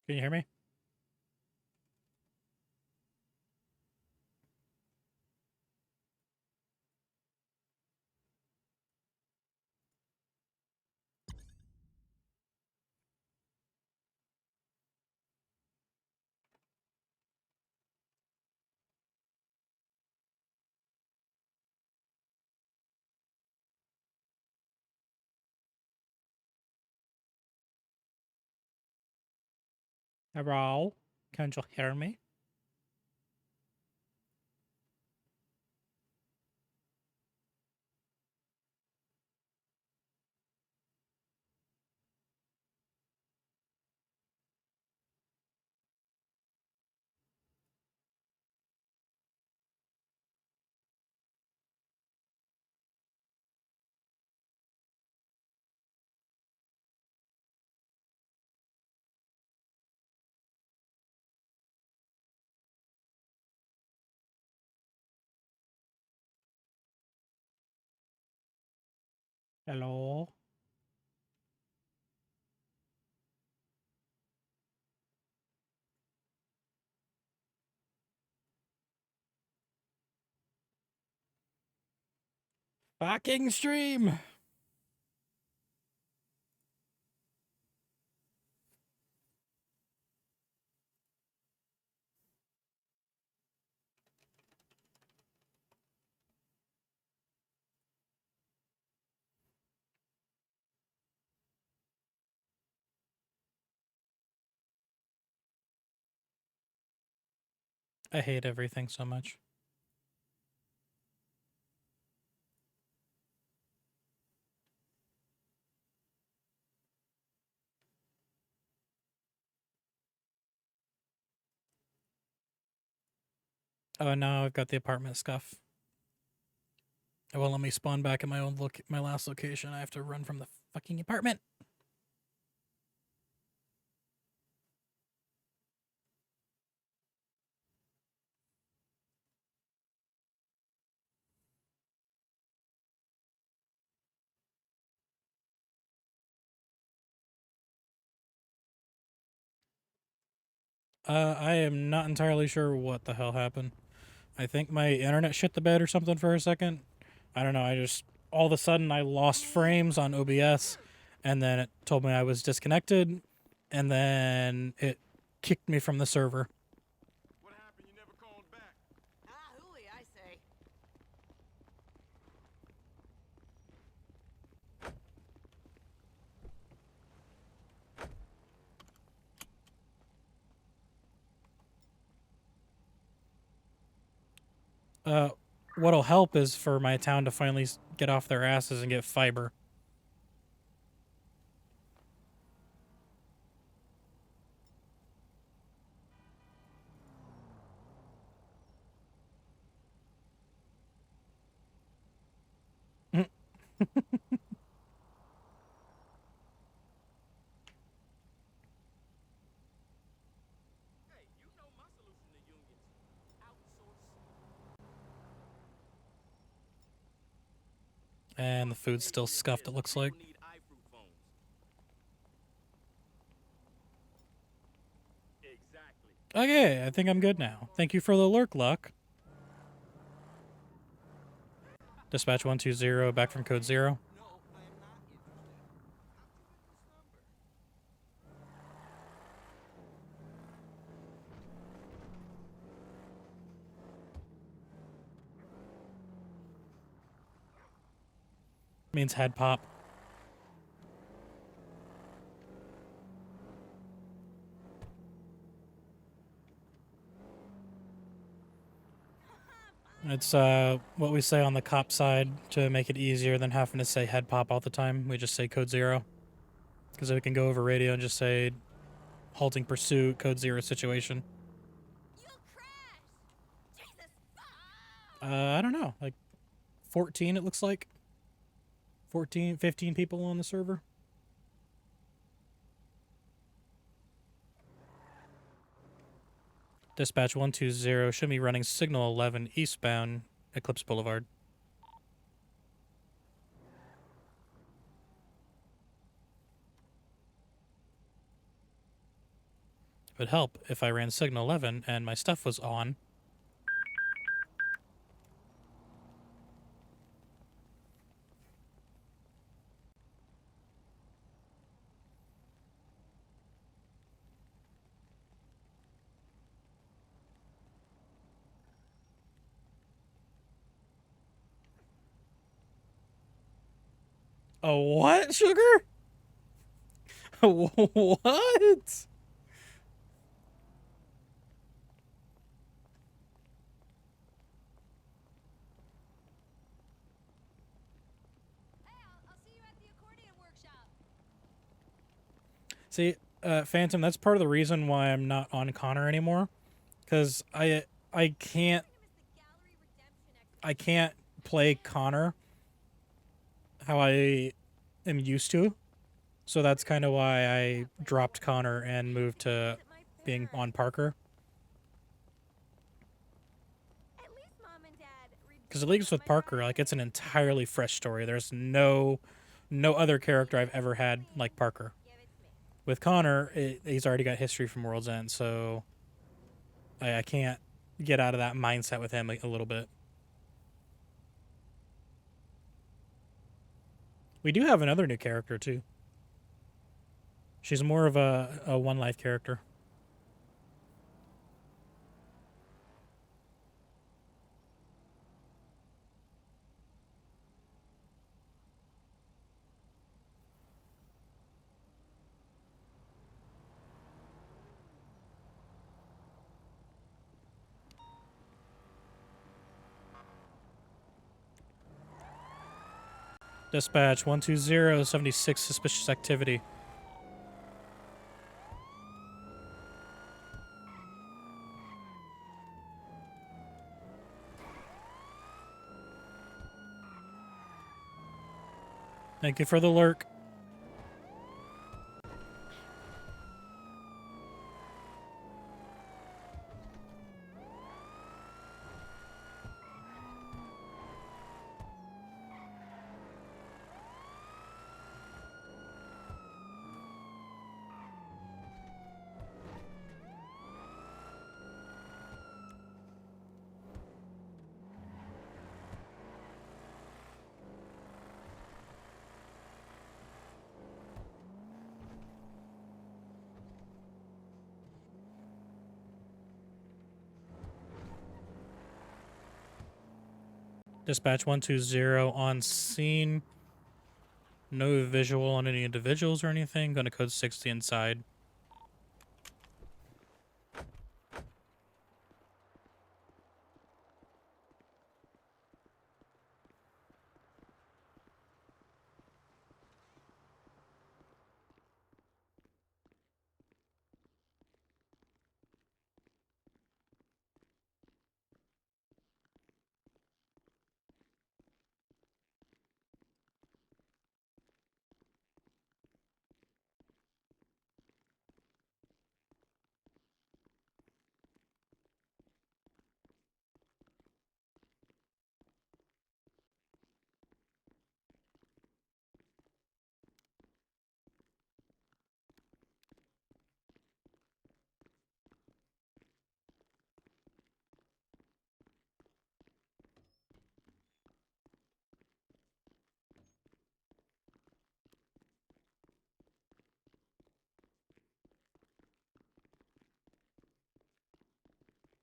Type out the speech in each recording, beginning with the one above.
Can you hear me? Hello? Can you hear me? Hello? Fucking stream! I hate everything so much. Oh, no, I've got the apartment scuff. It won't let me spawn back at my last location. I have to run from the fucking apartment. I am not entirely sure what the hell happened. I think my internet shit the bed or something for a second. I don't know, all of a sudden I lost frames on OBS, and then it told me I was disconnected, and then it kicked me from the server. What happened? You never called back. Ah, hooey, I say. What'll help is for my town to finally get off their asses and get fiber. Hey, you know my solution to unions. Outsource. And the food's still scuffed, it looks like. People need iFruit phones. Exactly. Okay, I think I'm good now. Thank you for the lurk, Luck. Dispatch 120, back from code 0. No, I am not interested. How'd you get this number? Means head pop. It's what we say on the cop side to make it easier than having to say head pop all the time. We just say code 0. Because we can go over radio and just say halting pursuit, code 0 situation. You crashed! Jesus! I don't know, like 14 it looks like. 14, 15 people on the server. Dispatch 120 should be running signal 11 eastbound Eclipse Boulevard. It would help if I ran Signal 11 and my stuff was on. A what, Sugar? What? Hey, I'll see you at the accordion workshop. See, Phantom, that's part of the reason why I'm not on Connor anymore. Because I can't Him as the gallery redemption I can't play Connor how I am used to. So that's kind of why I dropped Connor and moved to being on Parker. At least Mom and Dad Because at least with Parker, like, it's an entirely fresh story. There's no other character I've ever had like Parker. Give it to me. With Connor, he's already got history from World's End, so I can't get out of that mindset with him a little bit. We do have another new character, too. She's more of a One Life character. Dispatch 120, 76 suspicious activity. Thank you for the lurk. Dispatch 120 on scene. No visual on any individuals or anything. Going to code 60 inside.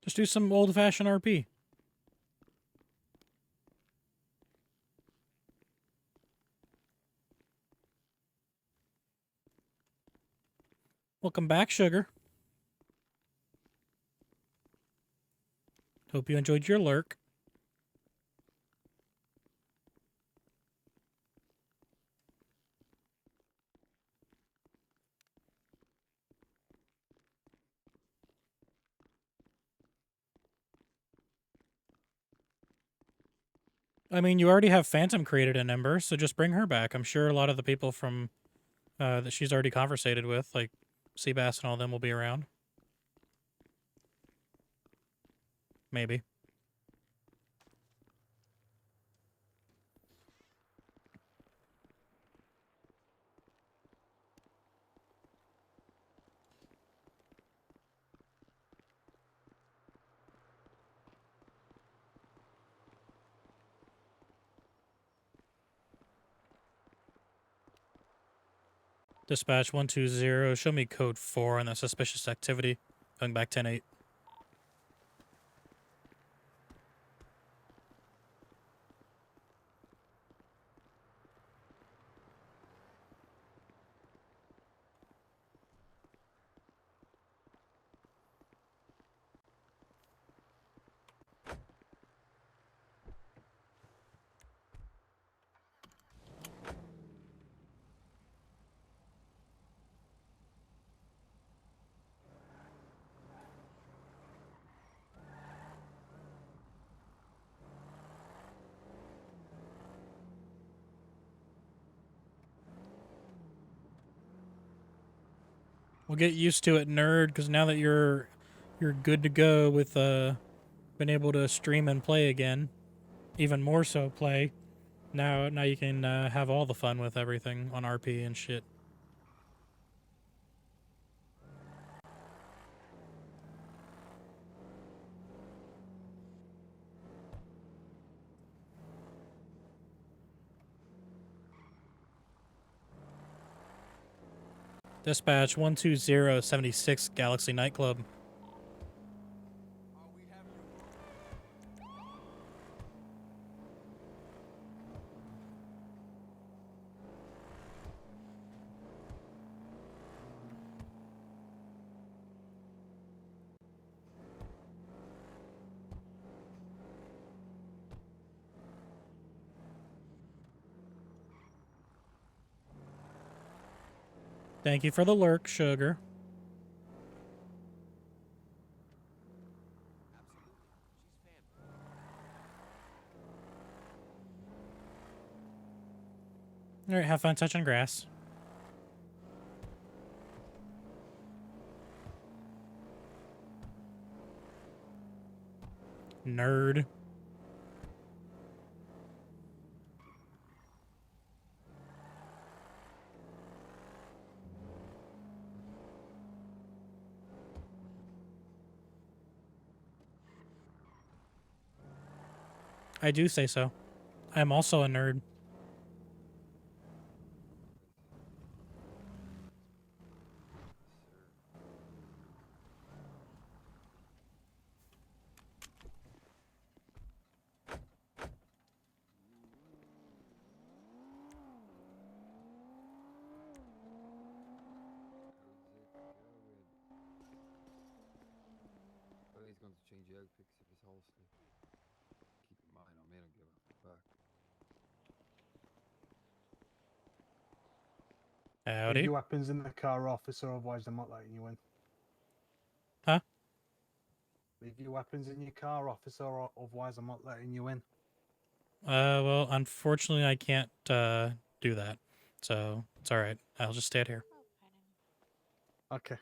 Just do some old-fashioned RP. Welcome back, Sugar. Hope you enjoyed your lurk. I mean, you already have Phantom created in Ember, so just bring her back. I'm sure a lot of the people from that she's already conversated with, like Seabass and all them, will be around. Maybe. Dispatch 120, show me code 4 on that suspicious activity. Going back 10-8. We'll get used to it, nerd, because now that you're good to go with been able to stream and play again, even more so play. Now you can have all the fun with everything on RP and shit. Dispatch 12076 Galaxy Nightclub. Are we having Thank you for the lurk, sugar. Absolutely. She's family. All right, have fun touching grass. Nerd. I do say so. I'm also a nerd. Well, he's going to change the outfits of his holster. Keep in mind, I made him give it back. Leave Howdy. your weapons in the car, officer, otherwise I'm not letting you in. Huh? Leave your weapons in your car, officer, or otherwise I'm not letting you in. Well, unfortunately, I can't do that. So it's all right. I'll just stay out here. Okay.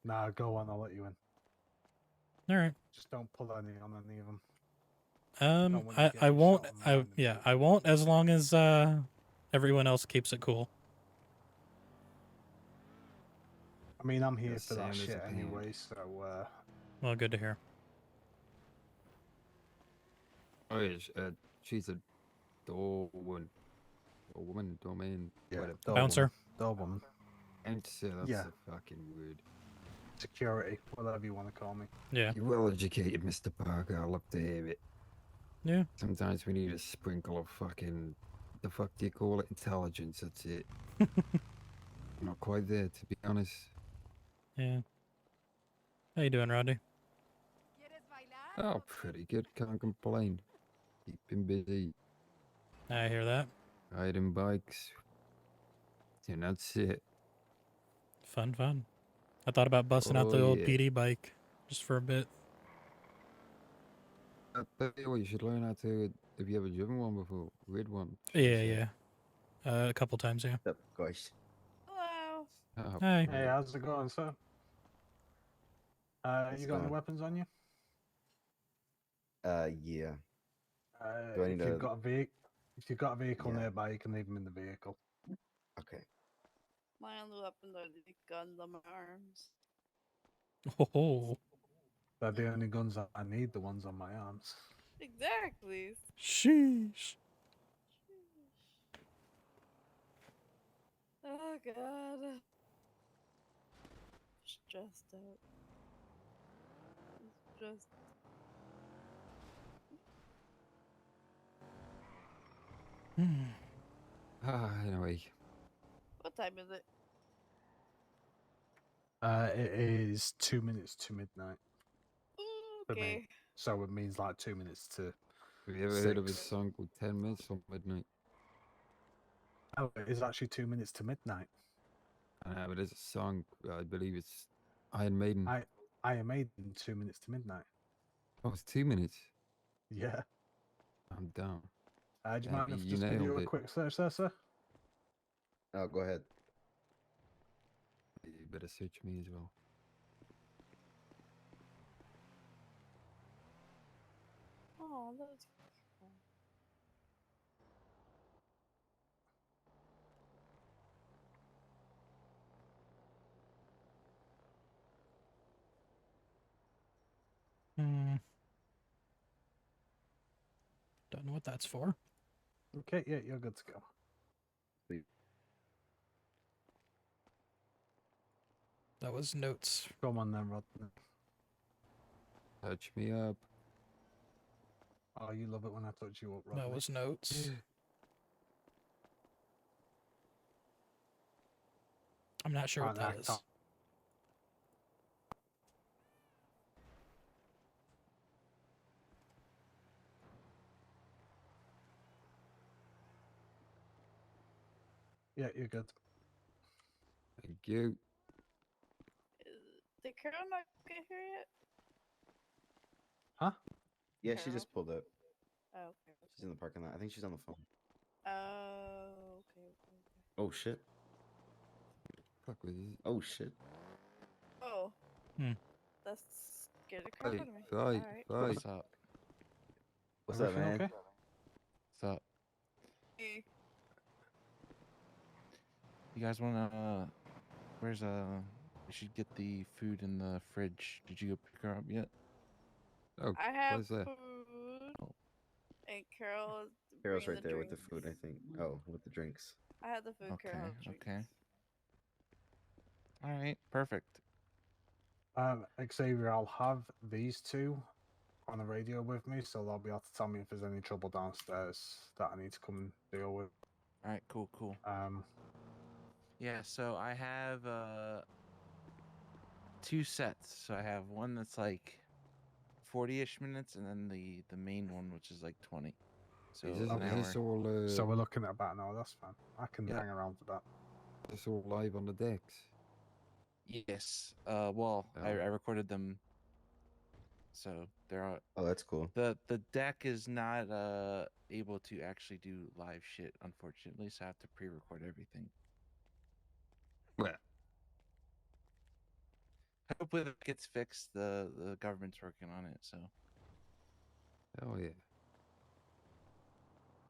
Nah, go on, I'll let you in. All right. Just don't pull any on any of them. Don't want you I getting won't. shot on I random yeah, people. I won't as long as everyone else keeps it cool. I mean, I'm here You're for that sound as shit a pound. anyway, so, Well, good to hear. Oh, yeah, she's a Dawn. Or woman, domain, yeah, whatever. Bouncer. Dog woman. And so that's Yeah. a fucking word. Security, whatever you want to call me. Yeah. You're well educated, Mr. Parker. I love to hear it. Yeah. Sometimes we need a sprinkle of fucking. The fuck do you call it? Intelligence, that's it. Not quite there, to be honest. Yeah. How you doing, Rodney? ¿Quieres bailar? Oh, pretty good. Can't complain. Keeping busy. I hear that. Riding bikes. And that's it. Fun. I thought about busting out Oh, the old yeah. PD bike just for a bit. I tell you what, you should learn how to. Have you ever driven one before? Rid one. should I Yeah, say. yeah. A couple times, yeah. Of course. Hello. Oh, Hi. Hey, how's it going, sir? It's You got any gone. weapons on you? Yeah. Do I If need you've to- got a vehicle, Yeah. nearby, you can leave them in the vehicle. Okay. My only weapons are the guns on my arms. Oh, They're the only guns I need, the ones on my arms. Exactly. sheesh. Oh god. Stressed out. Just Anyway. what time is it? It is 2 minutes to midnight. Ooh, For me. okay. So it means like 2 minutes to. Have you ever heard of a 6. song called 10 Minutes till Midnight? Oh, it is actually 2 minutes to midnight. I know, but there's a song, I believe it's Iron Maiden. I am made in 2 minutes to midnight. Oh, it's 2 minutes. Yeah. I'm down. Do you mind Abby, if I you just give you nailed a it. quick search there, sir? Oh, go ahead. You better search me as well. Oh, that's cool. Don't know what that's for. Okay, yeah, you're good to go. Sweet. That was notes. Come on then, Rodney. Touch me up. Oh, you love it when I touch you up, Rodney. That was notes. I'm not sure what Right, that I is. can't- Yeah, you're good. Thank you. Did Carol not get here yet? Huh? Yeah, Carol? she just pulled up. Oh, okay. She's in the parking lot. I think she's on the phone. Oh, okay. Oh shit. Fuck with it. Oh shit. Oh. Hmm. That's scared the crap Fight, out of me. fight, Alright. fight. What's up? What's up, Everything man? okay? What's up? Hey. You guys wanna? Where's We should get the food in the fridge. Did you go pick her up yet? Oh, I have where's that? food. Oh. And Carol is Carol's bringing right there with the drinks. food, I think. Oh, with the drinks. I have the food. Carol Okay. has the Okay. drinks. All right. Perfect. Xavier, I'll have these two on the radio with me, so they'll be able to tell me if there's any trouble downstairs that I need to come and deal with. All right. Cool. Cool. Yeah. So I have 2 sets. So I have one that's like 40-ish minutes, and then the main one, which is like 20. So Is an this hour. all, So we're looking at about an hour, that's fine. I can Yeah. hang around for that. this all live on the decks? Yes. Well, I Oh. recorded them. So they're all. Oh, that's cool. The deck is not able to actually do live shit, unfortunately, so I have to pre-record everything. Well, Hopefully that gets fixed. The government's working on it, so. hell yeah.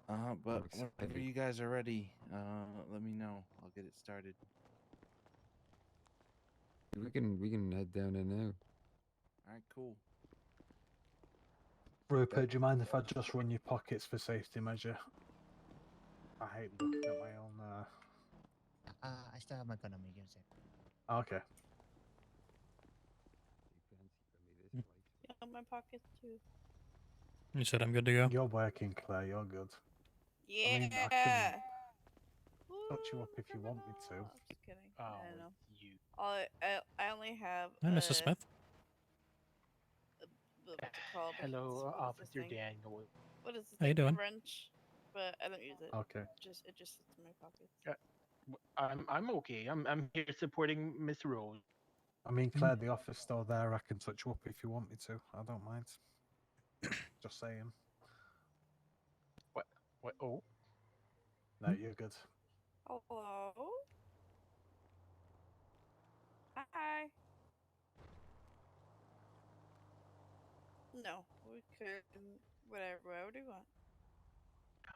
But whenever excited. you guys are ready, let me know. I'll get it started. We can head down there now. All right, cool. Rupert, do you mind if I just run your pockets for safety measure? I hate looking at my own. I still have my gun on me. Give me a sec. Okay. Yeah, in my pocket too. You said I'm good to go. You're working, Claire. You're good. Yeah. mean, I can touch you up if you want me to. I'm just kidding. Oh, I don't know. you. I only have. Hi, Mrs. Smith. What's it called? Hello, What is this Officer thing? Daniel. What is this How you thing? A doing? wrench, but I don't use it. Okay. It just sits in my pockets. I'm okay. I'm here supporting Miss Rose. I mean, Claire, the office store there. I can touch you up if you want me to. I don't mind. Just saying. What? Oh, No, you're good. Hello. Hi. No, we could. Whatever do you want?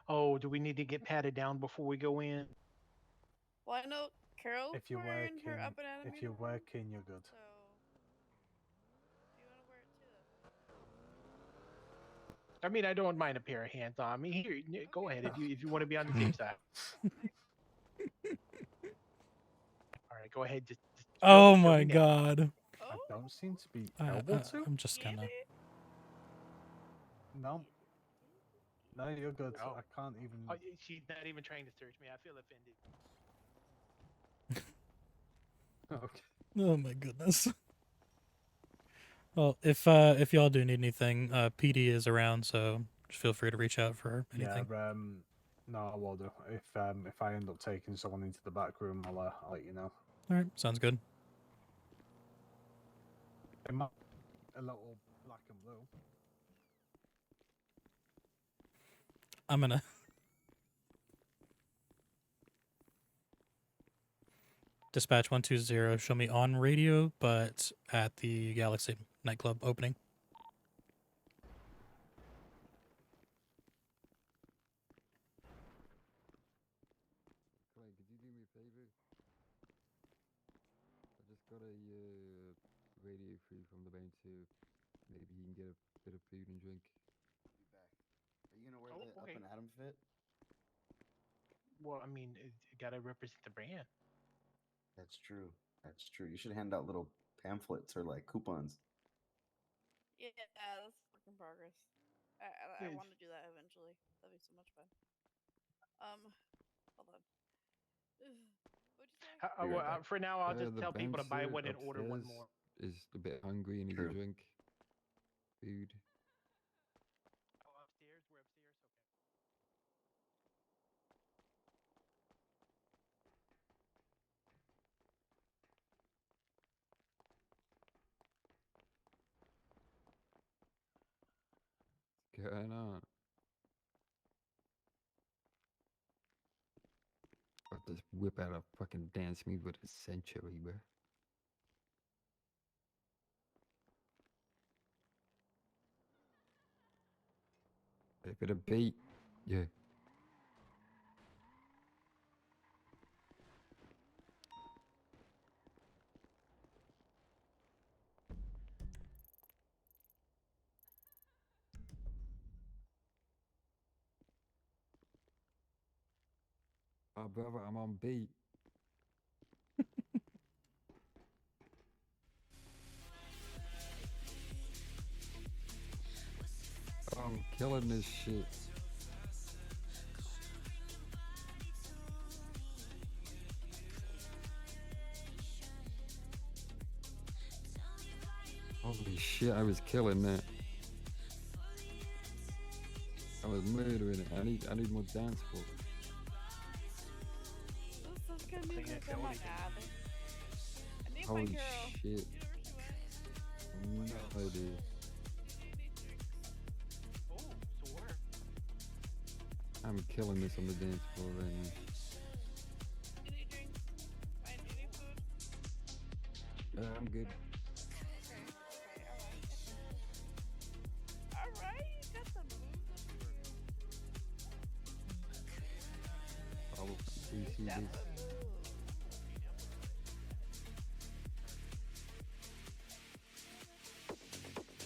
oh, do we need to get patted down before we go in? Well, I know Carol's If you're wearing working, her up and out of if you're working, you're good. So, do you want to wear it too? I mean, I don't mind a pair of hands on me. Here, go ahead if you want to be on the safe side. Go ahead, just Oh show my me now. god. I don't seem to be I, able to. I'm just gonna. No. No, you're good. Oh. I can't even. Oh, she's not even trying to search me. I feel offended. Okay. Oh my goodness. Well, if y'all do need anything, PD is around, so just feel free to reach out for anything. Yeah. No, I will do. If I end up taking someone into the back room, I'll let you know. All right, sounds good. It might a little black and blue. I'm gonna. Dispatch 120, show me on radio, but at the Galaxy nightclub opening. Clay, could you do me a favor? I just got a radio free from the bouncer. Maybe he can get a bit of food and drink. Be back. Are you gonna wear Oh, the okay. Up and Atom fit? Well, I mean, you gotta represent the brand. That's true. That's true. You should hand out little pamphlets or like coupons. Yeah, that's work in progress. I Yes. want to do that eventually. That'd be so much fun. Hold on. What'd you say? Be right back. For now, I'll just The tell people to buy bouncer one and order one upstairs more. is a bit hungry and needs a True. drink. Food. Oh, upstairs? We're upstairs? Okay. What's going on? I'll just whip out a fucking dance move with a century, bro. A bit of beat. Yeah. Oh, brother, I'm on beat. I'm killing this shit. Holy shit, I was killing that. I was murdering it. I need more dance floor. This is good Clean music. it, Oh my Cody. god. I need my Holy girl. shit. No idea. Oh, so we're I'm killing this on the dance floor right now. Do you need drinks? Fine, do you need food? I'm good. Alright, you got the moves. I'll see Got this. the moves.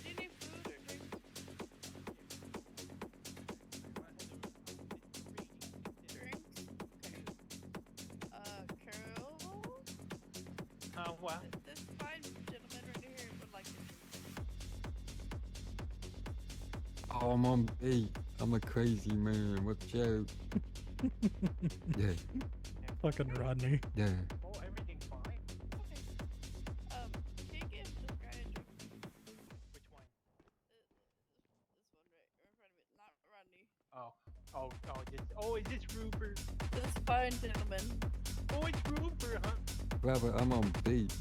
Do you need food or drinks? Drinks? Okay. Carol? wow. This fine gentleman right here would like to Oh, I'm on beat. I'm a crazy man. Watch out. Yeah, Fucking Rodney. yeah. Oh, everything's fine. Okay. Can you give this guy a drink? Which one? This one right in front of me. Not Rodney. Oh, is this Rupert? This fine gentleman. Oh, it's Rupert, huh? Brother, I'm on beat.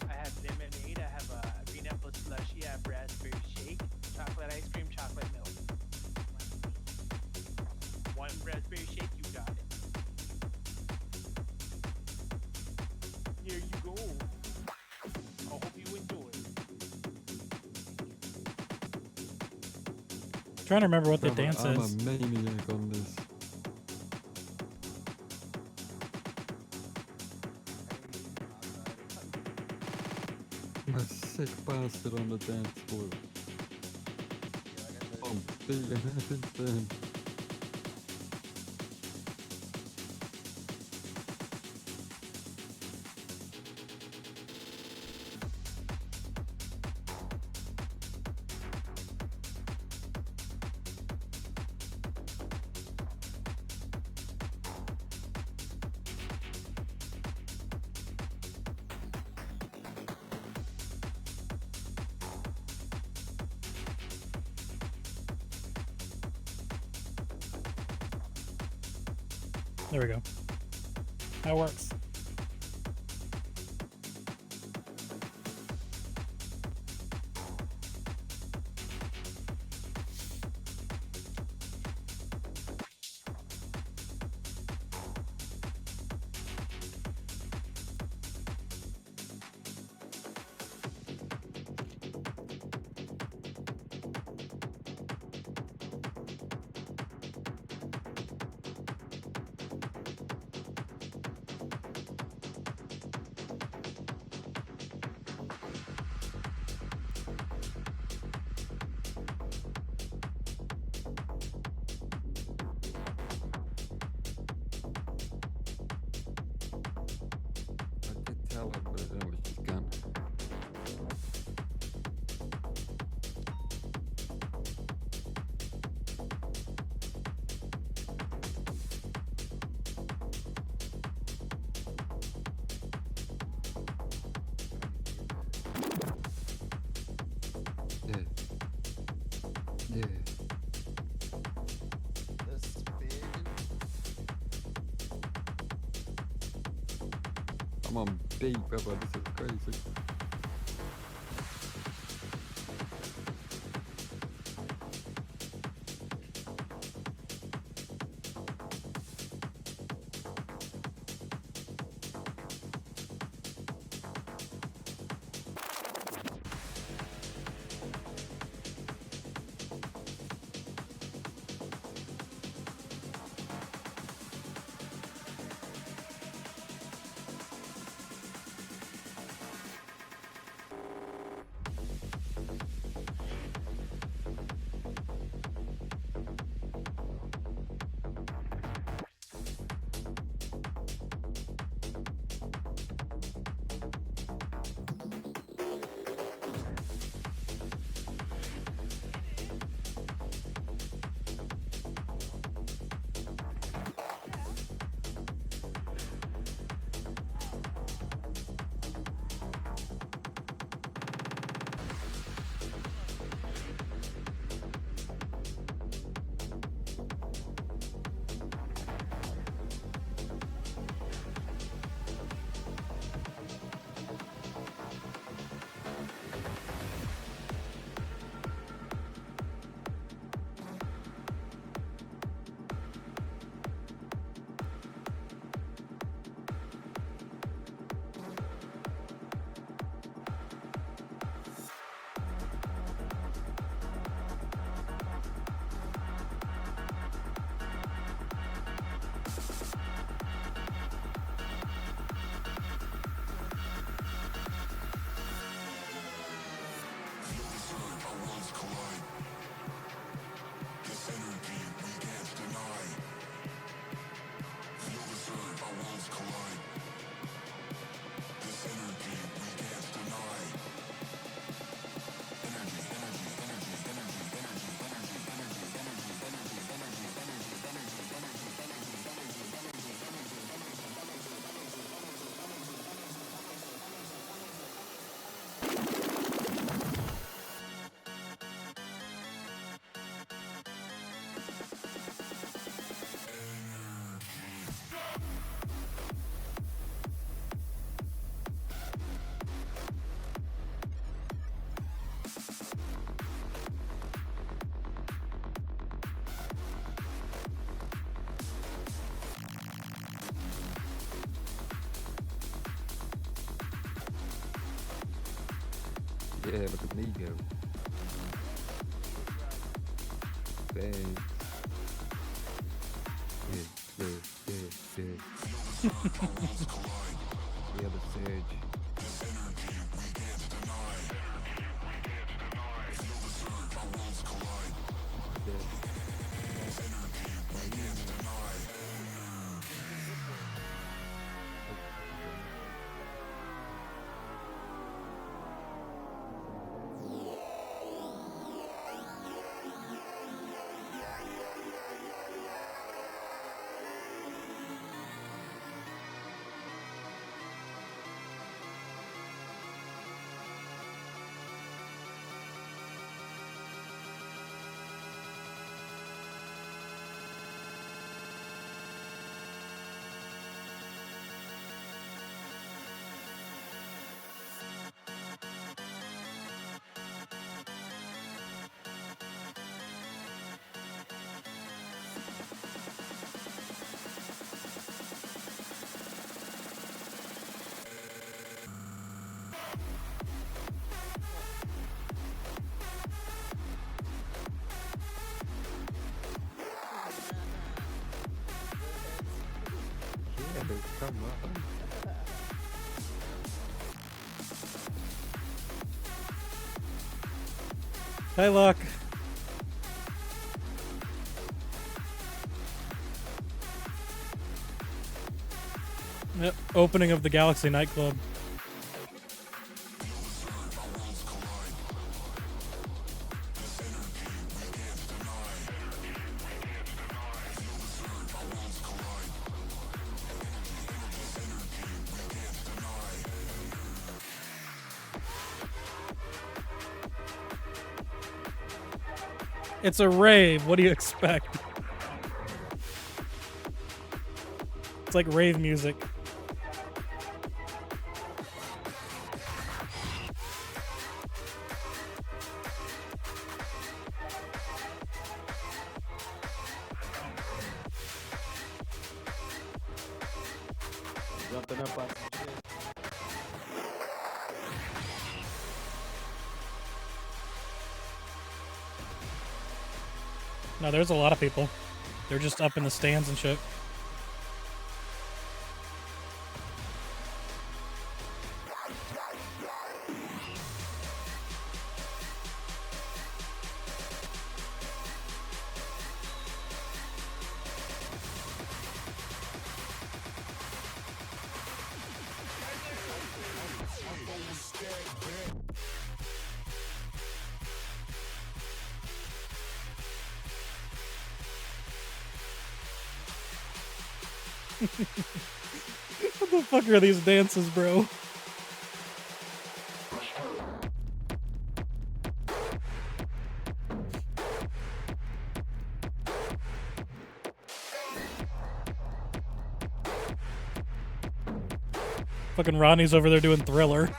I have lemonade, I have a green apple slushy, I have raspberry shake, chocolate ice cream, chocolate milk. One raspberry shake, you got it. Here you go. I hope you enjoy. Trying to remember what the Brother, dance I'm is. a maniac on this. I'm a sick bastard on the dance floor. I'm beating everything. There we go. That works. I did tell her, but I don't know where she's gone. Yeah. Yeah. The spin. I'm on beat, brother. This is crazy. Yeah, look at me go. Bang. Yeah. Yeah, the surge. Kevin, come on. Hey, Luck. Yep, opening of the Galaxy nightclub. It's a rave. What do you expect? It's like rave music. Jumping up on some shit. No, there's a lot of people. They're just up in the stands and shit. What the fuck are these dances, bro? Fucking Ronnie's over there doing Thriller.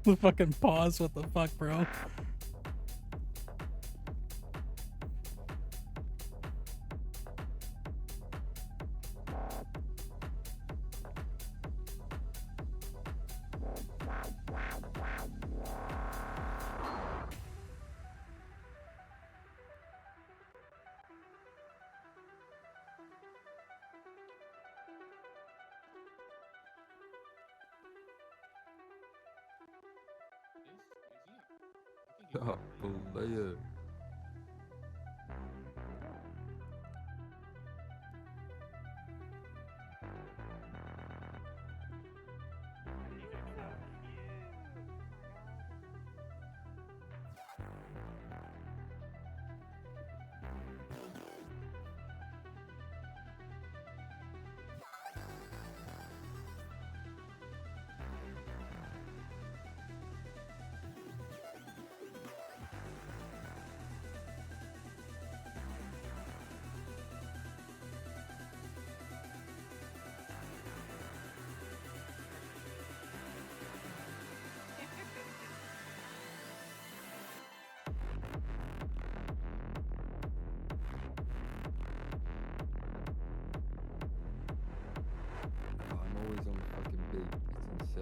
The fucking pause, what the fuck, bro? Oh, player.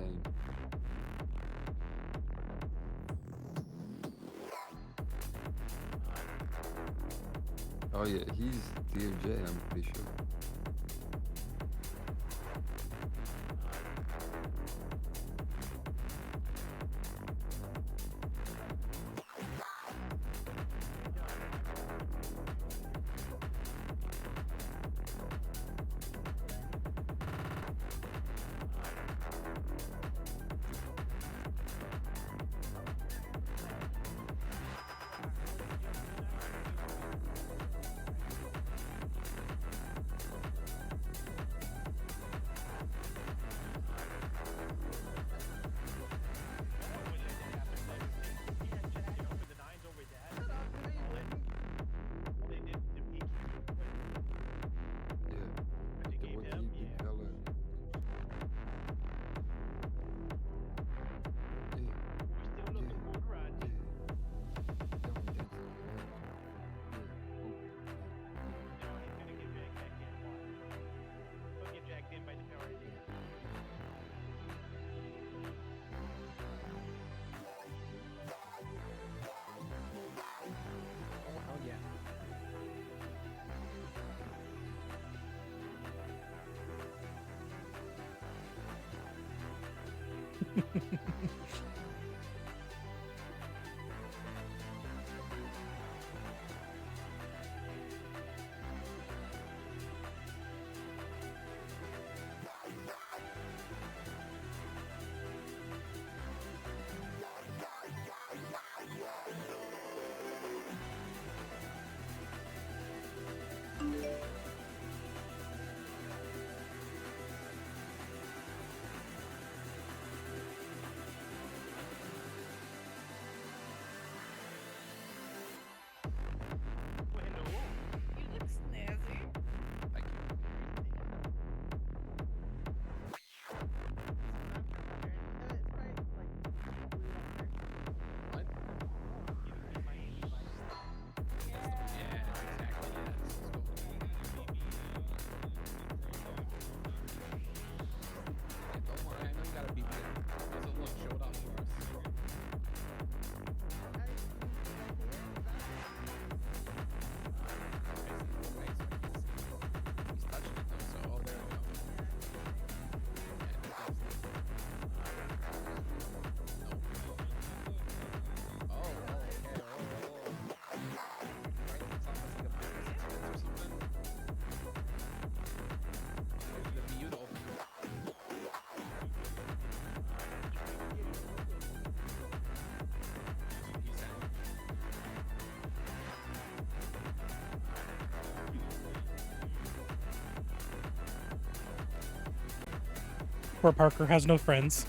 insane. Oh yeah, he's DOJ, I'm pretty sure. You look snazzy. Poor Parker has no friends.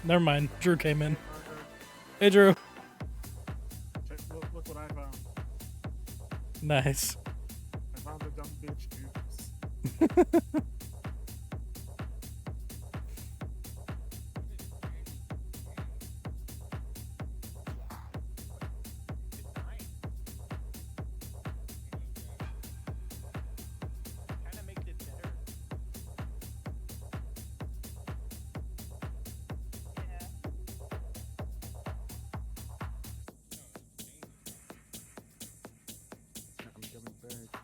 Never mind. Drew came in. Hey, Drew. Look what I found. Nice. I found the dumb bitch juice. I'm coming back.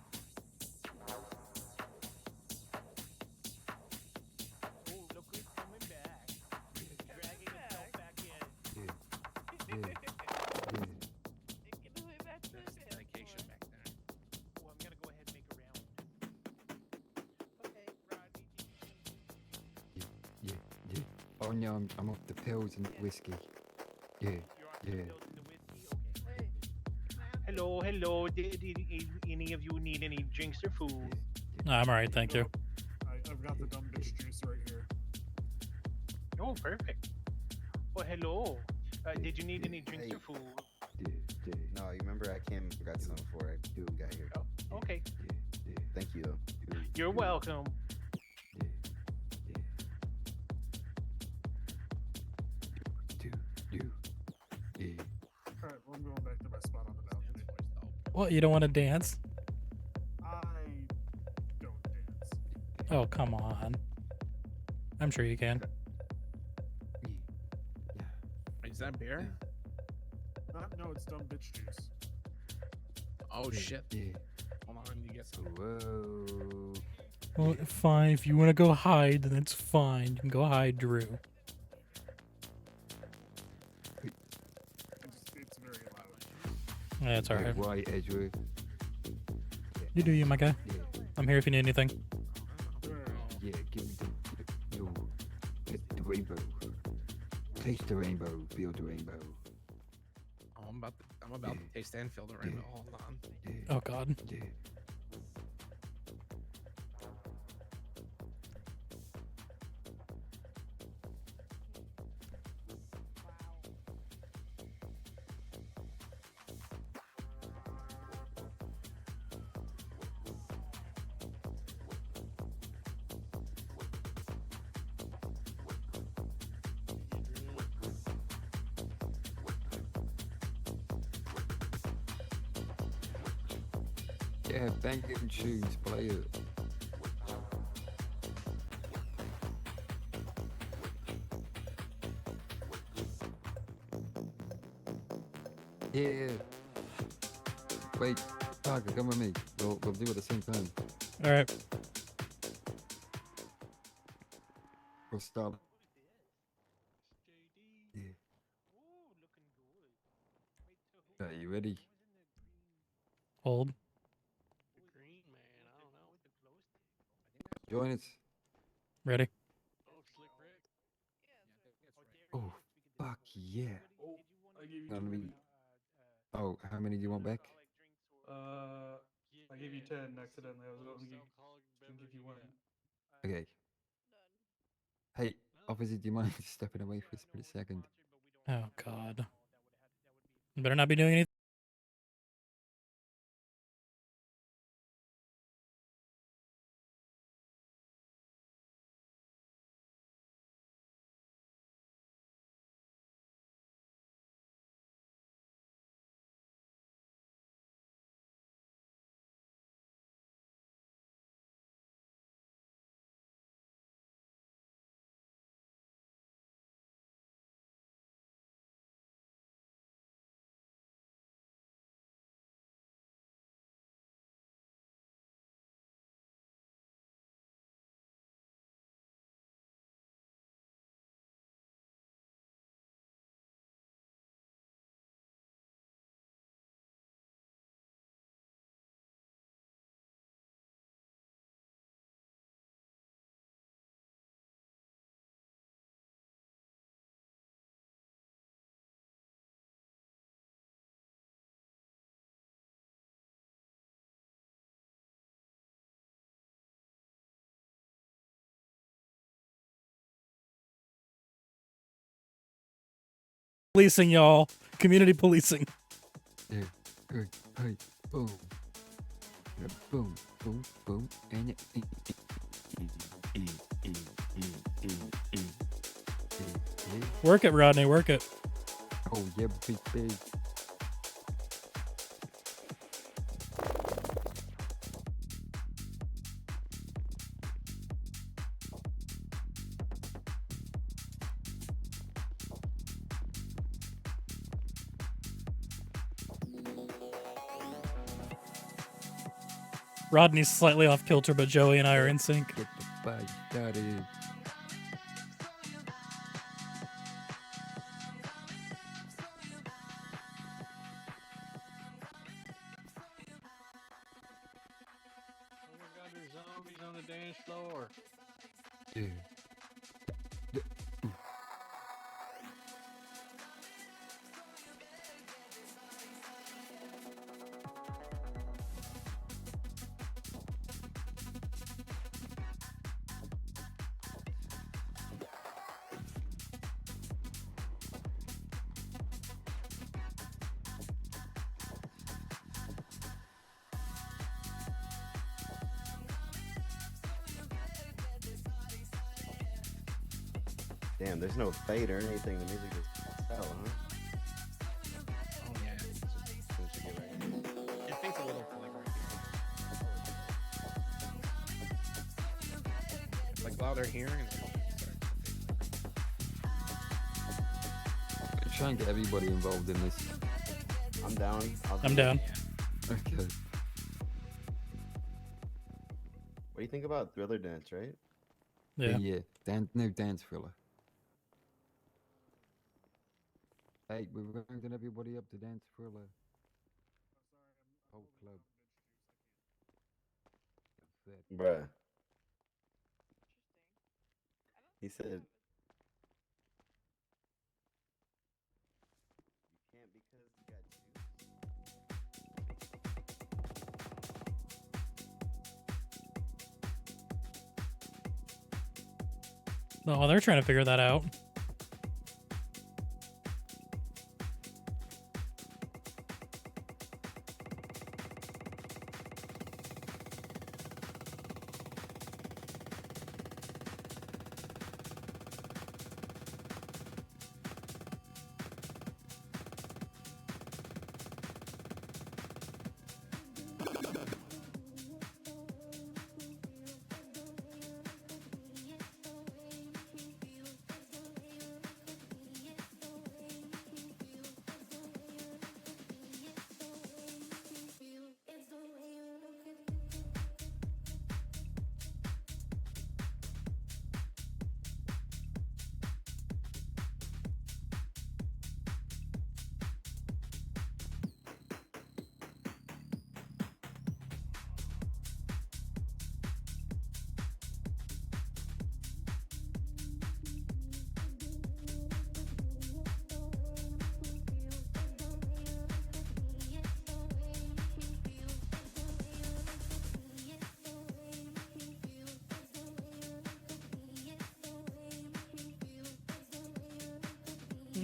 Oh no, I'm off the pills and whiskey. Yeah, yeah. Hello, hello. Did any of you need any drinks or food? I'm alright, thank you. I've got the dumb bitch juice right here. Oh, perfect. Well, hello. Did you need any drinks or food? No, you remember I came and got some before I got here. Oh, okay. Thank you. You're welcome. Alright, well, I'm going back to my spot on the balcony. What, you don't want to dance? I don't dance. Oh, come on. I'm sure you can. Wait, is that beer? No, it's dumb bitch juice. Oh shit. Yeah. Hold on, I need to get some. Whoa. Well, fine. If you want to go hide, then it's fine. You can go hide, Drew. It's very loud. That's Yeah, alright. White Edgewood. You do you, my guy. Yeah. I'm here if you need anything. Yeah, give me the rainbow. Taste the rainbow, feel the rainbow. Oh, I'm about to taste and feel the rainbow. Hold on. Yeah. Oh, God. Yeah. Yeah, thank you, choose player. Yeah. Wait, Parker, come with me. We'll do it at the same time. Alright. We'll start. Yeah. Are you ready? Hold. Green man, I don't know. Join us. Ready? Oh, Slick Rick. Oh, fuck yeah. Oh, I gave you Let 20. me. Oh, how many do you want back? I gave you 10 accidentally. I was only gonna give you 1. Okay. Hey, officer, do you mind stepping away for a split second? Oh, God. You better not be doing anything. Policing, y'all. Community policing. Yeah. Hey, hey, boom. Yeah, boom, boom, boom, and yeah. Work it, Rodney. Work it. Oh yeah, big big. Rodney's slightly off kilter, but Joey and I are in sync. Get the fight started. Oh my god, there's zombies on the dance floor. Yeah. Damn, there's no fade or anything. The music just passed out, huh? Oh yeah. Soon as you get right. It takes a little to like right here. louder here. And Try and get everybody involved in this. I'm down. I'm down. Okay. What do you think about Thriller Dance, right? Yeah. Yeah. No dance thriller. Hey, we're rounding everybody up to dance thriller. Whole club. Bruh. He said. You can't because you got juice. Oh, they're trying to figure that out.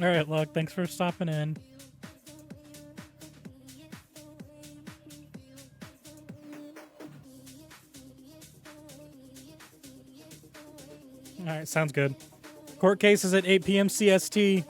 All right, look, thanks for stopping in. All right, sounds good. Court case is at 8 p.m. CST.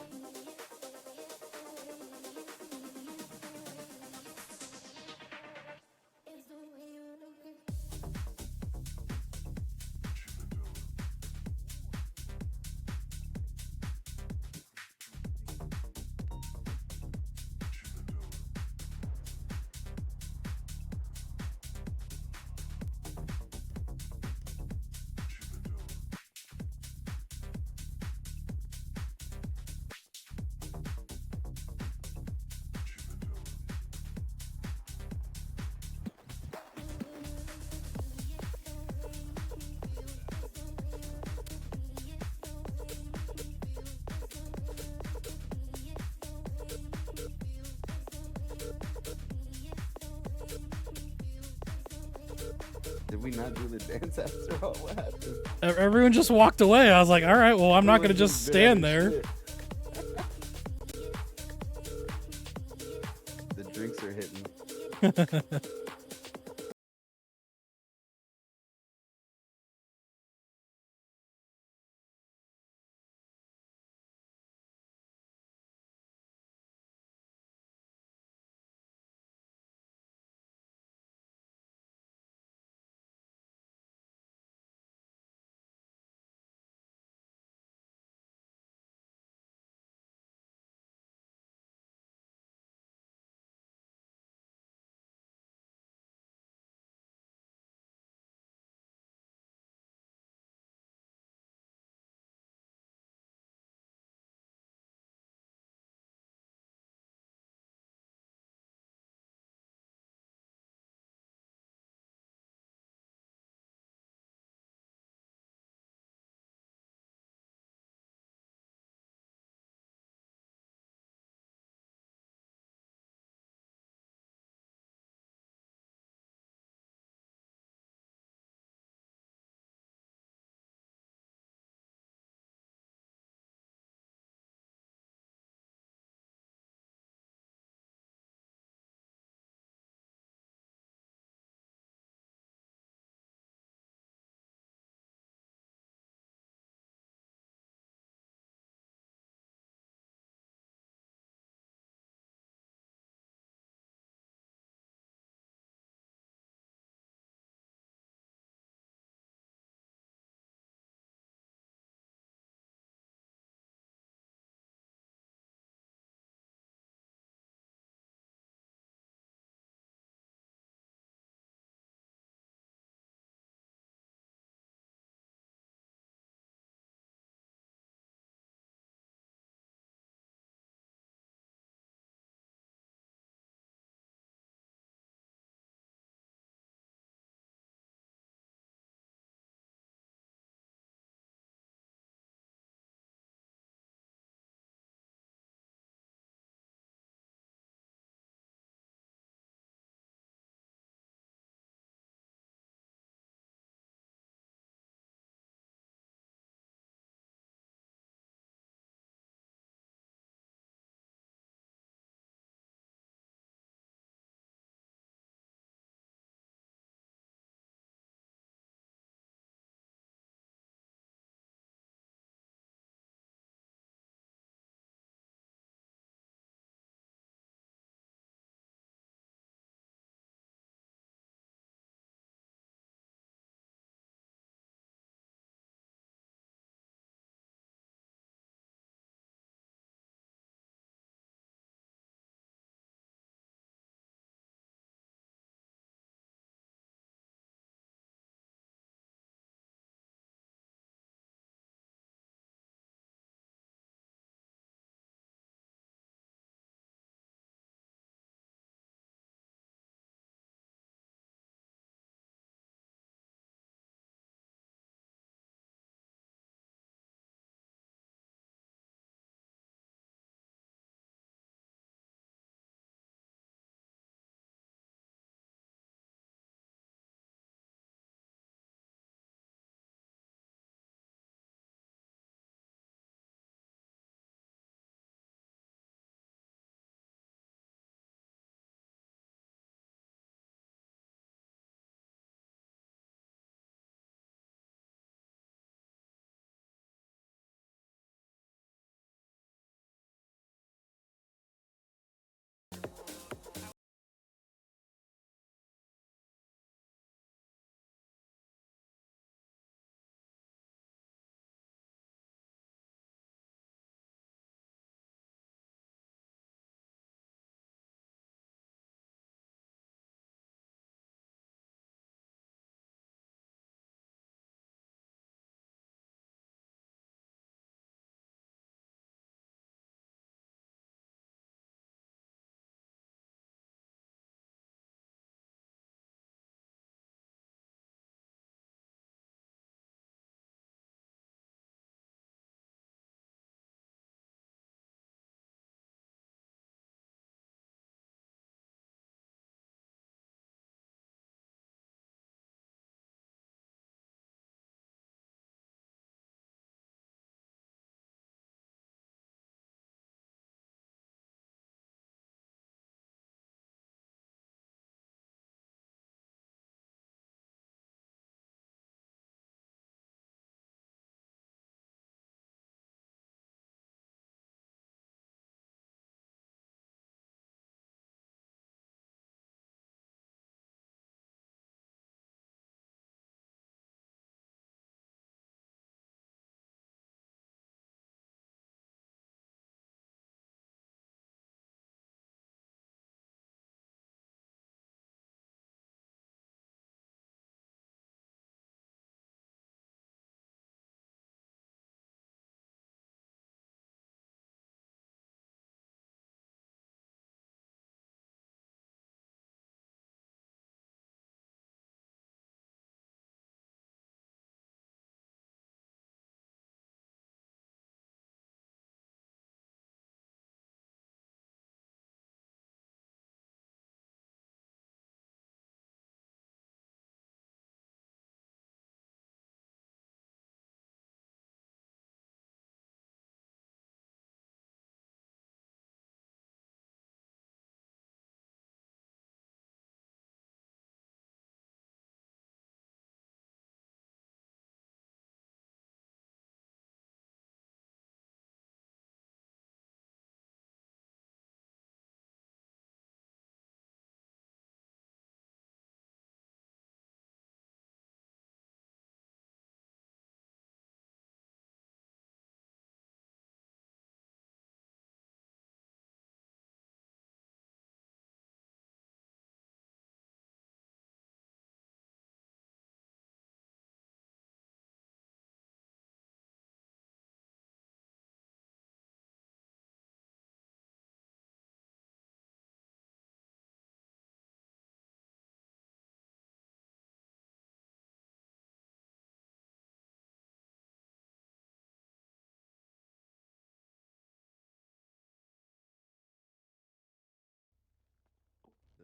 Did we not do the dance after all? What happened? Everyone just walked away. I was like, all right, well, I'm not going to just stand there. The drinks are hitting.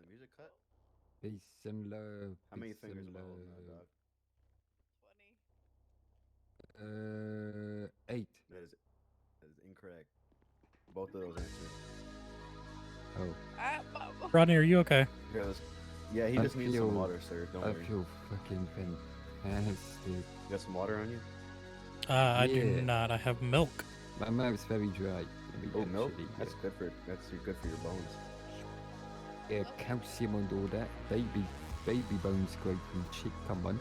music cut? Peace and love. How many peace fingers and am I holding that, love. dog? 20. 8. That is incorrect. Both of those answers. Oh. Rodney, are you okay? Here, yeah, he I just needs feel- some water, sir. Don't I worry. feel fucking fantastic. You got some water on you? I do Yeah. not. I have milk. My mouth's very dry. Oh, milk? actually, That's good for your bones. yeah, calcium and all that. Baby bones growth and shit. Come on.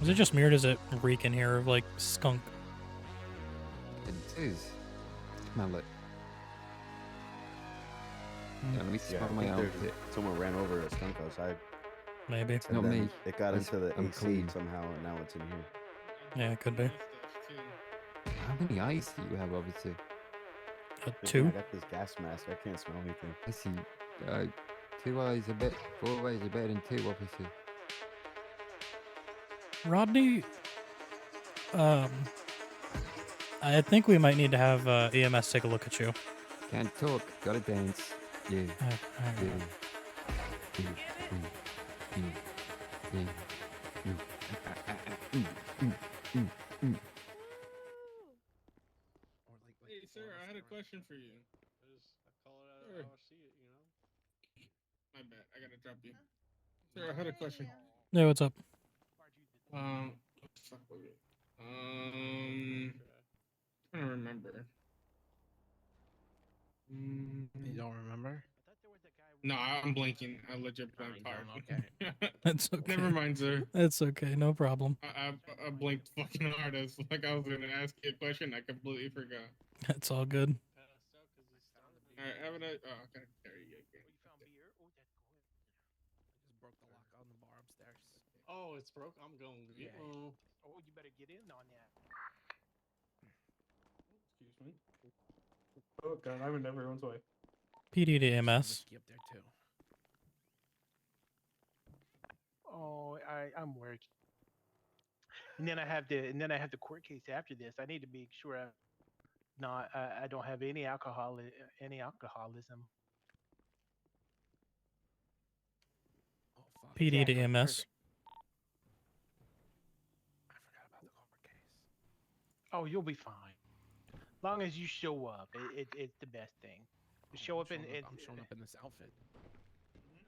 Is it just me or does it reek in here of like skunk? It is. Smell it. Mm. Yeah, let me Yeah, smell I my think armpit. someone ran over a skunk outside. Maybe. It's And not then me. It got It's- into the I'm AC clean. somehow, and now it's in here. Yeah, it could be. How many eyes do you have, obviously? Good thing Two. I got this gas mask. I can't smell anything. I see. 2 eyes are better. 4 eyes are better than 2, obviously. Rodney, I think we might need to have EMS take a look at you. Can't talk. Gotta dance. Yeah. Yeah. Yeah. Hey, sir, I had a question for you. I call it out Sure. how I see it, you know? My bad. I gotta drop you. Sir, I had a question. Yeah, what's up? What the fuck was it? Trying to remember. You don't remember? No, I'm blanking. I legit Oh, blanked you hard. don't? Okay. That's okay. Never mind, sir. That's okay. No problem. I blinked fucking hard. As like I was gonna ask you a question. I completely forgot. That's all good. All right, have a nice. Oh, okay. There you go. You found beer? Oh, that's good. I just broke the lock on the bar upstairs. Oh, it's broke. I'm going. Yeah. Oh, you better get in on that. Excuse me. Oh god, I'm in everyone's way. PD to Some EMS. whiskey up there too. Oh, I'm working. And then I have the court case after this. I need to make sure I don't have any alcoholism. Oh fuck. PD to Exactly, EMS. perfect. I forgot about the court case. Oh, you'll be fine. Long as you show up, it's the best thing. Oh, Show up in. I'm showing up in this outfit.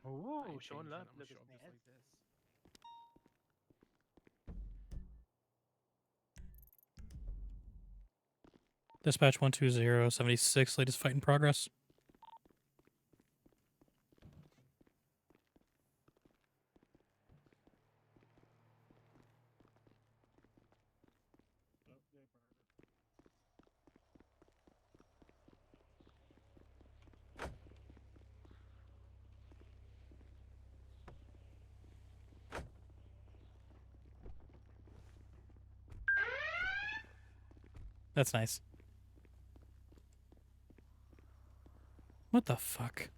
I Ooh, ain't showing changing. up. I'm gonna Look show at up just that. like this. Dispatch 12076. Latest fight in progress. That's nice. What the fuck?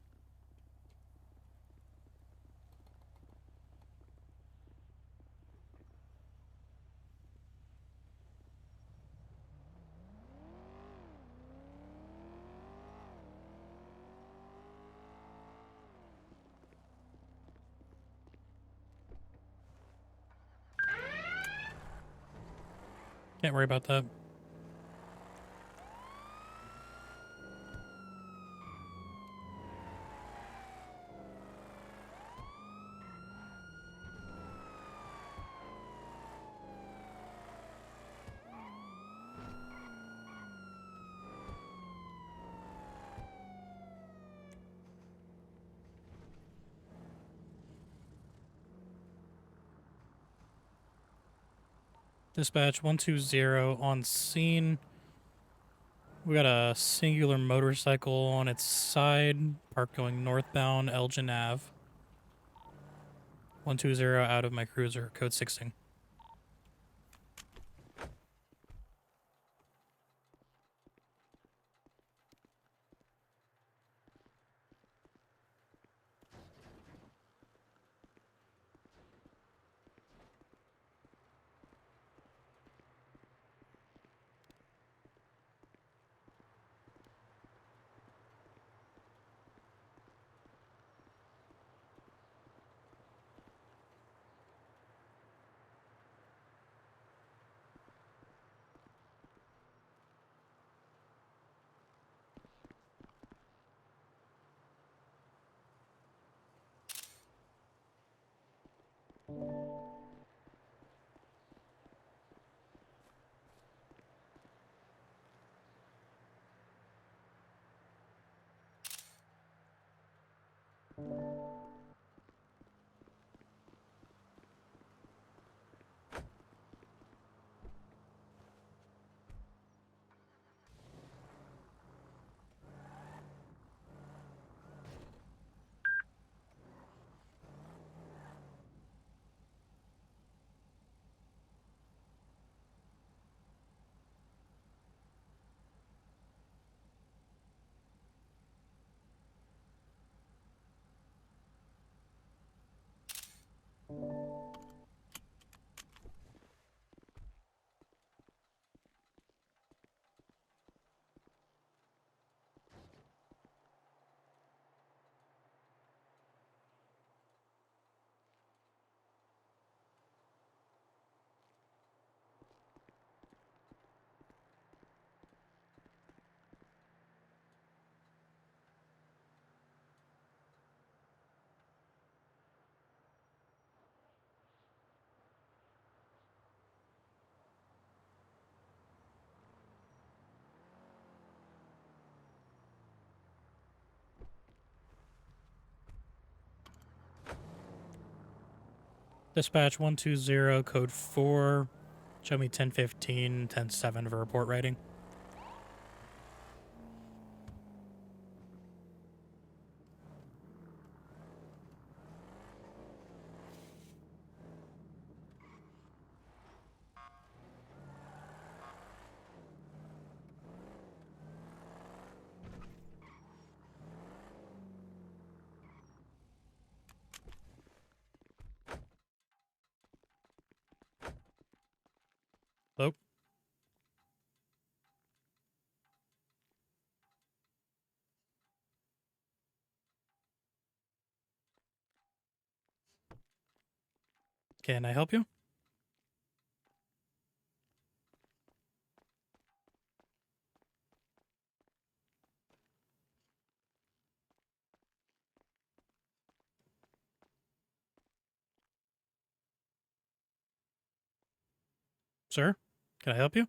Can't worry about that. Dispatch 120 on scene. We got a singular motorcycle on its side, parked going northbound Elgin Ave. 120 out of my cruiser, code 16. Dispatch 120, code 4. Show me 1015, 10-7 for report writing. Hello? Can I help you? Sir? Can I help you?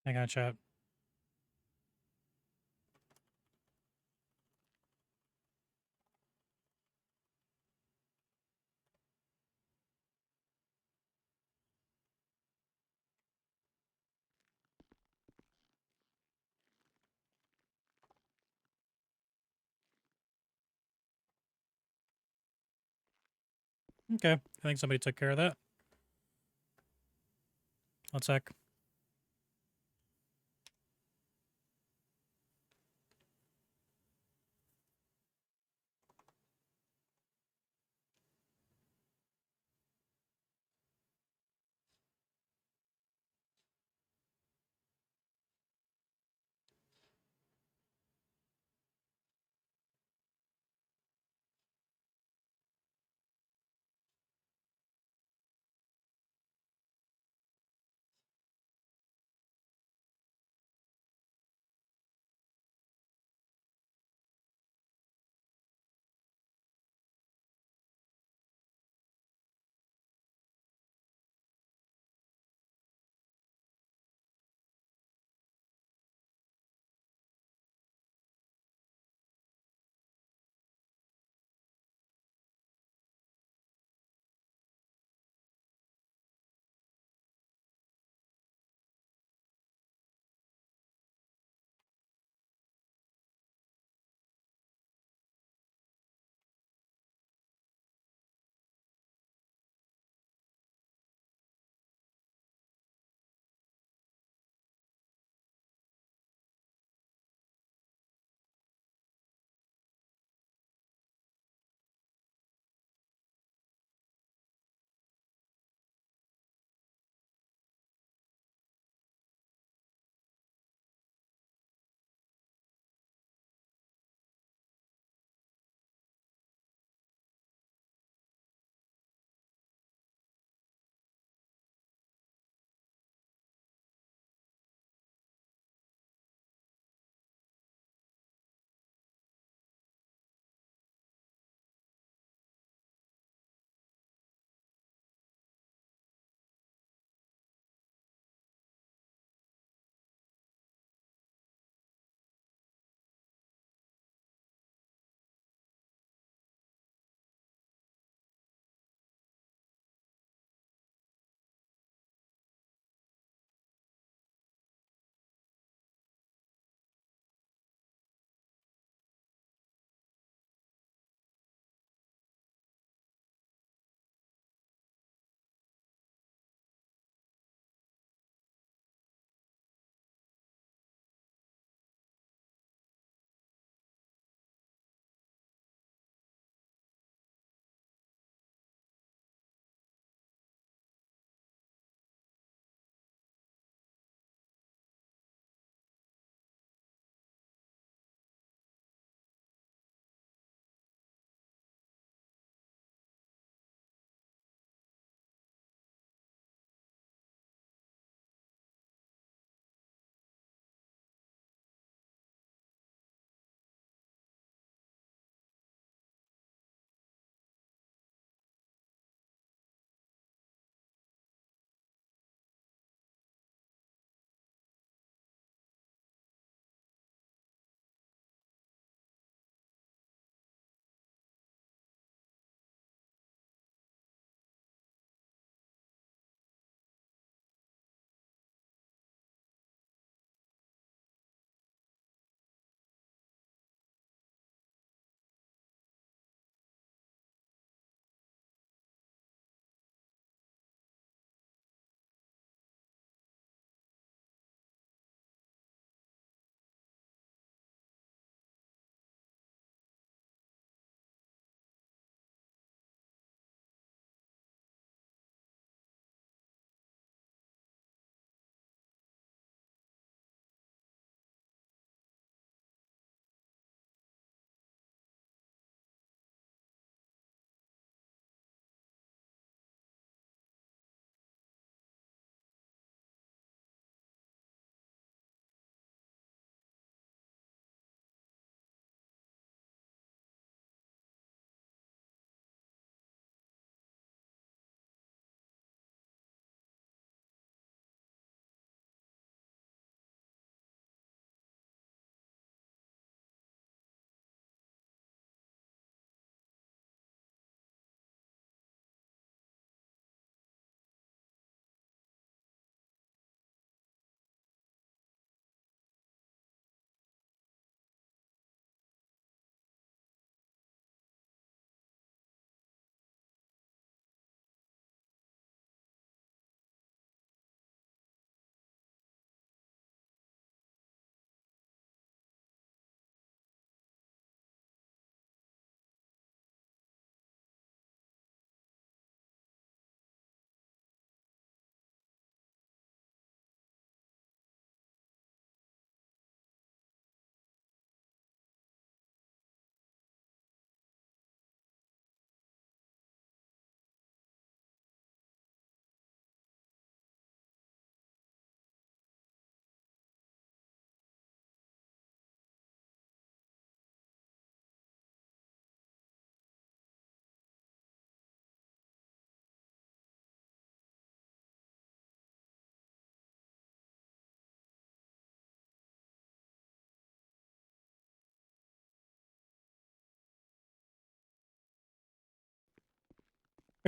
Hang on, chat. Okay, I think somebody took care of that. 1 sec.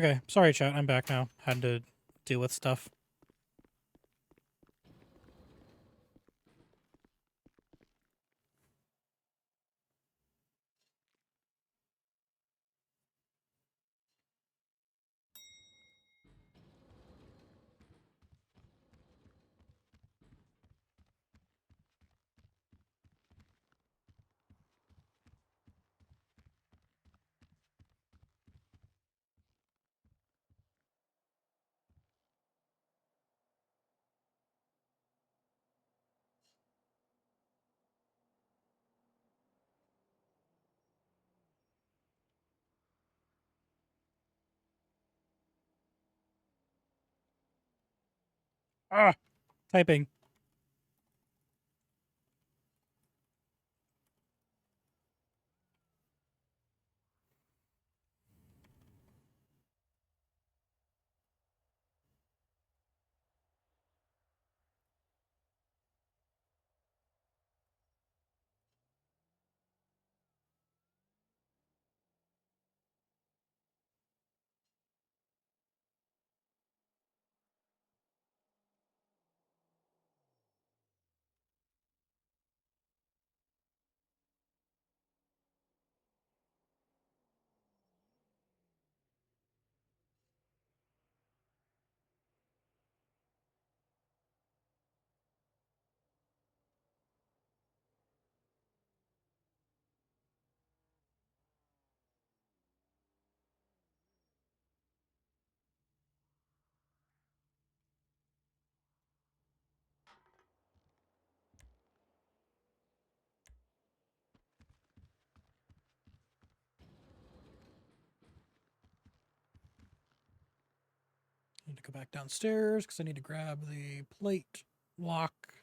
Okay, sorry, chat. I'm back now. Had to deal with stuff. Ah, typing. Need to go back downstairs because I need to grab the plate lock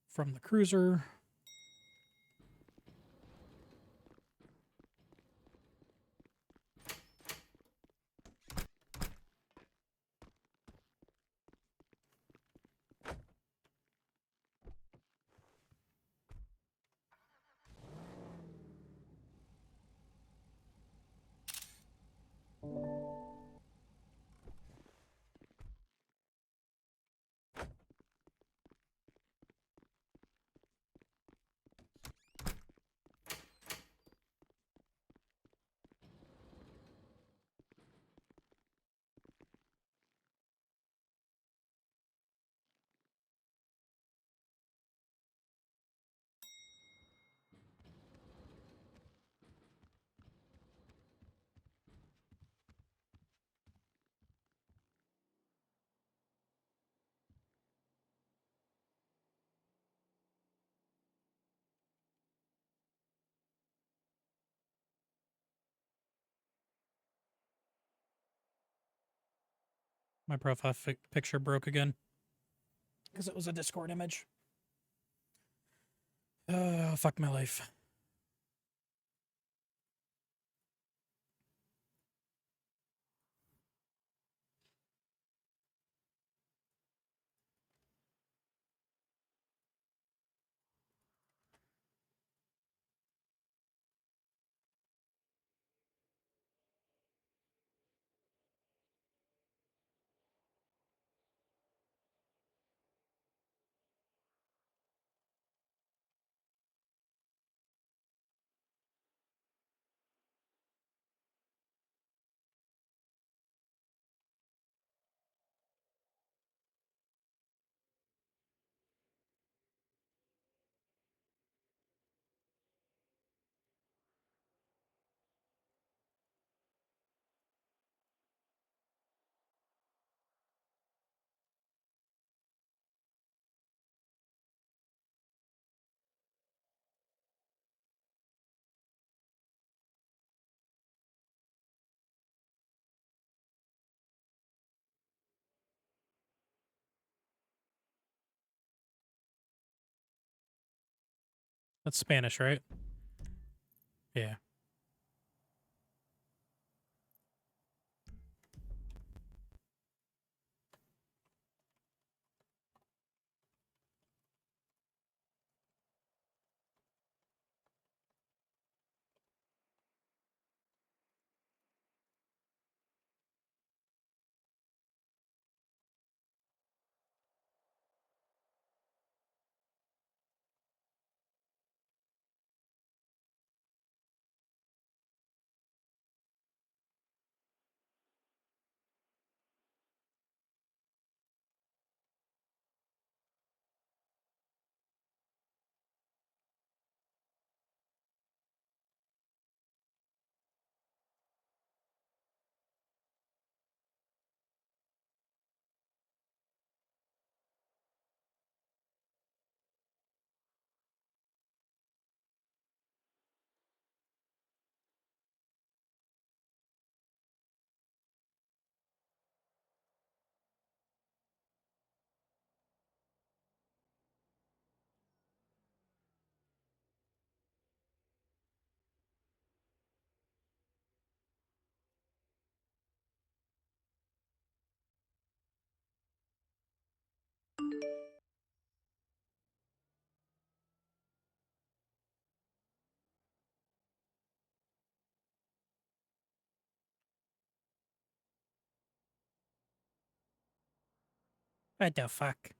from the cruiser. My profile picture broke again because it was a Discord image. Oh, fuck my life. That's Spanish, right? Yeah. What the fuck?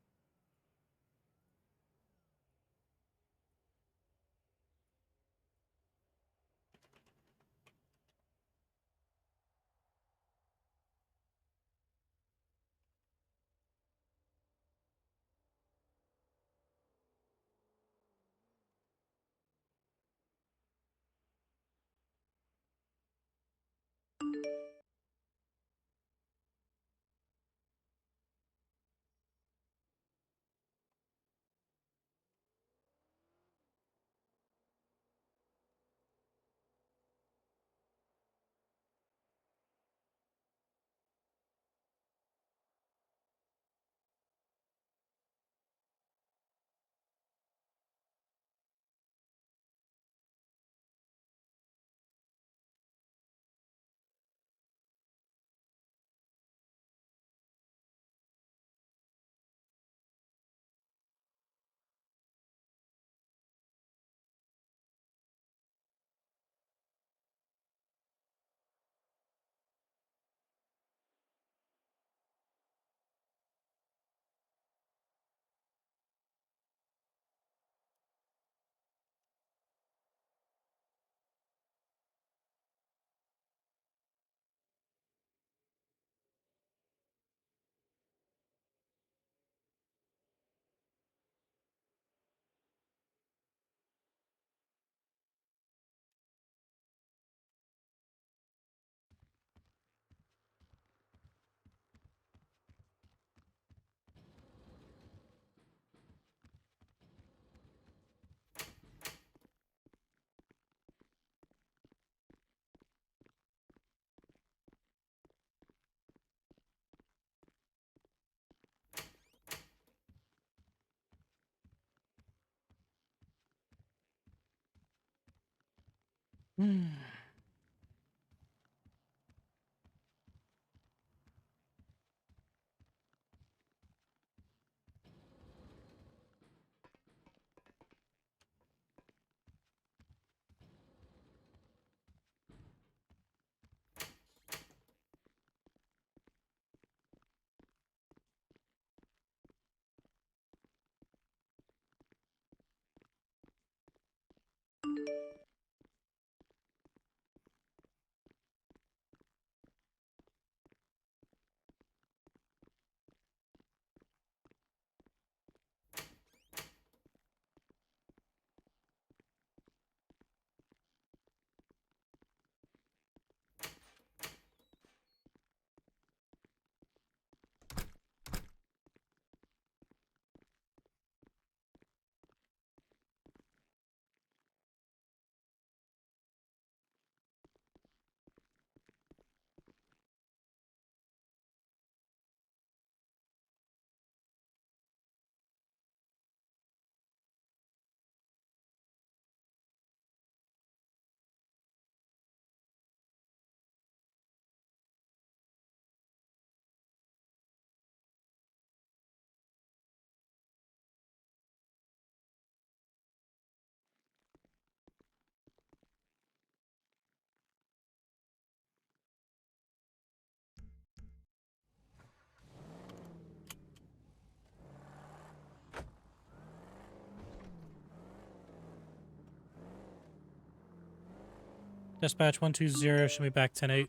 Dispatch 120 should be back 10-8.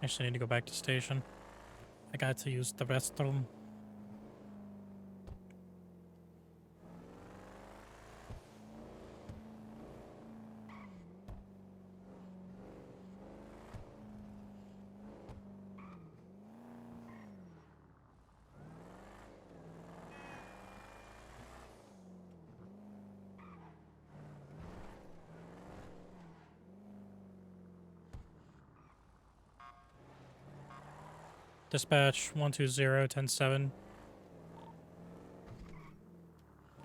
Actually, I need to go back to station. I got to use the restroom. Dispatch 120-10-7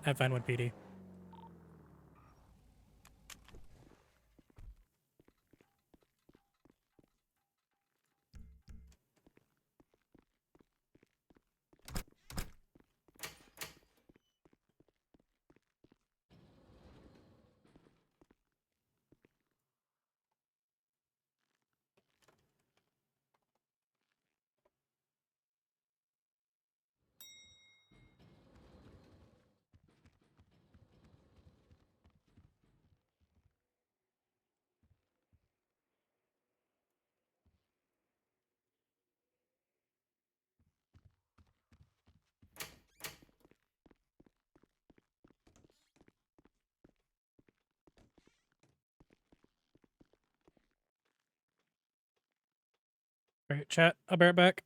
at Vinewood PD. All right, chat. I'll be right back.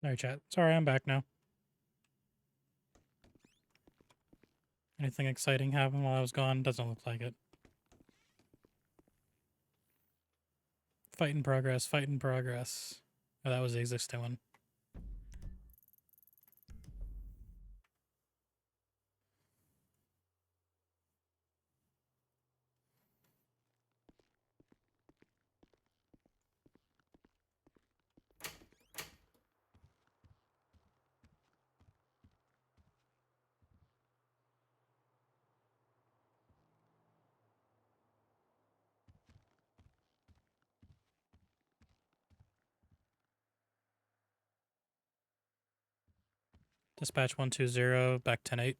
Alright, chat. Sorry, I'm back now. Anything exciting happened while I was gone? Doesn't look like it. Fight in progress, fight in progress. Oh, that was the existing one. Dispatch 120, back 10-8.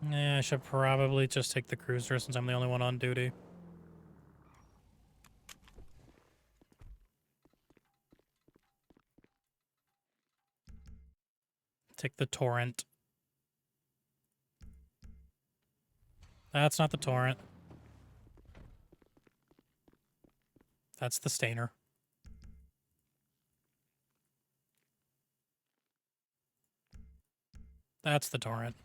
Yeah, I should probably just take the cruiser since I'm the only one on duty. Take the torrent. That's not the torrent. That's the stainer. That's the torrent.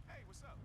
Hey, what's up?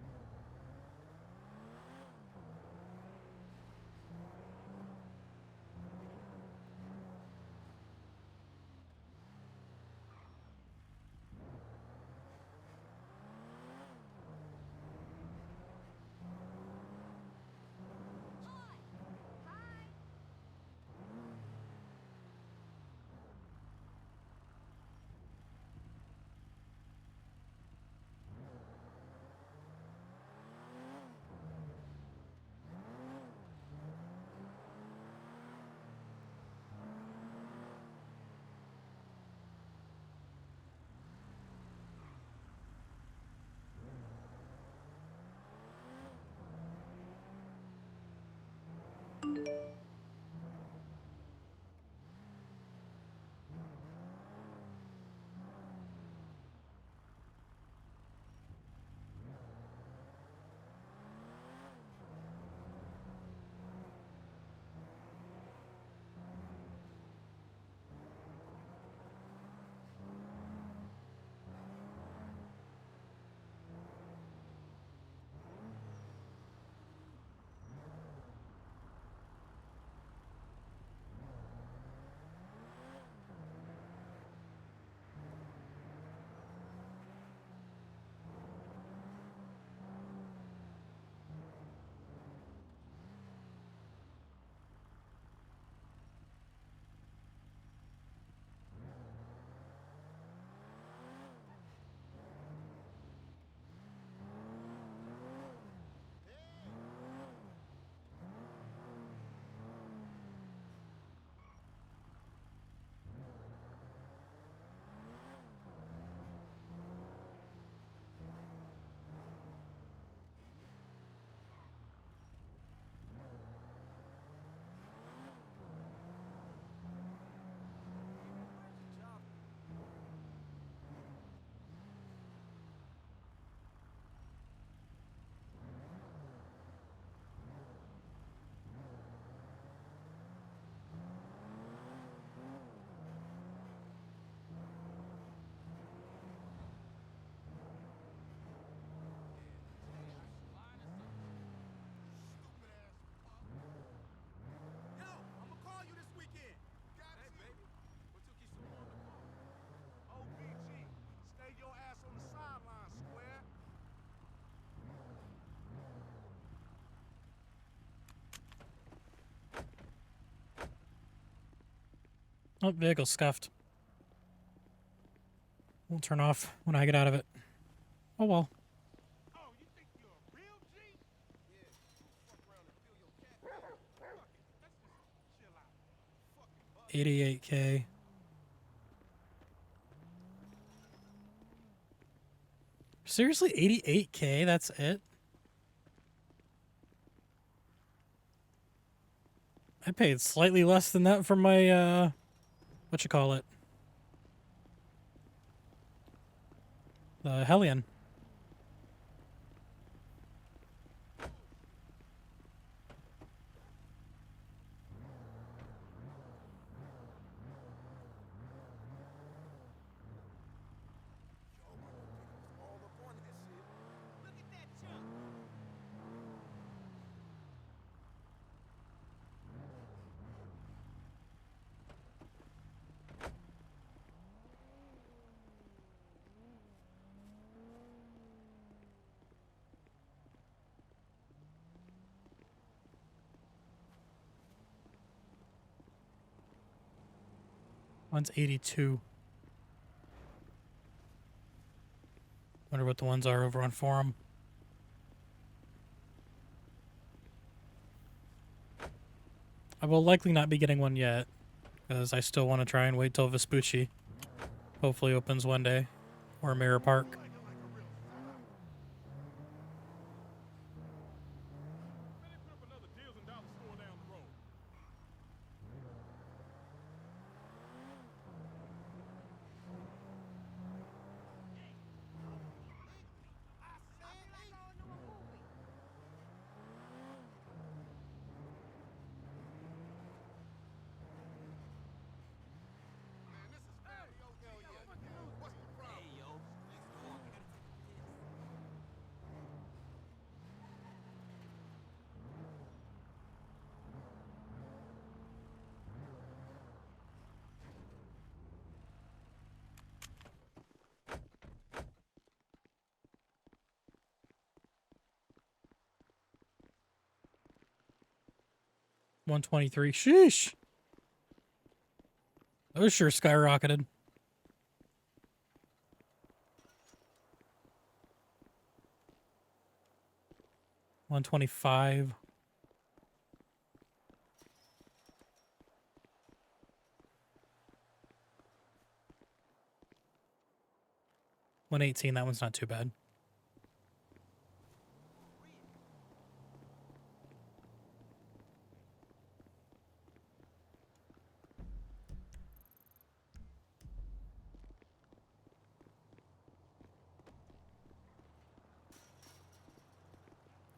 Oh, vehicle scuffed. We'll turn off when I get out of it. Oh well. Oh, you think you're a real G? Yeah, you fuck around and fill your cat. Fuck it. Let's just chill out. Fucking bud. 88K. Seriously, 88K? That's it? I paid slightly less than that for my, what you call it? The Hellion. All up on that shit. Look at that junk. One's 82. Wonder what the ones are over on forum. I will likely not be getting one yet, because I still want to try and wait till Vespucci hopefully opens one day, or Mirror Park. Hey, yo. 123. Sheesh. Those sure skyrocketed. $125. $118. That one's not too bad.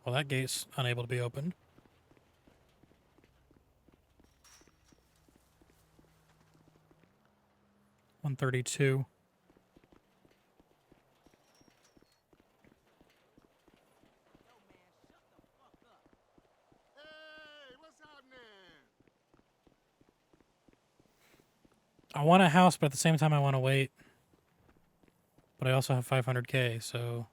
Well, that gate's unable to be opened. $132. Hey, what's happening? I want a house, but at the same time I want to wait. But I also have 500K, so...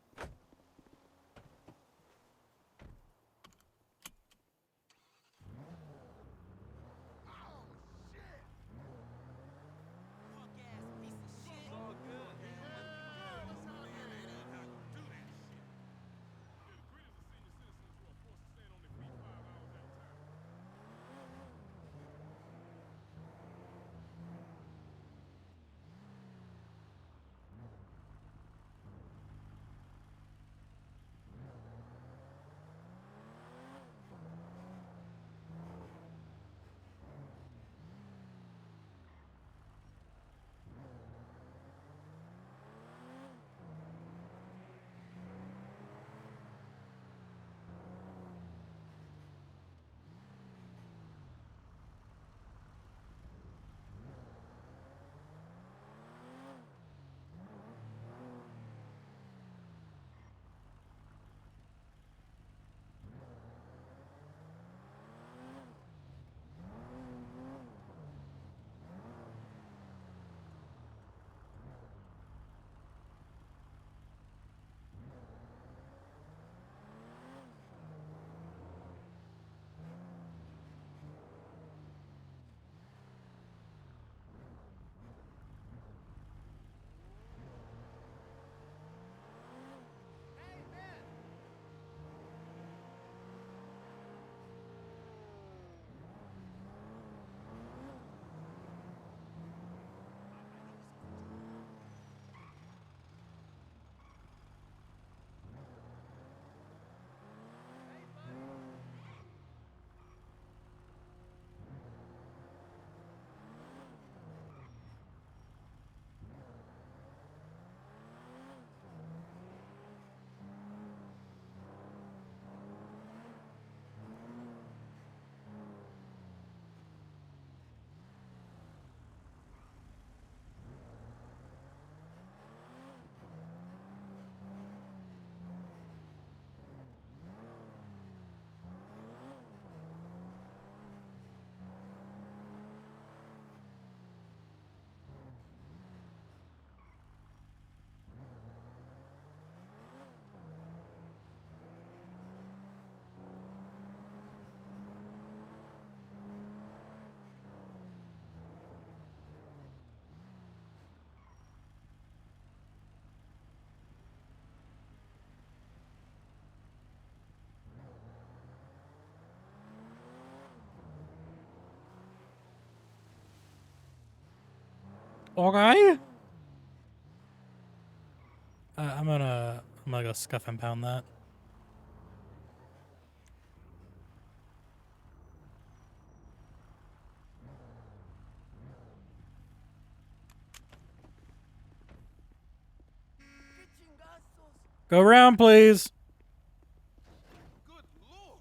Okay. I'm gonna go scuff and pound that. Go around, please. Good lord.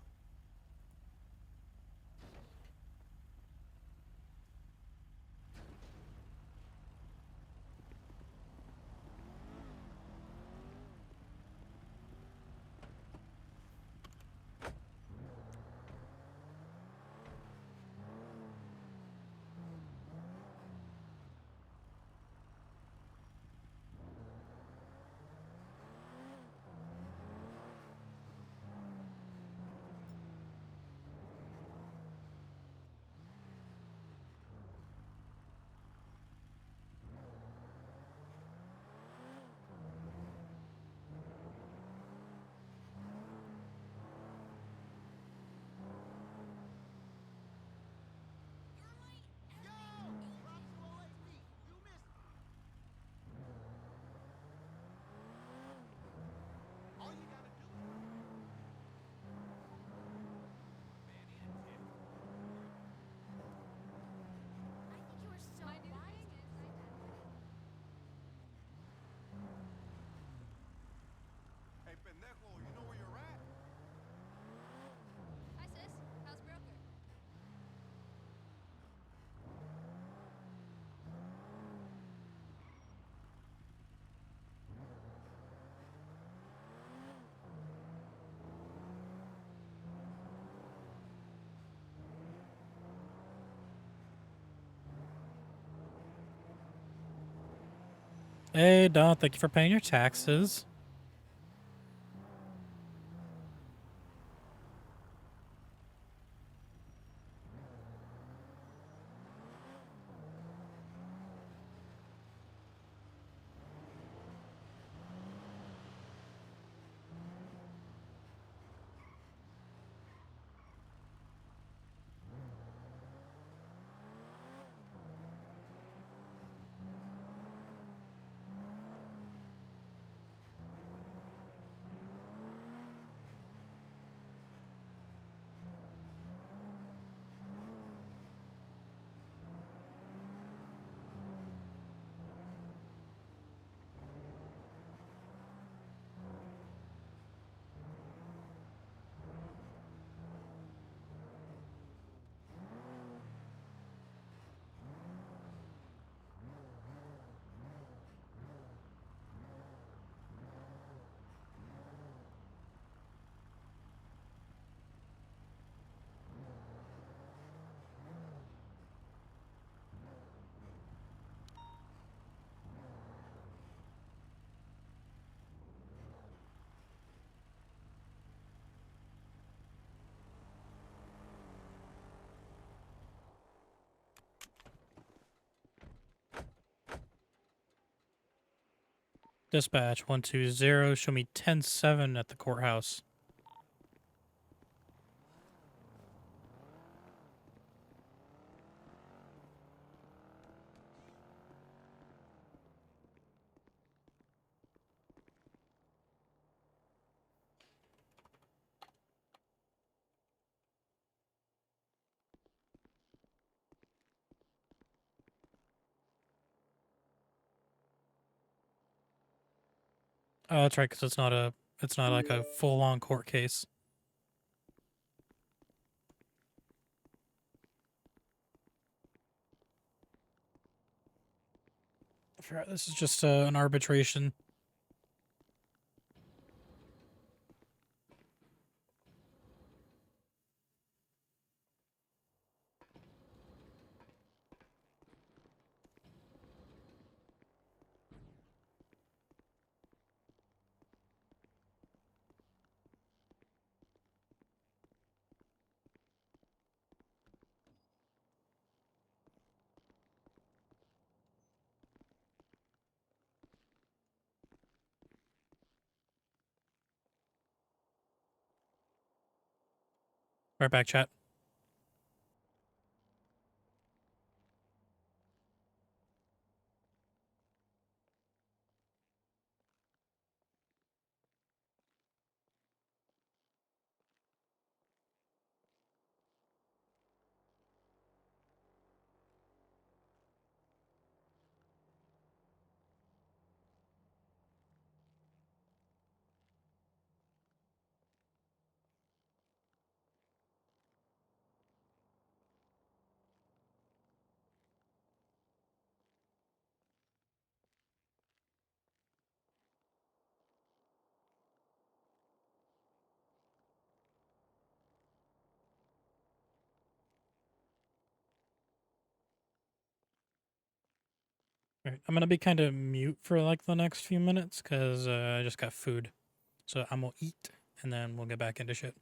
Hey, pendejo, you know where you're at? Hi, sis. How's broker? Hey, Don, thank you for paying your taxes. Dispatch 120, show me 10-7 at the courthouse. Oh, that's right, because it's not like a full-on court case. This is just an arbitration. Right back, chat. All right, I'm gonna be kind of mute for like the next few minutes because I just got food, so I'm gonna eat and then we'll get back into shit.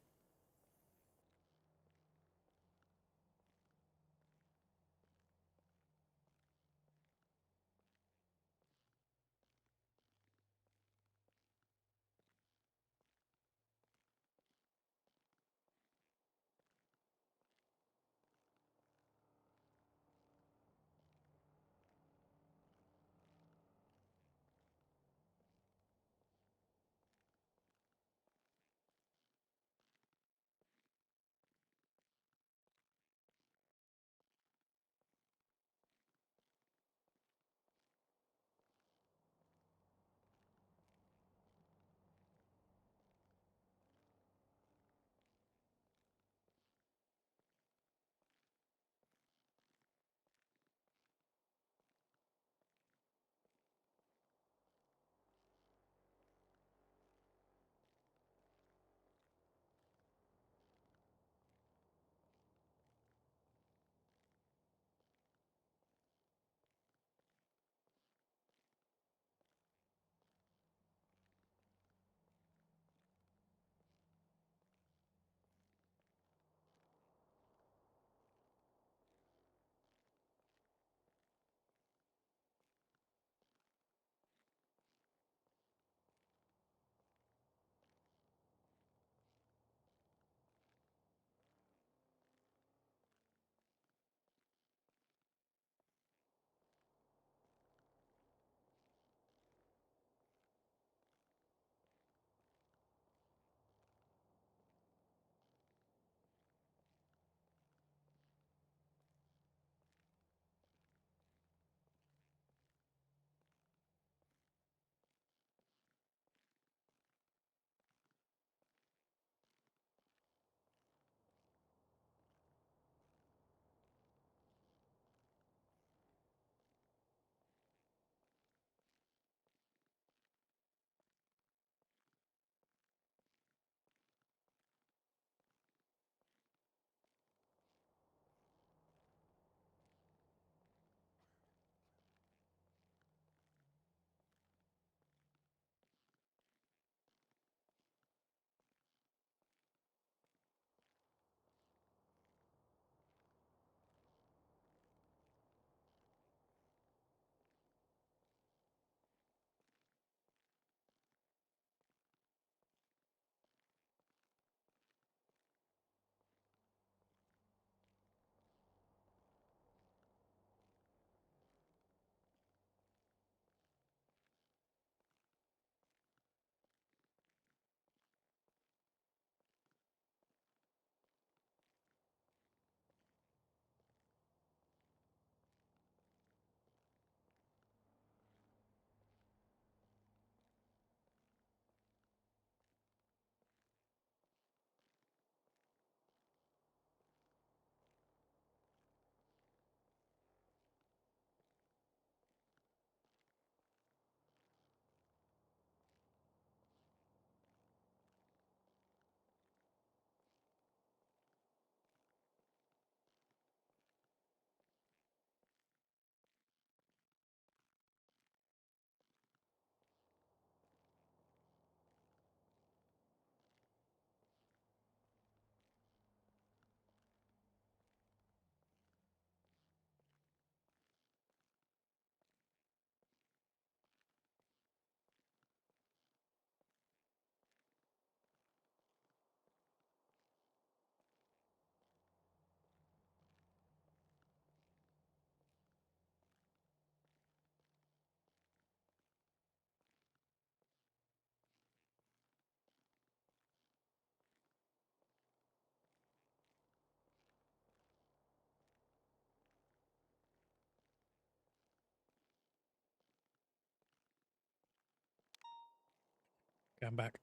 Okay, I'm back.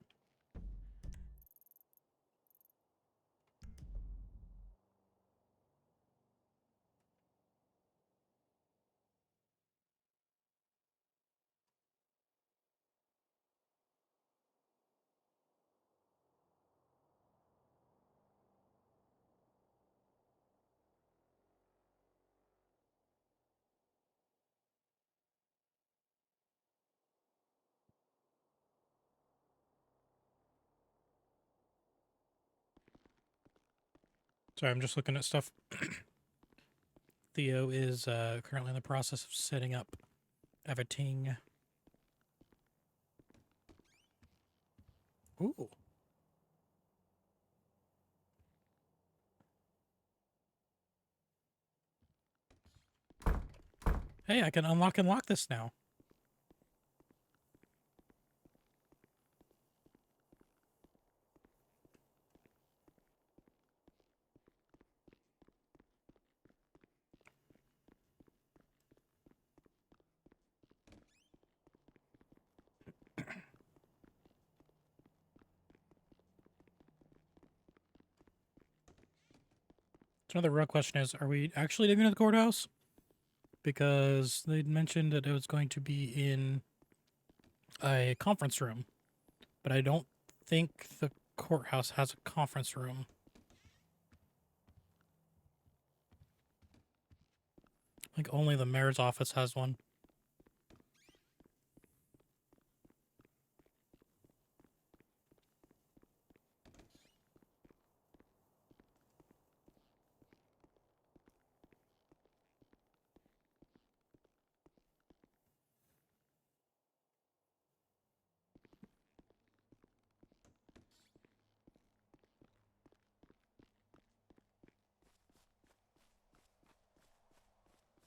Sorry, I'm just looking at stuff. Theo is currently in the process of setting up everything. Ooh. Hey, I can unlock and lock this now. So another real question is, are we actually digging to the courthouse? Because they mentioned that it was going to be in a conference room, but I don't think the courthouse has a conference room. I think only the mayor's office has one.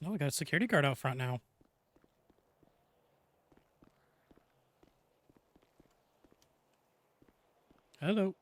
No, we got a security guard out front now. Hello.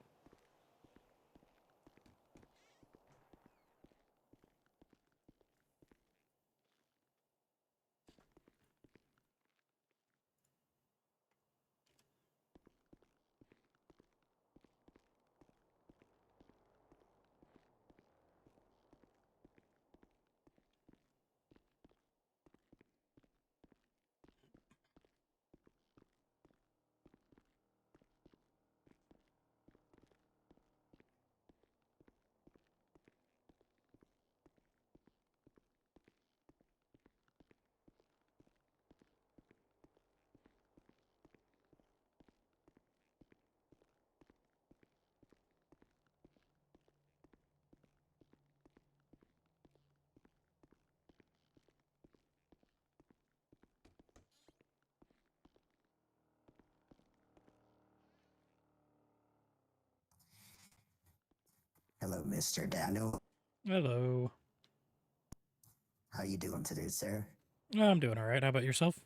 Hello, Mr. Daniel. Hello. How you doing today, sir? I'm doing all right. How about yourself?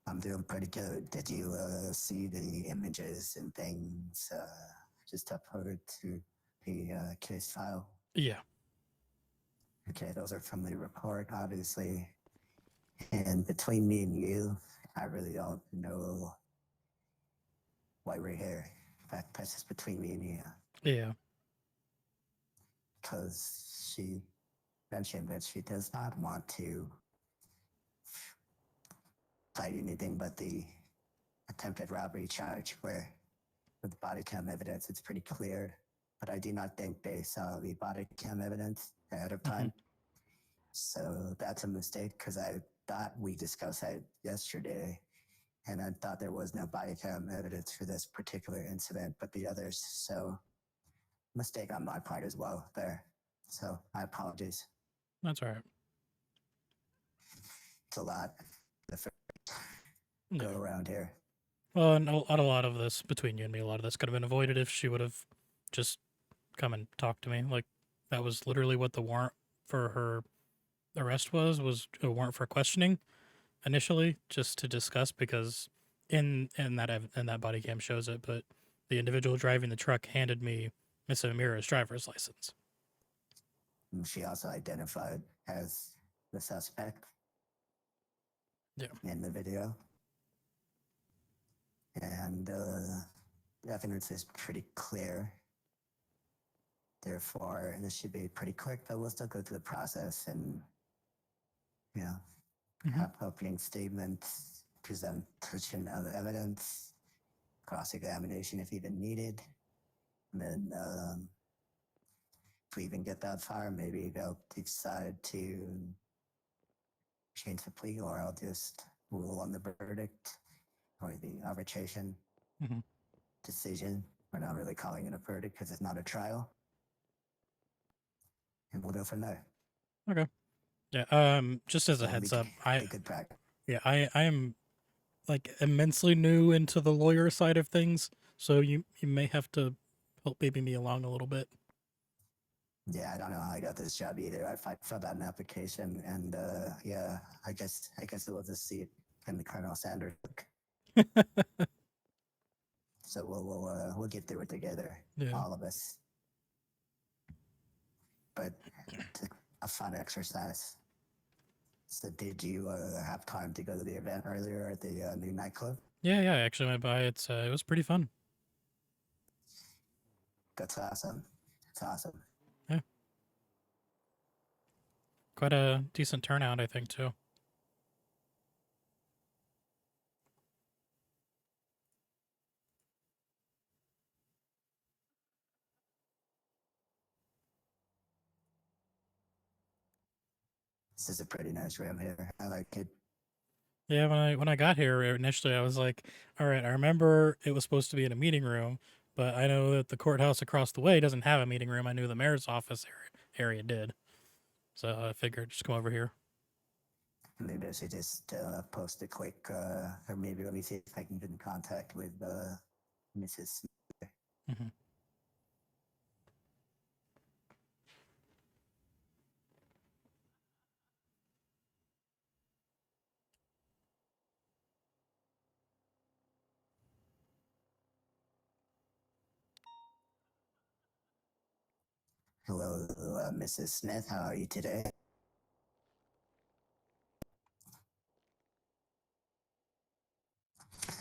I'm doing pretty good. Did you see the images and things just uploaded to the case file? Yeah. Okay, those are from the report, obviously. And between me and you, I really don't know why we're here. In fact, that's just between me and you. Yeah. Because she mentioned that she does not want to fight anything but the attempted robbery charge, where with the body cam evidence, it's pretty clear. But I do not think they saw the body cam evidence ahead of time. So that's a mistake, because I thought we discussed that yesterday, and I thought there was no body cam evidence for this particular incident, but the others. So mistake on my part as well there. So I apologize. That's all right. It's a lot to go around here. Well, and a lot of this, between you and me, a lot of this could have been avoided if she would have just come and talked to me. Like, that was literally what the warrant for her arrest was a warrant for questioning initially, just to discuss, because in that body cam shows it, but the individual driving the truck handed me Miss Amira's driver's license. She also identified as the suspect in the video. And the evidence is pretty clear. Therefore, this should be pretty quick, but we'll still go through the process and, have opening statements, presentation of evidence, cross-examination if even needed. And then, if we even get that far, maybe they'll decide to change the plea, or I'll just rule on the verdict or the arbitration decision. We're not really calling it a verdict because it's not a trial. and we'll go from there. Okay. Yeah. Just as a It'll heads be, up, I be good practice. yeah, I am like immensely new into the lawyer side of things, so you may have to help baby me along a little bit. Yeah, I don't know how I got this job either. I filled out an application, and yeah, I guess it was a seat in the Colonel Sanders book. So we'll get through it together, Yeah. all of us. But it's a fun exercise. So did you have time to go to the event earlier at the new nightclub? Yeah, I actually went by. It was pretty fun. That's awesome. That's awesome. Yeah. Quite a decent turnout, I think, too. This is a pretty nice room here. I like it. Yeah, when I got here initially, I was like, all right, I remember it was supposed to be in a meeting room, but I know that the courthouse across the way doesn't have a meeting room. I knew the mayor's office area did, so I figured just come over here. Maybe I should just post a quick, or maybe let me see if I can get in contact with Mrs. Smith. Mm-hmm. Hello, Mrs. Smith. How are you today?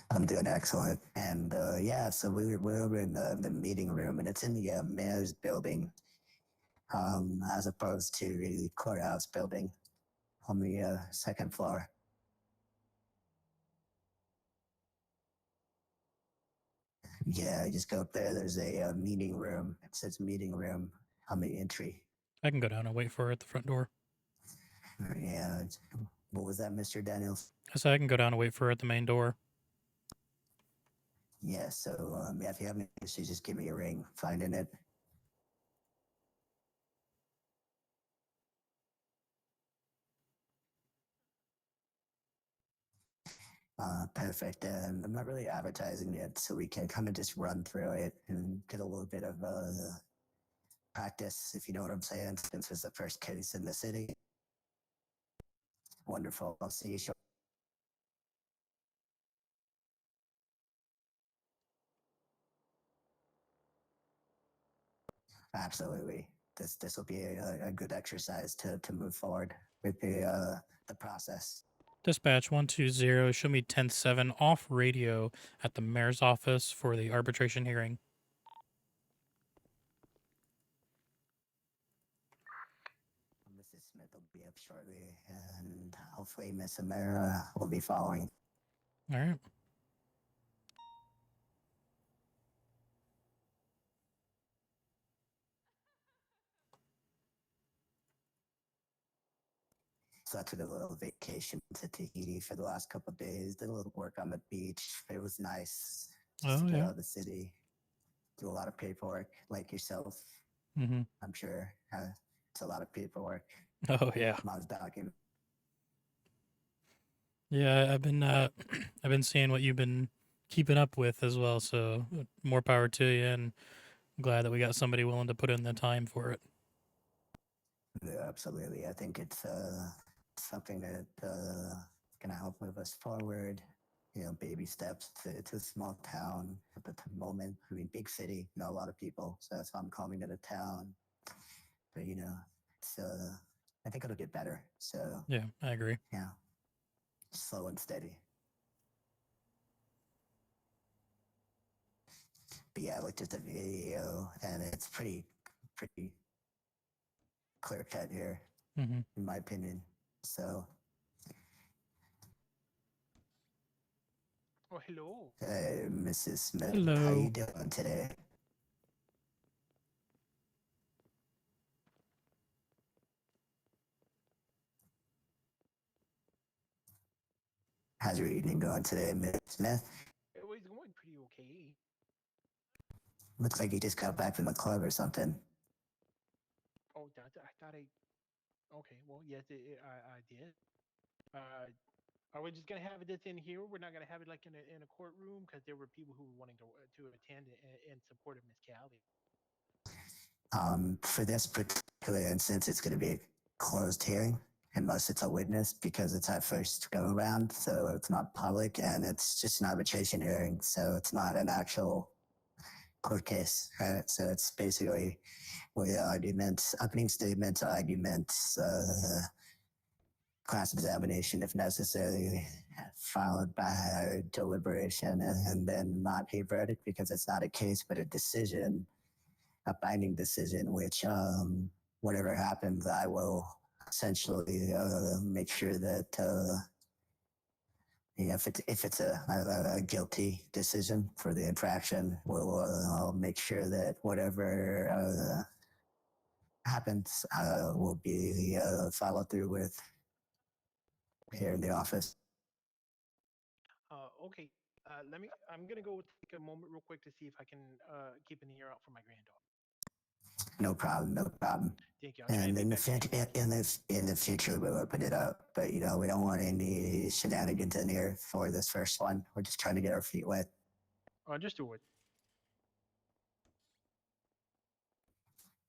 I'm doing excellent. And yeah, so we're over in the meeting room, and it's in the mayor's building, as opposed to the courthouse building on the second floor. Yeah, just go up there. There's a meeting room. It says meeting room on the entry. I can go down and wait for her at the front door. Yeah. What was that, Mr. Daniels? I said I can go down and wait for her at the main door. Yeah, so yeah, if you have any issues, just give me a ring. Finding it. Perfect. I'm not really advertising yet, so we can kind of just run through it and get a little bit of practice, if you know what I'm saying, since it's the first case in the city. Wonderful. I'll see you shortly. Absolutely. This will be a good exercise to move forward with the process. Dispatch 120, show me 10-7 off radio at the mayor's office for the arbitration hearing. Mrs. Smith will be up shortly, and hopefully Miss Amara will be following. All right. So I took a little vacation to Tahiti for the last couple of days. Did a little work on the beach. It was nice. Just to get out of the city. Do a lot of paperwork, like yourself. Mm-hmm. I'm sure it's a lot of paperwork. Oh yeah. Mom's document. Yeah, I've been seeing what you've been keeping up with as well. So more power to you, and I'm glad that we got somebody willing to put in the time for it. Yeah, absolutely. I think it's something that gonna help move us forward. You know, baby steps. It's a small town at the moment. I mean, big city, not a lot of people. So that's why I'm calling it a town. But you know, it's I think it'll get better. So yeah, I agree. Yeah, slow and steady. But yeah, I looked at the video, and it's pretty clear cut here, in my opinion. So. Oh, hello. Hey, Mrs. Smith. Hello. How you doing today? How's your evening going today, Miss Smith? It was going pretty okay. Looks like you just got back from the club or something. Oh, Oh, I thought I. Okay, well, yes, I did. Are we just gonna have this in here? We're not gonna have it like in a courtroom because there were people who were wanting to attend in support of Miss Callie. For this particular instance, it's going to be a closed hearing unless it's a witness because it's our first go around, so it's not public and it's just an arbitration hearing, so it's not an actual court case, right? So it's basically with arguments, opening statements, arguments, class examination if necessary, followed by deliberation, and then not a verdict because it's not a case but a decision, a binding decision, which whatever happens, I will essentially make sure that if it's a guilty decision for the infraction, I'll make sure that whatever happens will be followed through with here in the office. Okay. I'm gonna go take a moment real quick to see if I can keep an ear out for my granddaughter. No problem, no problem. Thank you. I'll try And and in be the, back to you. in the future, we'll open it up. But, you know, we don't want any shenanigans in here for this first one. We're just trying to get our feet wet. Understood.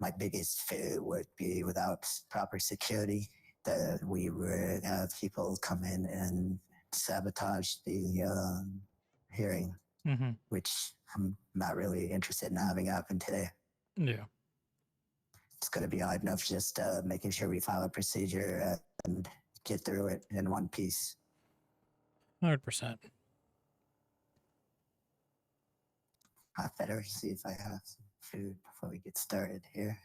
My biggest fear would be without proper security, that we would have people come in and sabotage the hearing, Mm-hmm. which I'm not really interested in having happen today. Yeah. It's going to be hard enough just making sure we follow procedure and get through it in one piece. 100%. I better see if I have some food before we get started here.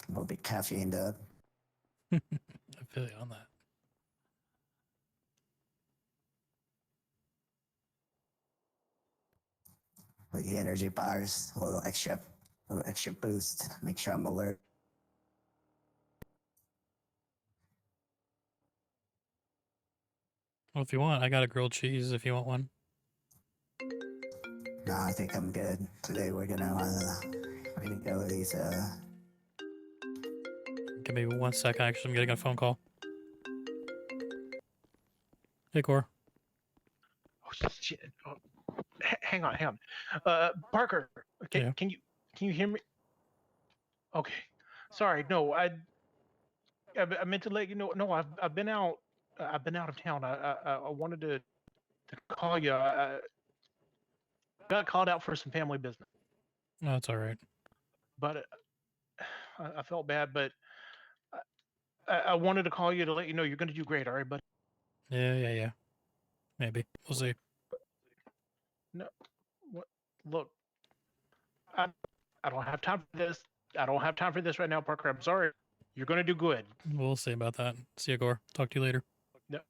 We'll be caffeined up. I feel you on that. With the energy bars, a little extra boost. Make sure I'm alert. Well, if you want, I got a grilled cheese if you want one. No, I think I'm good. Today we're gonna go with these. Give me 1 second. Actually, I'm getting a phone call. Hey, Core. Oh shit! Oh, hang on. Parker, okay, Yeah. can you hear me? Okay. Sorry, no, I meant to let you know. No, I've been out. I've been out of town. I wanted to call you. I got called out for some family business, No, that's all right. but I felt bad. But I wanted to call you to let you know you're going to do great. All right, buddy. Yeah. Maybe. We'll see. No, what? Look, I don't have time for this. I don't have time for this right now, Parker. I'm sorry. You're going to do good. We'll see about that. See you, Gore. Talk to you later. No.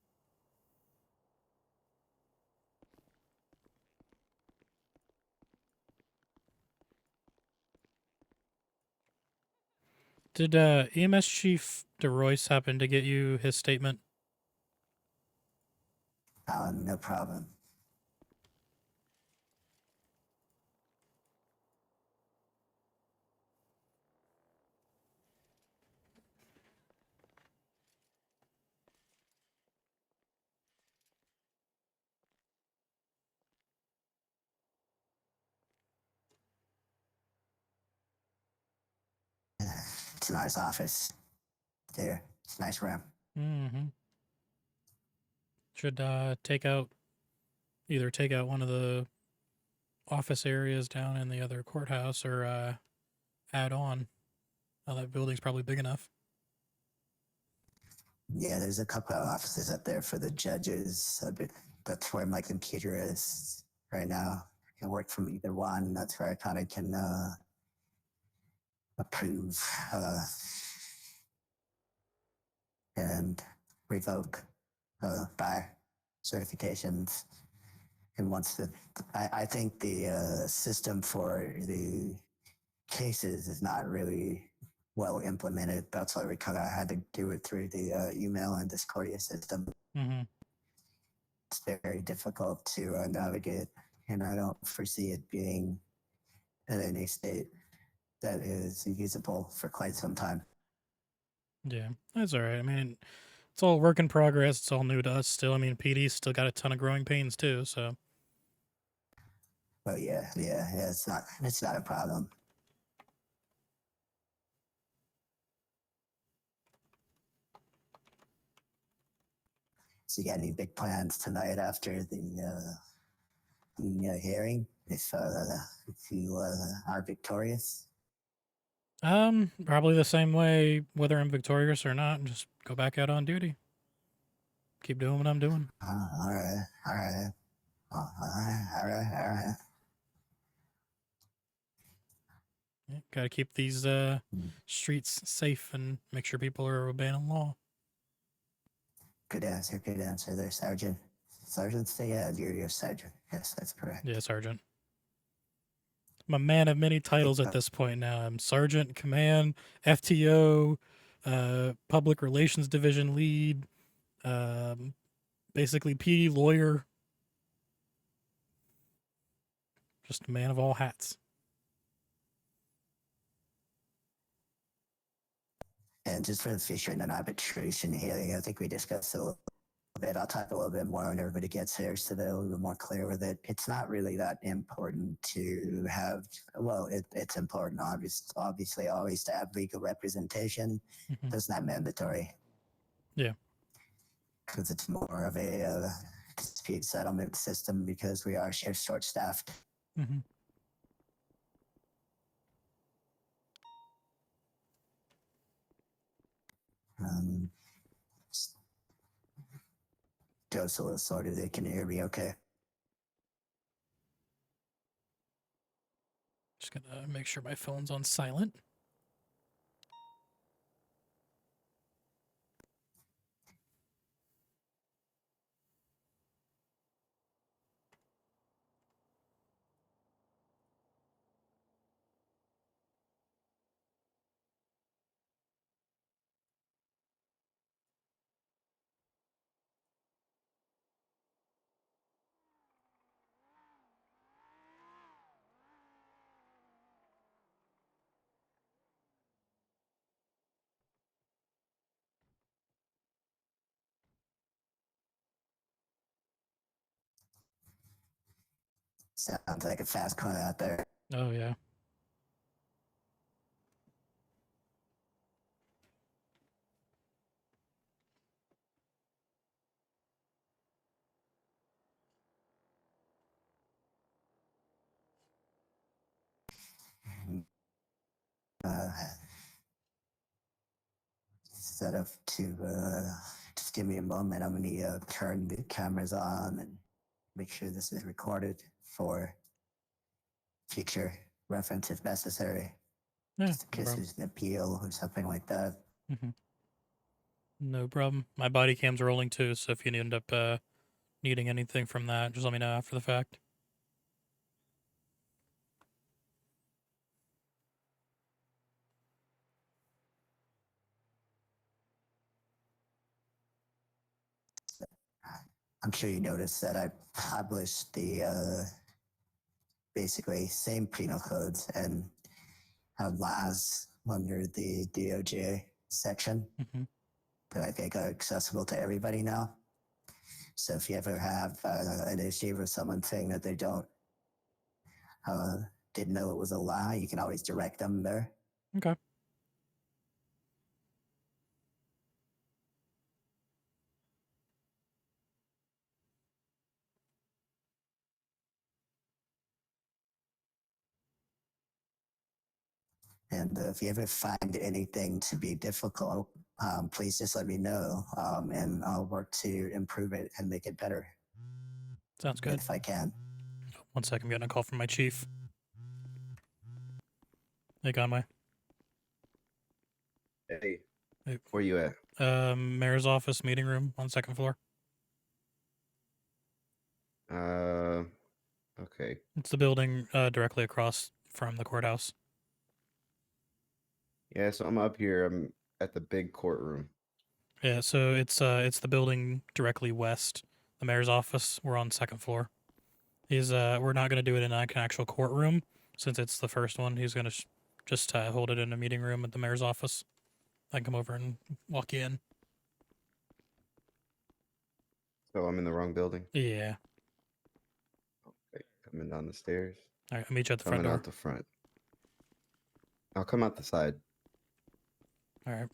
Did EMS Chief DeRoyce happen to get you his statement? No problem. It's a nice office. There, it's a nice room. Mm-hmm. Should either take out one of the office areas down in the other courthouse or add on. Now that building's probably big enough. Yeah, there's a couple of offices up there for the judges. That's where my computer is right now. I can work from either one. That's where I kind of can approve and revoke bar certifications. And once I think the system for the cases is not really well implemented. That's why we kind of had to do it through the email and Discordia system. Mm-hmm. It's very difficult to navigate. and I don't foresee it being in any state that is usable for quite some time. Yeah, that's all right. I mean, it's all work in progress. It's all new to us still. I mean, PD's still got a ton of growing pains too. So But yeah, it's not a problem. So you got any big plans tonight after the hearing? If you are victorious, probably the same way, whether I'm victorious or not, just go back out on duty. Keep doing what I'm doing. all right, all right, all right. Yeah, gotta keep these streets safe and make sure people are obeying the law. Good answer there, Sergeant. Sergeant, say yeah, you're your sergeant. Yes, that's correct. Yeah, Sergeant. I'm a man of many titles at this point now. I'm Sergeant, Command, FTO, Public Relations Division Lead, basically PD lawyer. Just a man of all hats. And just for the future and an arbitration hearing, I think we discussed a little bit. I'll talk a little bit more when everybody gets here so they're a little more clear with it. It's not really that important to have, well, it's important, obviously, always to have legal representation. Mhm. That's not mandatory. Yeah. Because it's more of a dispute settlement system because we are short staffed. Mm-hmm. Just a little sort of, they can hear me okay. Just gonna make sure my phone's on silent. Sounds like a fast car out there. Oh yeah. Set up to just give me a moment. I'm gonna turn the cameras on and make sure this is recorded for future reference if necessary. Yeah, Just in no case problem. there's an appeal or something like that. Mm-hmm. No problem. My body cam's rolling too, so if you end up needing anything from that, just let me know after the fact. I'm sure you noticed that I published the basically same penal codes and have laws under the DOJ section Mm-hmm. that I think are accessible to everybody now. So if you ever have an issue with someone saying that they didn't know it was a lie, you can always direct them there. Okay. And if you ever find anything to be difficult, please just let me know, and I'll work to improve it and make it better. Sounds good. If I can. 1 second, I'm getting a call from my chief. Hey, Conway. Hey. Hey. Where you at? Mayor's office meeting room on 2nd floor. Okay. It's the building directly across from the courthouse. Yeah, so I'm up here. I'm at the big courtroom. Yeah, so it's the building directly west. The mayor's office. We're on 2nd floor. He's we're not gonna do it in like an actual courtroom since it's the first one. He's gonna just hold it in a meeting room at the mayor's office. I can come over and walk you in. So I'm in the wrong building. Yeah. Okay, coming down the stairs. All right, I'll meet you at the front Coming door. out the front. I'll come out the side. All right.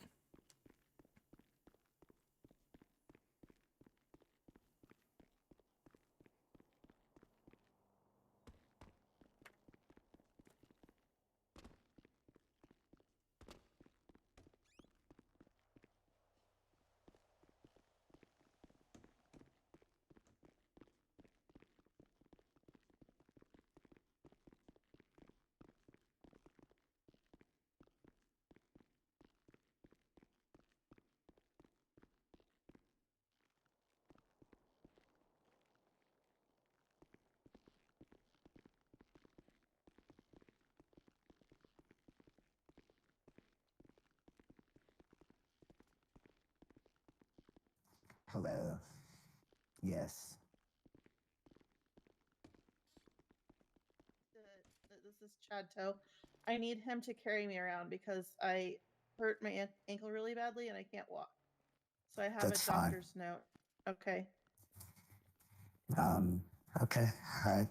Hello. Yes. This is Chad Toe. I need him to carry me around because I hurt my ankle really badly and I can't walk. So I have That's a fine. doctor's note. Okay. Okay. All right.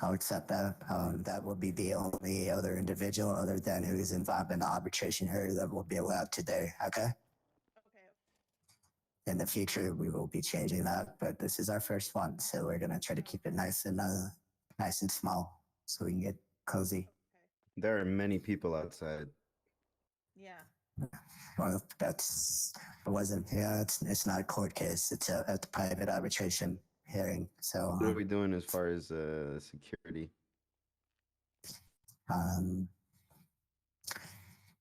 I'll accept that. That will be the only other individual other than who is involved in the arbitration here that will be allowed today. Okay. Okay. In the future, we will be changing that, but this is our first one, so we're gonna try to keep it nice and small, so we can get cozy. Okay. There are many people outside. Yeah. Well, it wasn't. Yeah, it's not a court case. It's a private arbitration hearing. So, What are we doing as far as security?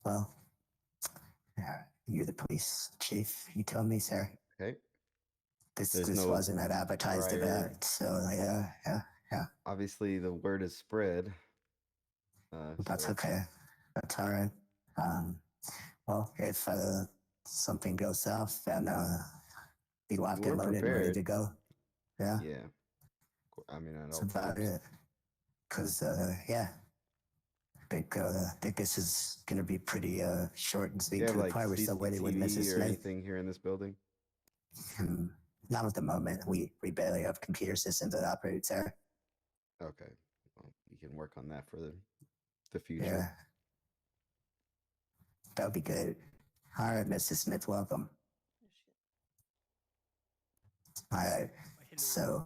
Well, you're the police chief. You tell me, sir. Okay. This There's this no wasn't an advertised prior- event, so yeah. Obviously, the word is spread. That's so- okay. That's all right. Well, if something goes south, then be locked We're and loaded and ready prepared. to go. Yeah, Yeah. I mean, that's about it. Cause yeah, I think this is gonna be pretty short and Do sweet you to have the like point. We're still waiting with Mrs. CCTV or Smith. anything here in this building? Not at the moment. We barely have computer systems that operate there. Okay. Well, we can work on that for the future. Yeah, that'll be good. All right, Mrs. Smith, welcome. All right, so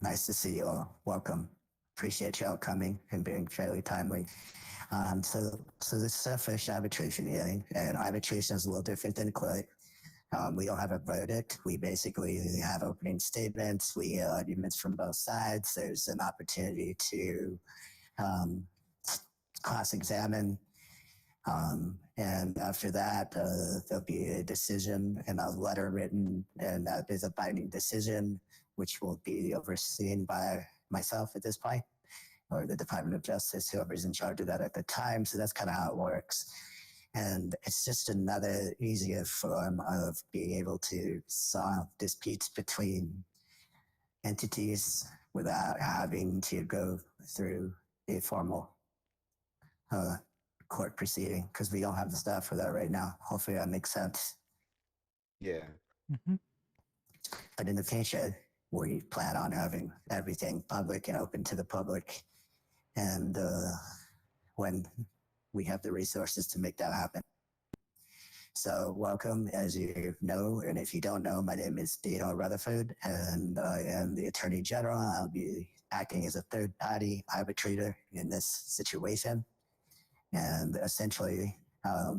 nice to see you all. Welcome. Appreciate y'all coming and being fairly timely. So this is our first arbitration hearing, and arbitration is a little different than court. We don't have a verdict. We basically have opening statements. We hear arguments from both sides. There's an opportunity to cross-examine. And after that, there'll be a decision and a letter written, and that is a binding decision, which will be overseen by myself at this point, or the Department of Justice, whoever's in charge of that at the time. So that's kind of how it works. And it's just another easier form of being able to solve disputes between entities without having to go through a formal court proceeding, because we don't have the staff for that right now. Hopefully that makes sense. Yeah. But in the future, we plan on having everything public and open to the public. And when we have the resources to make that happen. So welcome, as you know, and if you don't know, my name is Theodore Rutherford, and I am the Attorney General. I'll be acting as a third-party arbitrator in this situation. And essentially, I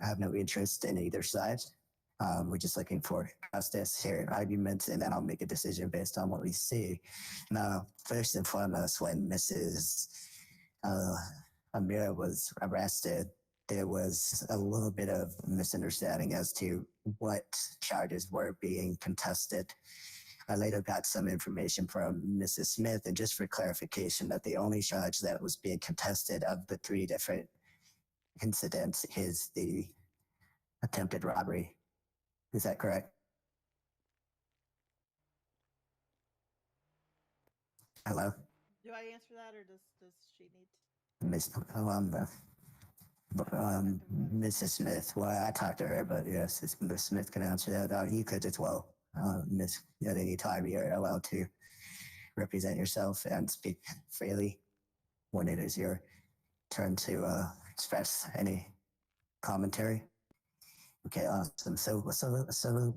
have no interest in either side. We're just looking for justice, hearing arguments, and then I'll make a decision based on what we see. Now, first and foremost, when Mrs. Amira was arrested, there was a little bit of misunderstanding as to what charges were being contested. I later got some information from Mrs. Smith, and just for clarification, that the only charge that was being contested of the 3 different incidents is the attempted robbery. Is that correct? Hello, Do I answer that, or does she need? Miss Mrs. Smith. Well, I talked to her, but yes, Miss Smith can answer that. You could as well, Miss. At any time, you're allowed to represent yourself and speak freely when it is your turn to express any commentary. Okay, awesome. So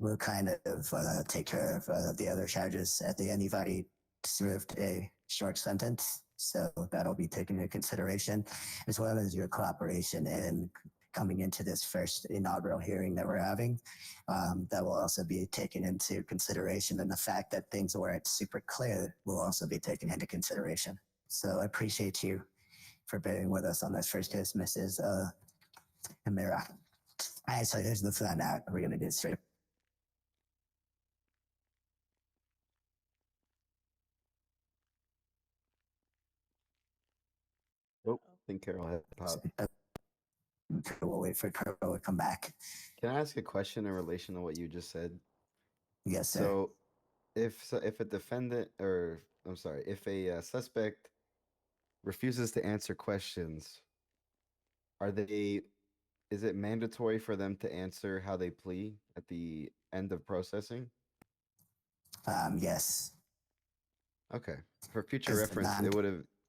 we'll kind of take care of the other charges at the end. You've already served a short sentence, so that'll be taken into consideration, as well as your cooperation in coming into this first inaugural hearing that we're having. That will also be taken into consideration, and the fact that things weren't super clear will also be taken into consideration. So I appreciate you for bearing with us on this first case, Mrs. Amira. All right, so here's the fun out. We're going to do it straight. Oh, I think Carol had popped. We'll wait for Carol to come back. Can I ask a question in relation to what you just said? Yes, sir. So, if a defendant, or I'm sorry, if a suspect refuses to answer questions, is it mandatory for them to answer how they plea at the end of processing? Yes. Okay. For future reference,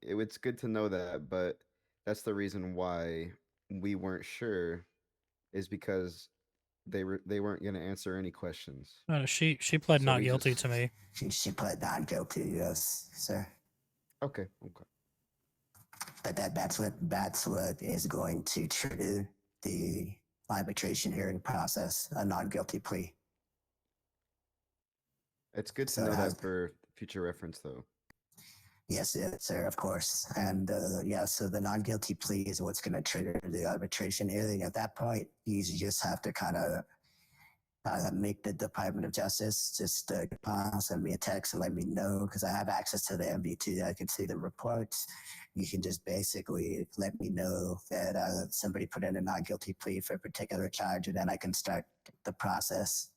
it's good to know that, but that's the reason why we weren't sure, is because they weren't going to answer any questions. She pled So not we guilty just- to me. She pled not guilty, yes, sir. Okay. But that's what is going to trigger the arbitration hearing process, a non-guilty plea. It's good to So know it has- that for future reference, though. Yes, sir, of course. And yeah, so the non-guilty plea is what's going to trigger the arbitration hearing. At that point, you just have to kind of make the Department of Justice just send me a text and let me know, because I have access to the MB2. I can see the reports. You can just basically let me know that somebody put in a non-guilty plea for a particular charge, and then I can start the process.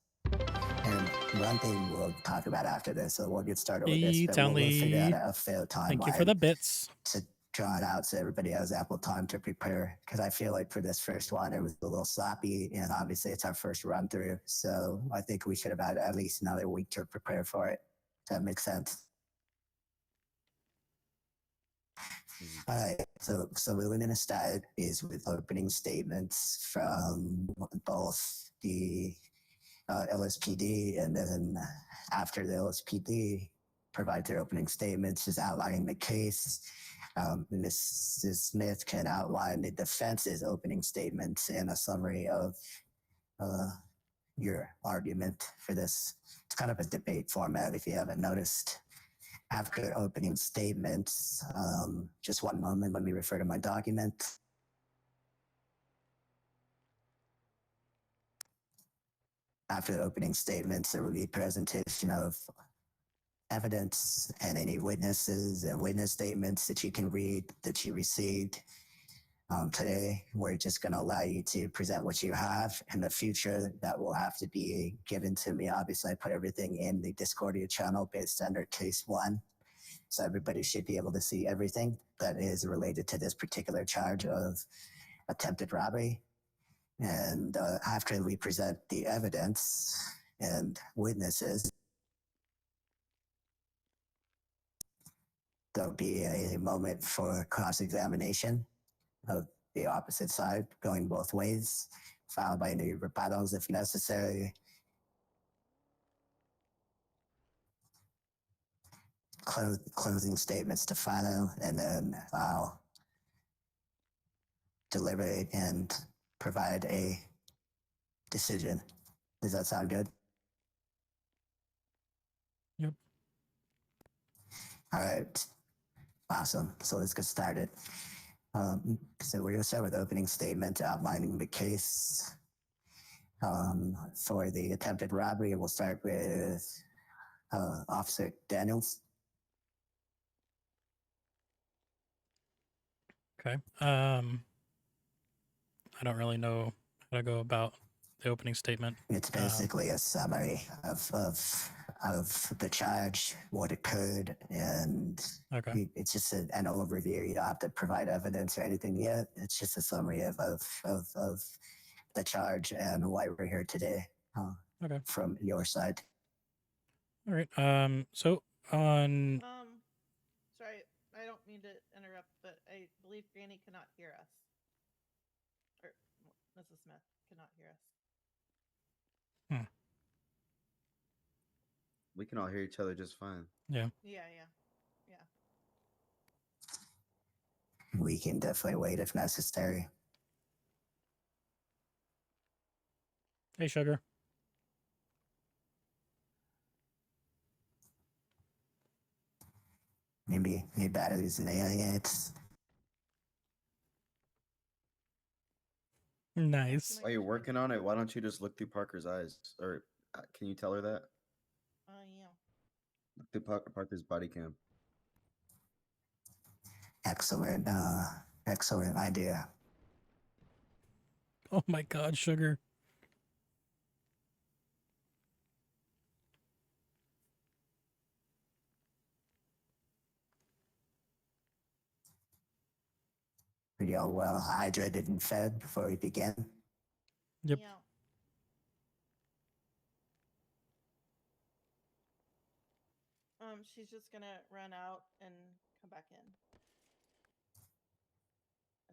And one thing we'll talk about after this, so we'll get started with this, but we'll figure out a fair timeline. Thank you for the bits. To draw it out so everybody has ample time to prepare, because I feel like for this first one it was a little sloppy, and obviously it's our first run through, so I think we should have had at least another week to prepare for it. Does that make sense? All right, so we're going to start is with opening statements from both the LSPD, and then after the LSPD provide their opening statements, just outlining the case. Mrs. Smith can outline the defense's opening statements and a summary of your argument for this. It's kind of a debate format, if you haven't noticed. After opening statements, just one moment, let me refer to my document. After the opening statements, there will be presentation of evidence and any witnesses and witness statements that you can read that you received. Today, we're just going to allow you to present what you have. In the future, that will have to be given to me. Obviously, I put everything in the Discordia channel based under case 1. So everybody should be able to see everything that is related to this particular charge of attempted robbery. And after we present the evidence and witnesses, there'll be a moment for cross-examination of the opposite side, going both ways, followed by any rebuttals if necessary. Closing statements to follow, and then I'll deliberate and provide a decision. Does that sound good? Yep. All right. Awesome. So let's get started. So we're going to start with opening statement outlining the case. For the attempted robbery, we'll start with Officer Daniels. Okay. I don't really know how to go about the opening statement. It's basically a summary of of the charge, what occurred, and Okay. it's just an overview. You don't have to provide evidence or anything yet. It's just a summary of the charge and why we're here today Okay. from your side. All right. So on Sorry, I don't mean to interrupt, but I believe Granny cannot hear us. Or Mrs. Smith cannot hear us. We can all hear each other just fine. Yeah. Yeah. We can definitely wait if necessary. Hey, Sugar. Maybe batteries and aliens. Nice. While you're working on it, why don't you just look through Parker's eyes? Or can you tell her that? Yeah. Look through Parker's body cam. Excellent idea. Oh my God, Sugar. Pretty all well hydrated and fed before we begin. Yep. Yeah. She's just gonna run out and come back in.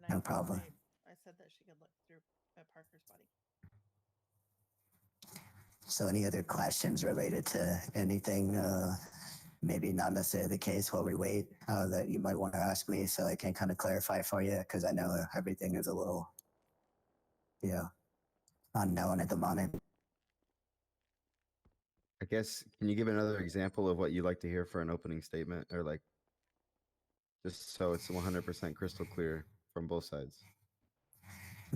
And No problem. I said that she could look through Parker's body. So any other questions related to anything, maybe not necessarily the case while we wait, that you might want to ask me so I can kind of clarify for you? Because I know everything is a little, unknown at the moment. I guess, can you give another example of what you'd like to hear for an opening statement? Or like, just so it's 100% crystal clear from both sides.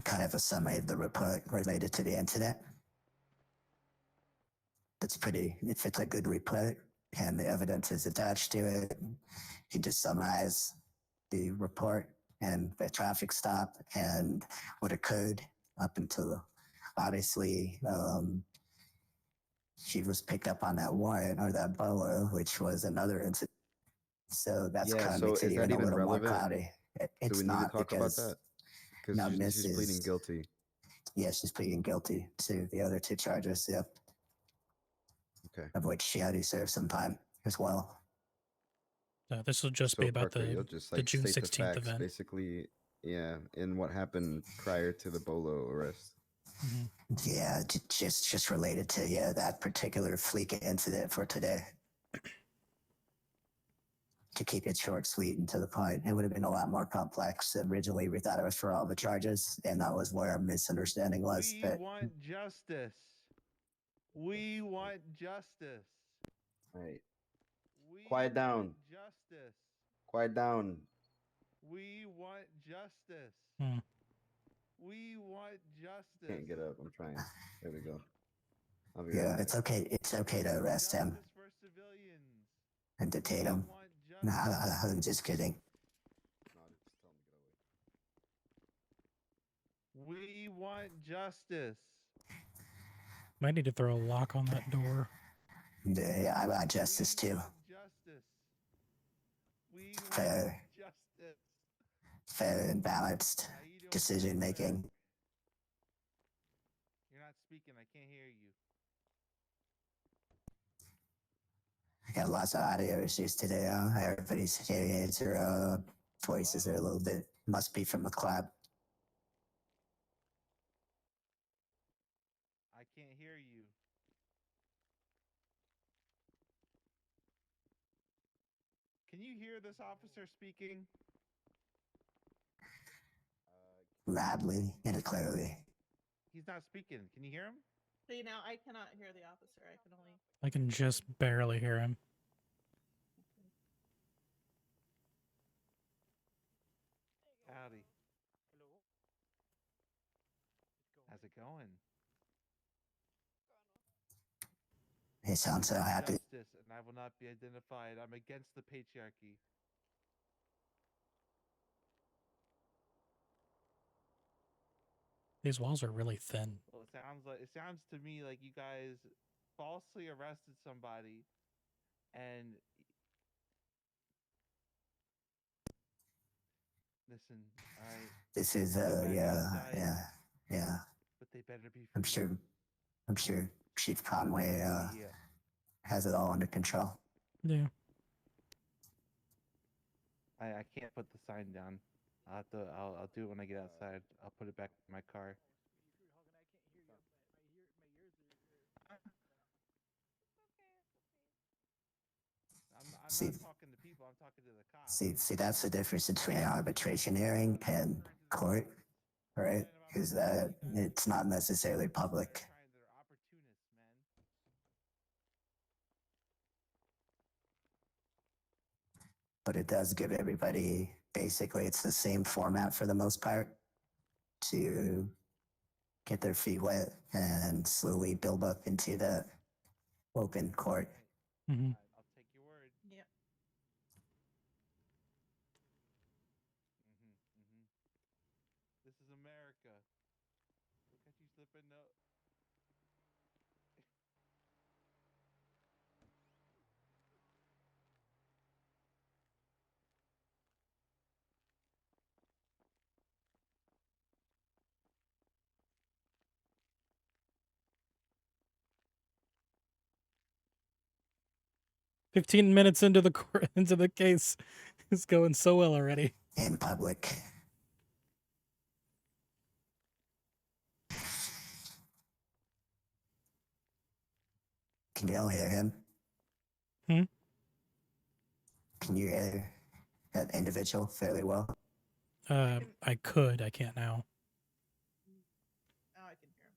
Kind of a summary of the report related to the incident. If it's a good report and the evidence is attached to it, you just summarize the report and the traffic stop and what occurred up until obviously she was picked up on that warrant or that bolo, which was another incident. So that's Yeah, kind of so makes it is that even a even little more relevant? cloudy. Do It's we need to not talk about because that? now Because she's pleading Mrs. guilty. Yeah, she's pleading guilty to the other two charges. Yep. Okay. Of which she already served some time as well. This will just So be about Parker, you'll just the like June state the 16th facts, event. basically. Yeah, and what happened prior to the Bolo arrest. Yeah, just related to that particular Fleeka incident for today. To keep it short, sweet, and to the point. It would have been a lot more complex. Originally, we thought it was for all the charges, and that was where our misunderstanding was. We But want justice. We want justice. All right. We Quiet down. want justice. Quiet down. We want justice. Hmm. We want justice. Can't get up. I'm trying. There we go. I'll be yeah, right it's back. okay. It's okay to arrest him Justice for civilians. and detain We him. want No, justice. I'm just kidding. No, just tell him to get away. We want justice. Might need to throw a lock on that door. Yeah, I want justice We too. want justice. We Fair. want justice. Fair and balanced How you doing, decision sir? making. You're not speaking. I can't hear you. I got lots of audio issues today. Everybody's hearing aids or voices are a little bit, must be from the club. I can't hear you. Can you hear this officer speaking? Loudly and clearly. He's not speaking. Can you hear him? See, now I cannot hear the officer. I can only. I can just barely hear him. Howdy. Hello. How's it going? He sounds so happy. Justice, and I will not be identified. I'm against the patriarchy. These walls are really thin. Well, it sounds to me like you guys falsely arrested somebody, and listen, all right. This is Go back yeah, outside, yeah. but they better be I'm free. sure Chief Conway Yeah. has it all under control. Yeah. I can't put the sign down. I'll have to. I'll do it when I get outside. I'll put it back in my car. I'm See, not talking to people. I'm talking to the cops. see, that's the difference between an arbitration hearing and court, right? Is that it's not necessarily public. They're opportunists, man. But it does give everybody basically it's the same format for the most part to get their feet wet and slowly build up into the open court. Mm-hmm. I'll take your word. Yep. This is America. Look at you slipping up. "15 minutes into the into the case, it's going so well already." In public. Can you all hear him? Hmm? Can you hear that individual fairly well? I could. I can't now. Now I can hear him.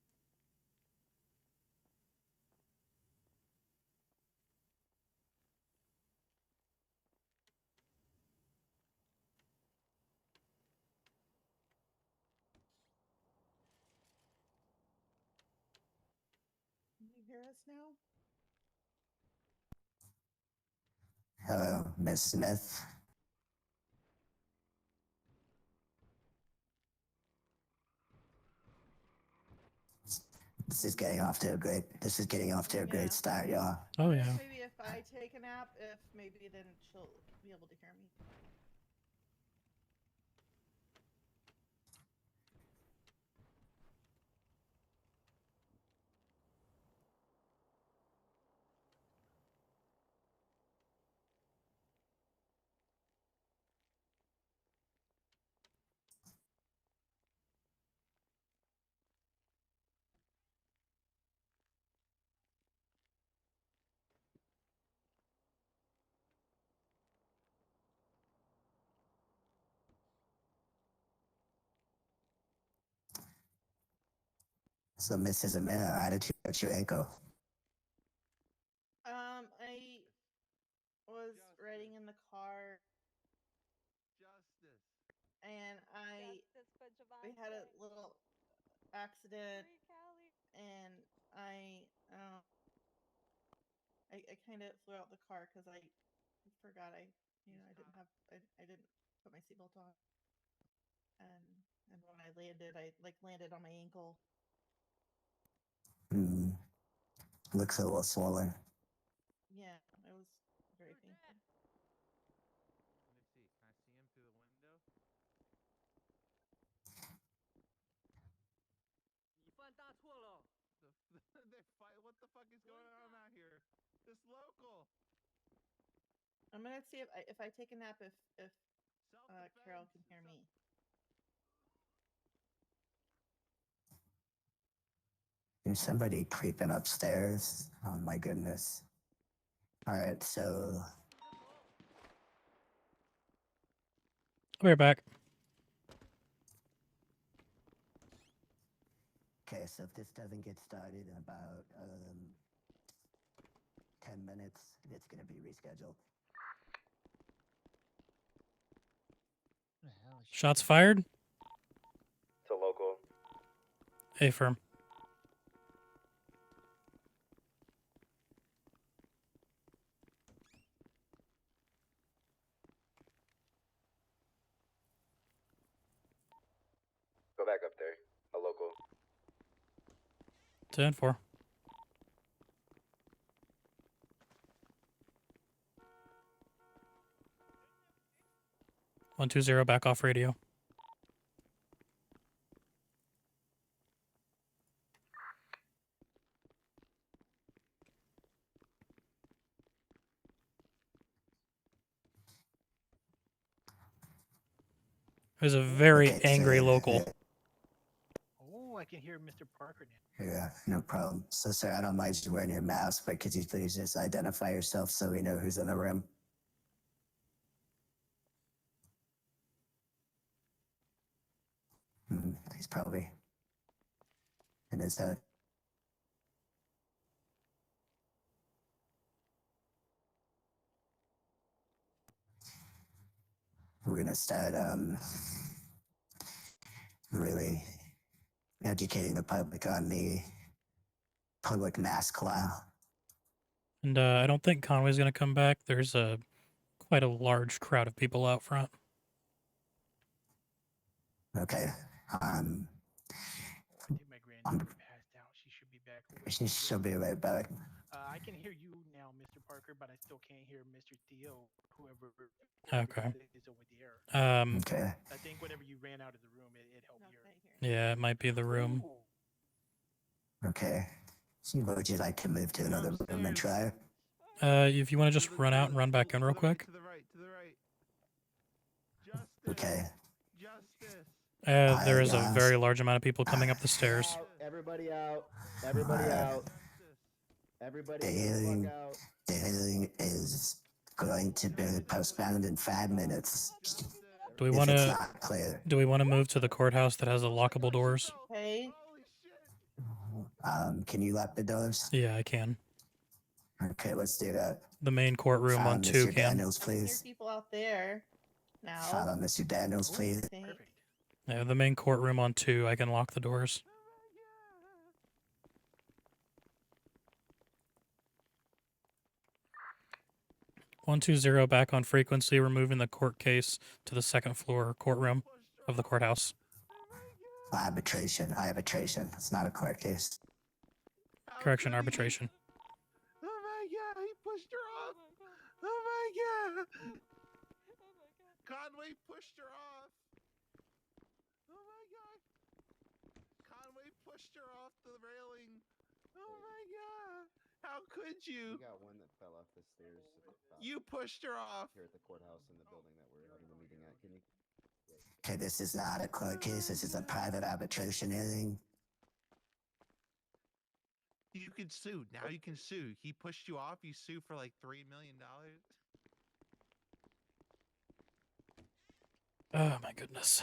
Can you hear us now? Hello, Miss Smith. This is getting off to a great Yeah. start, y'all. Oh yeah. Maybe if I take a nap, if maybe then she'll be able to hear me. So, Mrs. Amira, how did you hurt your ankle? I was riding in the car Justice. and we had a little accident and I kind of flew out the car because I forgot I didn't put my seatbelt on and when I landed I landed on my ankle. Looks a little swollen. Yeah, it was very painful. Let me see. Can I see him through the window? They fight. What the fuck is going on out here? This local. I'm gonna see if I take a nap if Carol can hear me. There's somebody creeping upstairs. Oh my goodness. All right, so I'll be right back. okay, so if this doesn't get started in about 10 minutes, it's gonna be rescheduled. Shots fired. It's a local. A-firm. Go back up there. A local. 10-4. 120 back off radio. There's a very Okay, angry so, local. Oh, I can hear Mr. Parker now. Yeah, no problem. So, sir, I don't mind you wearing your mask, but could you please just identify yourself so we know who's in the room? He's probably in his head. We're gonna start really educating the public on the public mask law. And I don't think Conway's going to come back. There's quite a large crowd of people out front. Okay. I think my granddaughter passed out. She should be back. She'll be right back. I can hear you now, Mr. Parker, but I still can't hear Mr. Theo, whoever Okay. is over there. Okay. I think whenever you ran out of the room, it helped hear. Yeah, it might be the room. Okay. So would you like to move to another room and try? If you want to just run out and run back in real quick. To the right. Okay. There is a very large amount of people coming up the stairs. Everybody out. Everybody out. Everybody The hearing is going to be postponed in 5 minutes. Do we If want it's to? not clear. Do we want to move to the courthouse that has the lockable doors? Hey, Can you lock the doors? Yeah, I can. Okay, let's do that. The main courtroom on 2 Mr. can. Daniels, I hear please. people out there now. Follow Mr. Daniels, please. Think- Yeah, the main courtroom on 2. I can lock the doors. One 2-0 back on frequency. We're moving the court case to the second floor courtroom of the courthouse. Arbitration. It's not a court case. Correction, arbitration. Oh my god, he pushed her off. Oh my god. Conway pushed her off. Oh my god. Conway pushed her off the railing. Oh my god. How could you? We got one that fell off the stairs. You pushed her off. Here at the courthouse in the building that we're having the meeting at. Can you? Okay, this is not a court case. This is a private arbitration hearing. You can sue. Now you can sue. He pushed you off. You sue for like $3 million. Oh my goodness.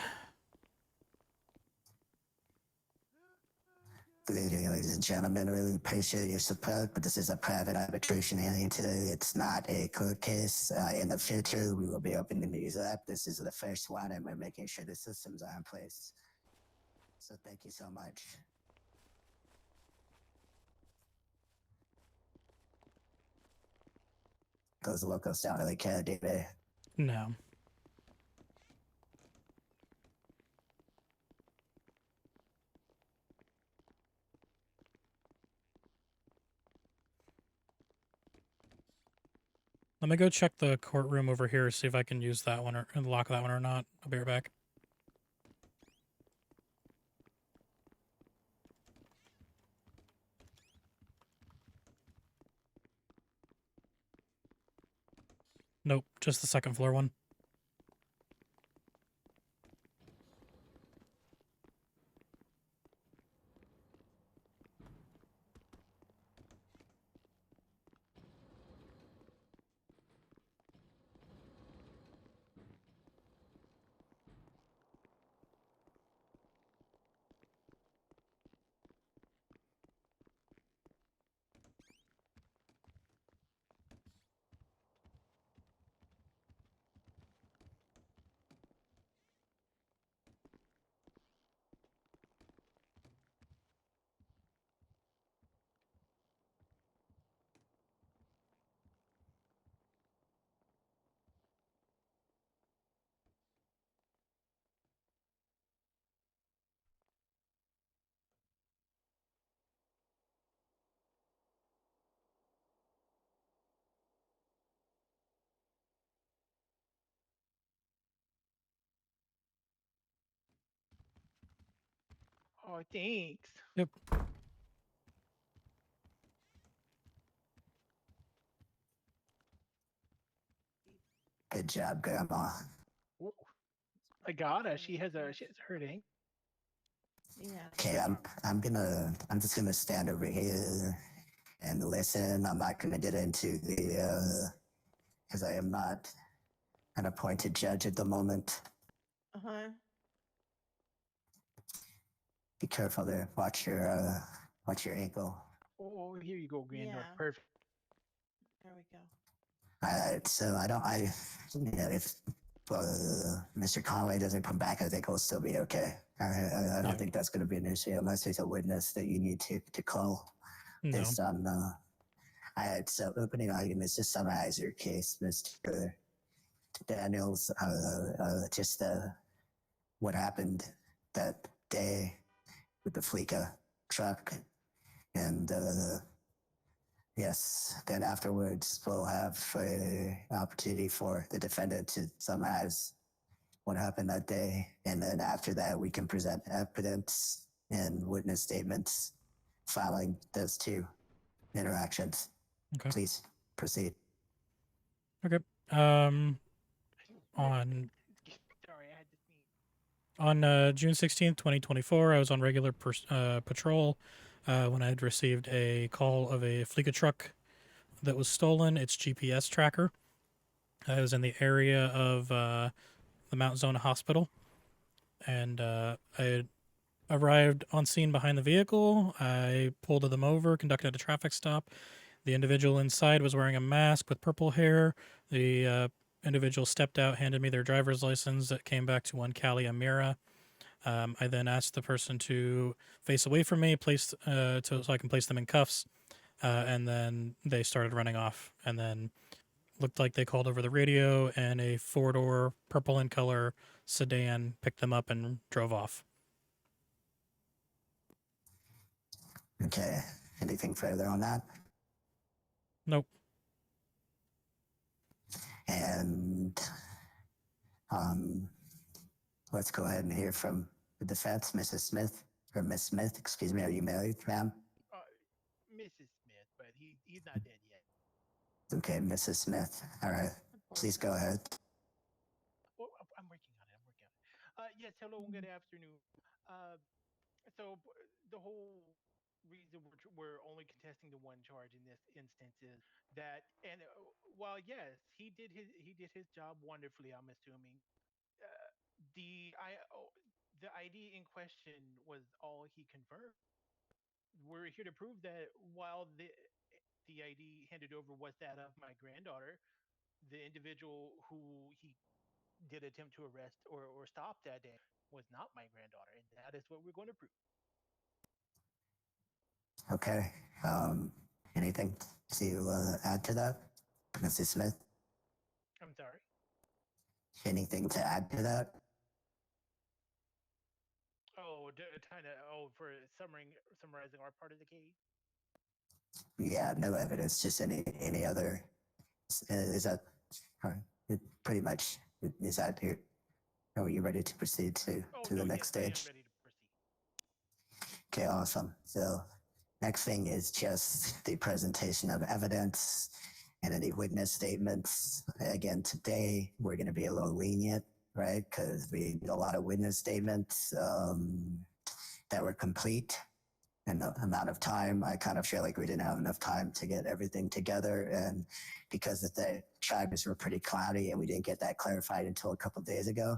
Good evening, ladies and gentlemen. Really appreciate your support, but this is a private arbitration hearing today. It's not a court case. In the future, we will be opening these up. This is the first one, and we're making sure the systems are in place. So thank you so much. Those locals don't really care, do they? No. Let me go check the courtroom over here, see if I can use that one or lock that one or not. I'll be right back. Nope, just the second floor one. Oh, thanks. Yep. Good job, Grandma. Whoa. I got her. She has hurting. Yeah. Okay, I'm just gonna stand over here and listen. I'm not gonna get into the because I am not an appointed judge at the moment. Uh-huh. Be careful there. Watch your ankle. Oh, here you go, granddaughter. Yeah. Perfect. There we go. So if Mr. Conway doesn't come back, I think we'll still be okay. I don't think that's going to be an issue unless there's a witness that you need to call No. based on. So opening arguments to summarize your case, Mr. Daniels. Just what happened that day with the Fleeca truck, and yes, then afterwards we'll have an opportunity for the defendant to summarize what happened that day, and then after that we can present evidence and witness statements following those two interactions. Okay. Please proceed. Okay. On Sorry, I had to sneeze. On June 16th, 2024, I was on regular patrol when I had received a call of a Fleeca truck that was stolen. Its GPS tracker. I was in the area of the Mount Zona Hospital, and I had arrived on scene behind the vehicle. I pulled them over, conducted a traffic stop. The individual inside was wearing a mask with purple hair. The individual stepped out, handed me their driver's license that came back to one Cali Amira. I then asked the person to face away from me, so I can place them in cuffs, and then they started running off. And then looked like they called over the radio, and a four-door purple in color sedan picked them up and drove off. Okay. Anything further on that? Nope. And let's go ahead and hear from the defense, Mrs. Smith, or Miss Smith, excuse me. Are you married, ma'am? Mrs. Smith, but he's not dead yet. Okay, Mrs. Smith. All right. Please go ahead. Well, I'm working on it. Yes, hello and good afternoon. The whole reason we're only contesting the one charge in this instance is that, and while yes, he did his job wonderfully, I'm assuming. Uh, the ID in question was all he confirmed. We're here to prove that while the ID handed over was that of my granddaughter, the individual who he did attempt to arrest or stop that day was not my granddaughter, and that is what we're going to prove. Okay. Anything to add to that, Mrs. Smith? I'm sorry. Anything to add to that? Oh, for summarizing our part of the case. Yeah, no evidence. Just any other. Is that pretty much? Is that here? Are you ready to proceed to the next stage? I am ready to proceed. Okay, awesome. So next thing is just the presentation of evidence and any witness statements. Again, today we're going to be a little lenient, right? Because we need a lot of witness statements that were complete in the amount of time. I kind of feel like we didn't have enough time to get everything together. And because the charges were pretty cloudy and we didn't get that clarified until a couple of days ago,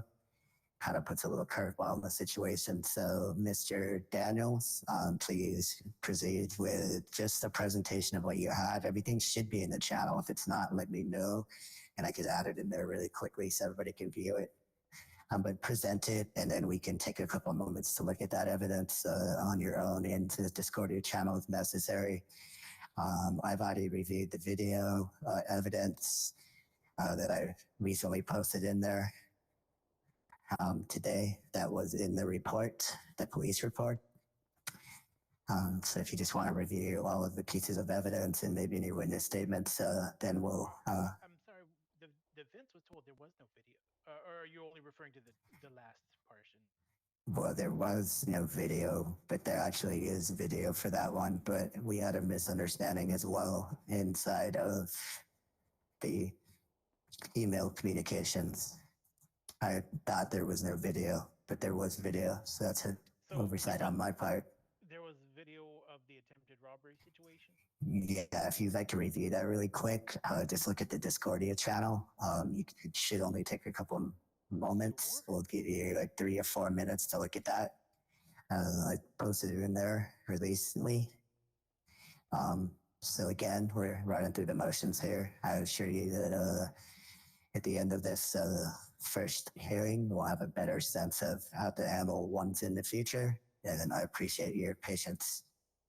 kind of puts a little curveball in the situation. So, Mr. Daniels, please proceed with just a presentation of what you have. Everything should be in the channel. If it's not, let me know, and I could add it in there really quickly so everybody can view it. But present it, and then we can take a couple of moments to look at that evidence on your own and to the Discordia channel if necessary. I've already reviewed the video evidence that I recently posted in there today. That was in the report, the police report. So if you just want to review all of the pieces of evidence and maybe any witness statements, then we'll. I'm sorry. The defense was told there was no video, or are you only referring to the last portion? Well, there was no video, but there actually is video for that one. But we had a misunderstanding as well inside of the email communications. I thought there was no video, but there was video. So that's an So oversight on my part. there was video of the attempted robbery situation. Yeah, if you'd like to review that really quick, just look at the Discordia channel. It should only take a couple moments. We'll give you like 3 or 4 minutes to look at that. I posted it in there recently. So again, we're running through the motions here. I assure you that at the end of this first hearing, we'll have a better sense of how to handle ones in the future. And I appreciate your patience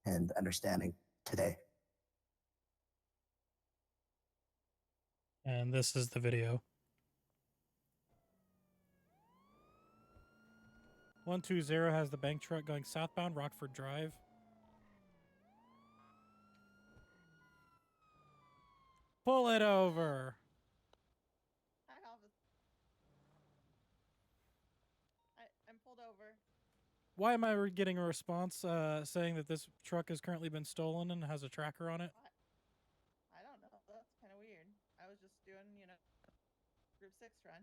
and understanding today. And this is the video. 120 has the bank truck going southbound Rockford Drive. Pull it over. Hi, Elvis. I'm pulled over. Why am I getting a response saying that this truck has currently been stolen and has a tracker on it? I don't know. That's kind of weird. I was just doing, Group 6 run.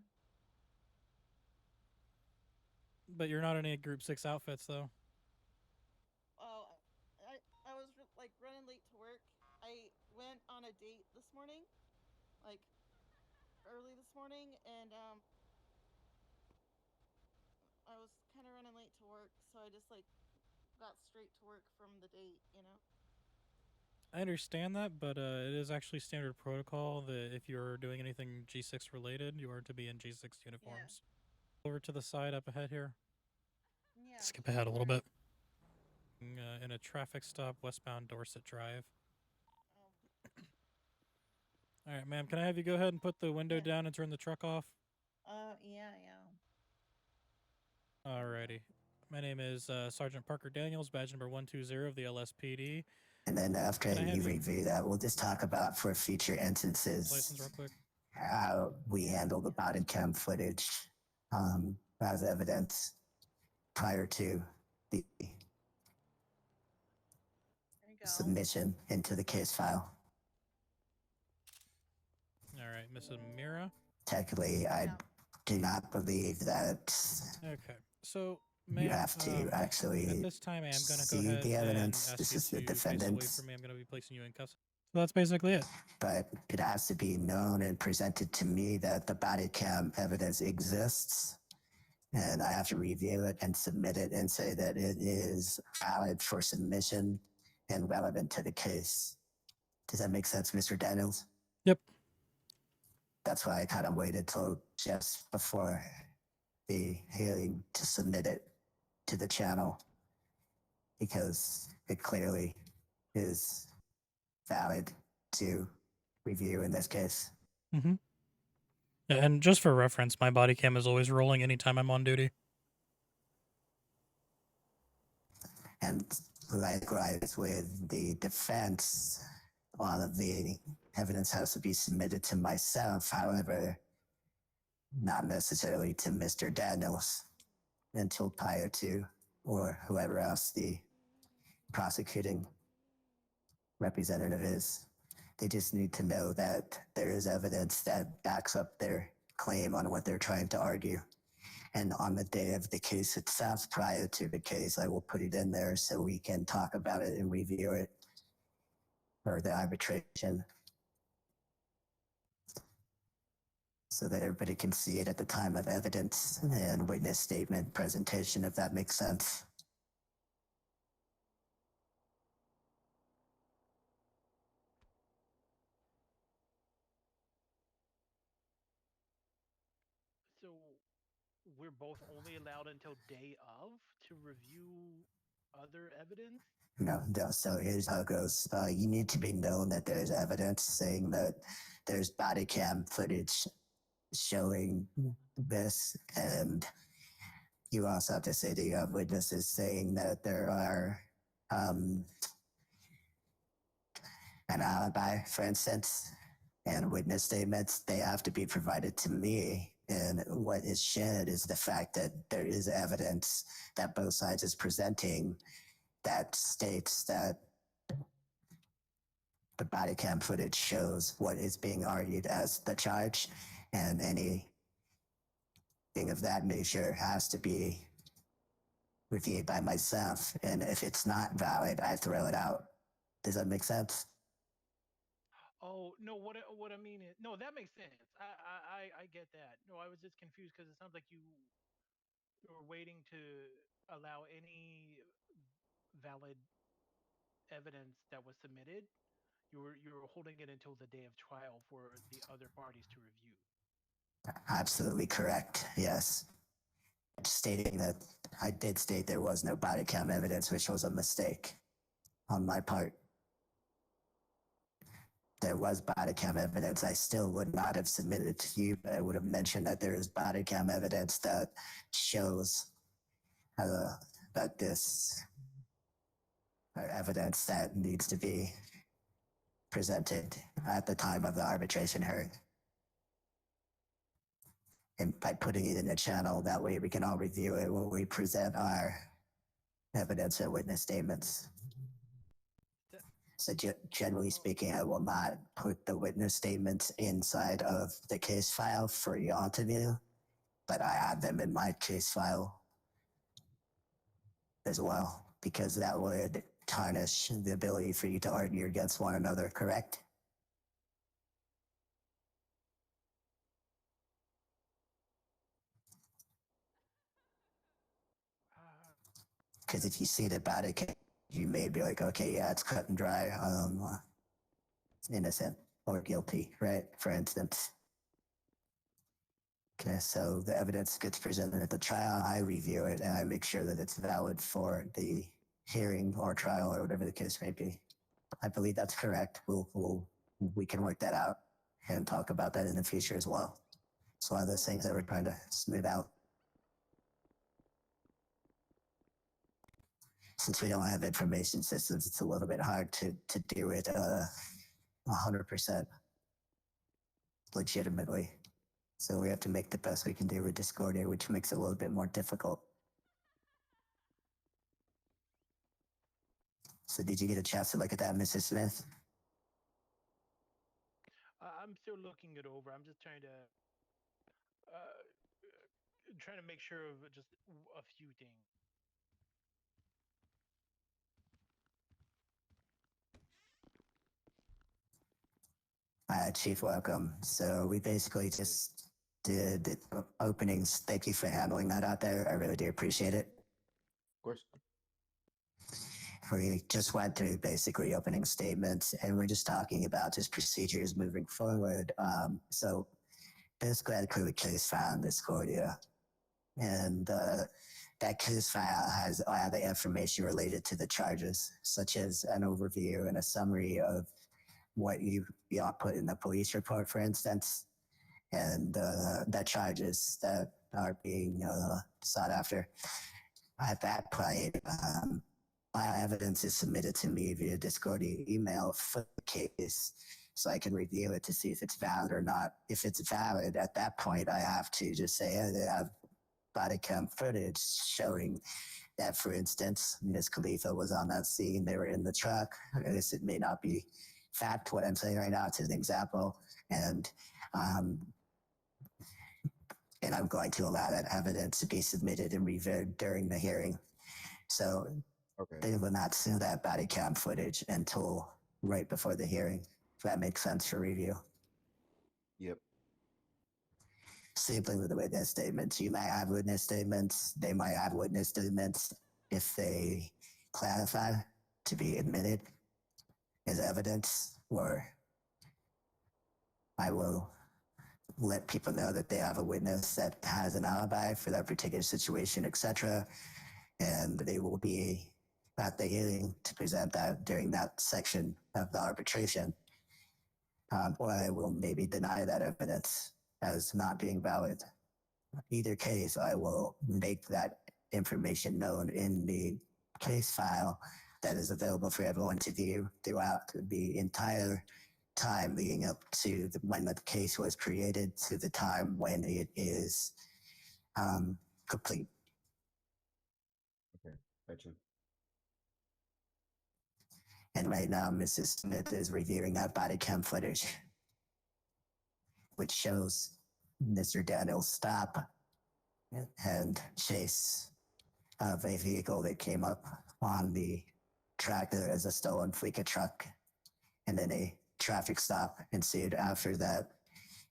But you're not in any Group 6 outfits, though. Oh, I was like running late to work. I went on a date this morning, like early this morning, and I was kind of running late to work, so I just like got straight to work from the date, I understand that, but it is actually standard protocol that if you're doing anything G6 related, you are to be in G6 uniforms. Yeah. Over to the side up ahead here. Yeah. Skip ahead a little bit. In a traffic stop westbound Dorset Drive. All right, ma'am, can I have you go ahead and put the window down and turn the truck off? Yeah. Alrighty. My name is Sergeant Parker Daniels, badge number 120 of the LSPD. And then after you review that, we'll just talk about for future instances license real quick. How we handle the body cam footage as evidence prior to the submission into the case file. All right, Mrs. Mira. Technically, I do not believe that. Okay, so you have to actually at this time, I am going to go see ahead the evidence. and This ask is the you to face away defendant. from me. I'm going to be placing you in custody. So that's basically it. But it has to be known and presented to me that the body cam evidence exists. And I have to review it and submit it and say that it is valid for submission and relevant to the case. Does that make sense, Mr. Daniels? Yep. That's why I kind of waited till just before the hearing to submit it to the channel, because it clearly is valid to review in this case. Mm-hmm. And just for reference, my body cam is always rolling anytime I'm on duty. And likewise with the defense, all of the evidence has to be submitted to myself, however, not necessarily to Mr. Daniels until prior to, or whoever else the prosecuting representative is. They just need to know that there is evidence that backs up their claim on what they're trying to argue. And on the day of the case itself, prior to the case, I will put it in there so we can talk about it and review it for the arbitration, so that everybody can see it at the time of evidence and witness statement presentation, if that makes sense. So we're both only allowed until day of to review other evidence? No, so here's how it goes. You need to be known that there's evidence saying that there's body cam footage showing this, and you also have to say that you have witnesses saying that there are an alibi, for instance, and witness statements. They have to be provided to me And what is shared is the fact that there is evidence that both sides is presenting that states that the body cam footage shows what is being argued as the charge, and anything of that nature has to be reviewed by myself. And if it's not valid, I throw it out. Does that make sense? Oh no, what I mean is no, that makes sense. I get that. No, I was just confused because it sounds like you were waiting to allow any valid evidence that was submitted. You were holding it until the day of trial for the other parties to review. Absolutely correct. Yes. Stating that I did state there was no body cam evidence, which was a mistake on my part. There was body cam evidence. I still would not have submitted it to you, but I would have mentioned that there is body cam evidence that shows that this evidence that needs to be presented at the time of the arbitration hearing. And by putting it in the channel, that way we can all review it when we present our evidence and witness statements. So generally speaking, I will not put the witness statements inside of the case file for you all to view, but I add them in my case file as well, because that would tarnish the ability for you to argue against one another, correct? Because if you see the body cam, you may be like, okay, yeah, it's cut and dry. It's innocent or guilty, right? For instance. Okay, so the evidence gets presented at the trial. I review it and I make sure that it's valid for the hearing or trial or whatever the case may be. I believe that's correct. We can work that out and talk about that in the future as well. It's one of those things that we're trying to smooth out. Since we don't have information systems, it's a little bit hard to do it 100% legitimately. So we have to make the best we can do with Discordia, which makes it a little bit more difficult. So did you get a chance to look at that, Mrs. Smith? I'm still looking it over. I'm just trying to make sure of just a few things. Chief, welcome. So we basically just did the openings. Thank you for handling that out there. I really do appreciate it. Of course. We just went through basically opening statements, and we're just talking about just procedures moving forward. So basically, I created a case file in Discordia, and that case file has all the information related to the charges, such as an overview and a summary of what you put in the police report, for instance, and the charges that are being sought after. At that point, my evidence is submitted to me via Discordia email for the case, so I can review it to see if it's valid or not. If it's valid, at that point, I have to just say, I have body cam footage showing that, for instance, Ms. Khalifa was on that scene. They were in the truck. I guess it may not be fact what I'm saying right now. It's an example, and I'm going to allow that evidence to be submitted and reviewed during the hearing. So they will not see that body cam footage until right before the hearing. If that makes sense for review. Yep. Same thing with the witness statements. You might have witness statements. They might have witness statements if they clarify to be admitted as evidence, or I will let people know that they have a witness that has an alibi for that particular situation, etc. And they will be at the hearing to present that during that section of the arbitration. Or I will maybe deny that evidence as not being valid. Either case, I will make that information known in the case file that is available for everyone to view throughout the entire time leading up to when the case was created to the time when it is complete. Okay, gotcha. And right now, Mrs. Smith is reviewing that body cam footage, which shows Mr. Daniels stop and chase of a vehicle that came up on the tractor as a stolen Fleeca truck, and then a traffic stop ensued after that,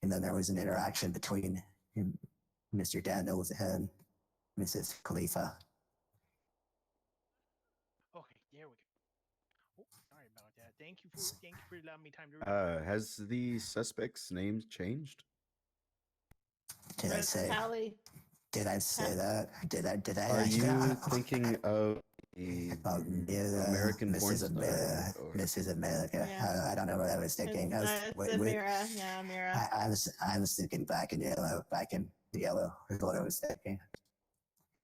and then there was an interaction between Mr. Daniels and Mrs. Khalifa. Okay, there we go. Oh, sorry about that. Thank you for allowing me time to. Has the suspect's name changed? Did I say? Callie. Did I say that? Did I? Are you thinking of the American porn Mrs. star? or- Mrs. America. Yeah. I don't know what I was thinking. It's Amira. Yeah, Amira. I was thinking back in yellow is what I was thinking.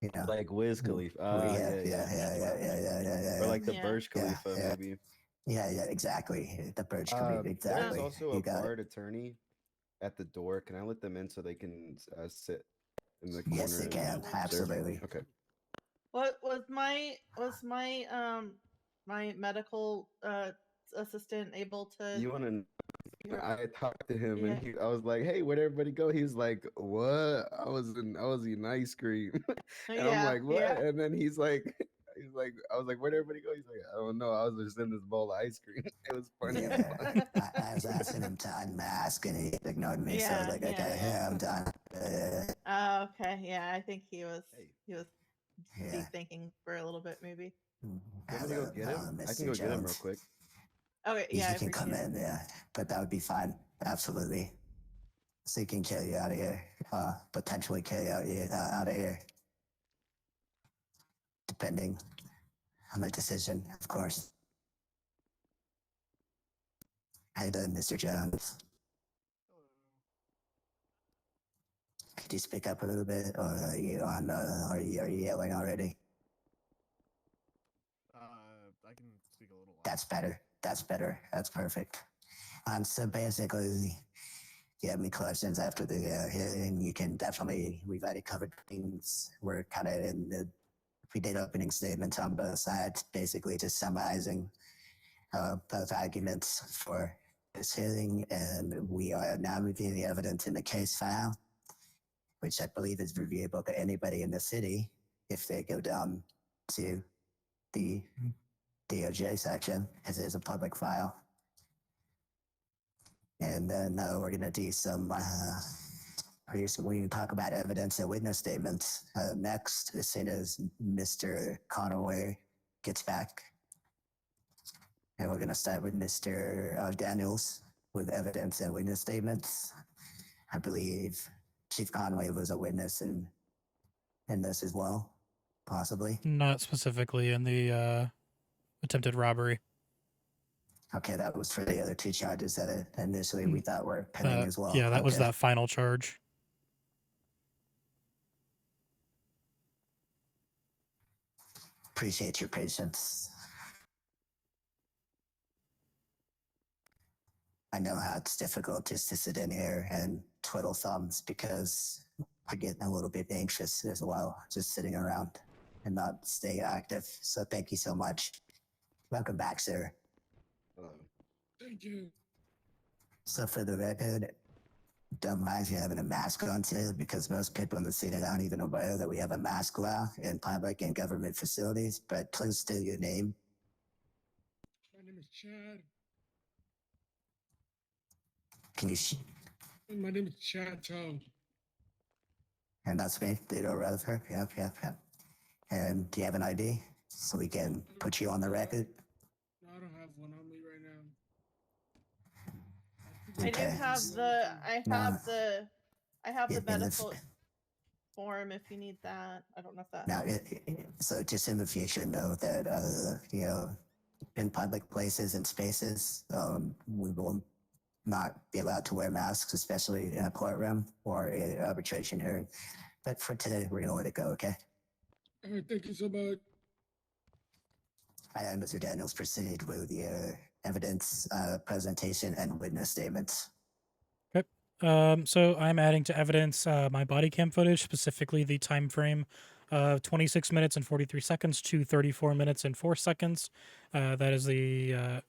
You know, Like Wiz Khalifa. yeah. Or like the Yeah. Burj Khalifa, maybe. Yeah, exactly. The Burj Khalifa, There's exactly. also You a got it. barred attorney at the door. Can I let them in so they can sit in the corner? Yes, they and can. observe? Absolutely. Okay. What was my my medical assistant able to? You want to? I talked to him Yeah. and I was like, "Hey, where'd everybody go?" He was like, "What? I was eating ice cream," and I'm Yeah, like, "What?" yeah. And then he's like, I was like, "Where'd everybody go?" He's like, "I don't know. I was just in this bowl of ice cream." It was funny. Yeah. I was asking him to unmask and he ignored me. So I was like, okay, yeah, I'm done. Okay, yeah, I think he was Yeah. deep thinking for a little bit, maybe. You want me to go get him? I can go get him real quick. Okay, yeah, I He can come appreciate in, yeah, but that would be fine. Absolutely. So he can kill you out of here, potentially kill you out of here, depending on the decision, of course. How you doing, Mr. Jones? Could you speak up a little bit, or are you on? Are you yelling already? I can speak a little. That's better. That's better. That's perfect. So basically, if you have any questions after the hearing, you can definitely. We've already covered things. We're kind of in the. We did opening statements on both sides, basically just summarizing both arguments for this hearing, and we are now reviewing the evidence in the case file, which I believe is reviewable to anybody in the city if they go down to the DOJ section, as it is a public file. And then we're going to do some, we can talk about evidence and witness statements next, as soon as Mr. Conaway gets back. And we're going to start with Mr. Daniels with evidence and witness statements. I believe Chief Conway was a witness in this as well, possibly. Not specifically in the attempted robbery. Okay, that was for the other two charges that initially we thought were pending as well. Yeah, that was Okay. that final charge. Appreciate your patience. I know how it's difficult just to sit in here and twiddle thumbs because I get a little bit anxious as well, just sitting around and not staying active. So thank you so much. Welcome back, sir. Thank you. So for the record, don't mind you having a mask on too, because most people in the city aren't even aware that we have a mask law in public and government facilities, but please state your name. My name is Chad. Can you My name is Chad Tone. And that's me, Theodore Rutherford. Yep. And do you have an ID so we can put you on the record? No, I don't have one on me right now. I do have the I have the In the medical form if you need that. I don't know if that. Now, so just in the future, know that in public places and spaces, we will not be allowed to wear masks, especially in a courtroom or an arbitration hearing. But for today, we're gonna let it go. Okay. All right, thank you so much. And Mr. Daniels, proceed with your evidence presentation and witness statements. Okay. So I'm adding to evidence my body cam footage, specifically the time frame of 26 minutes and 43 seconds to 34 minutes and 4 seconds. That is the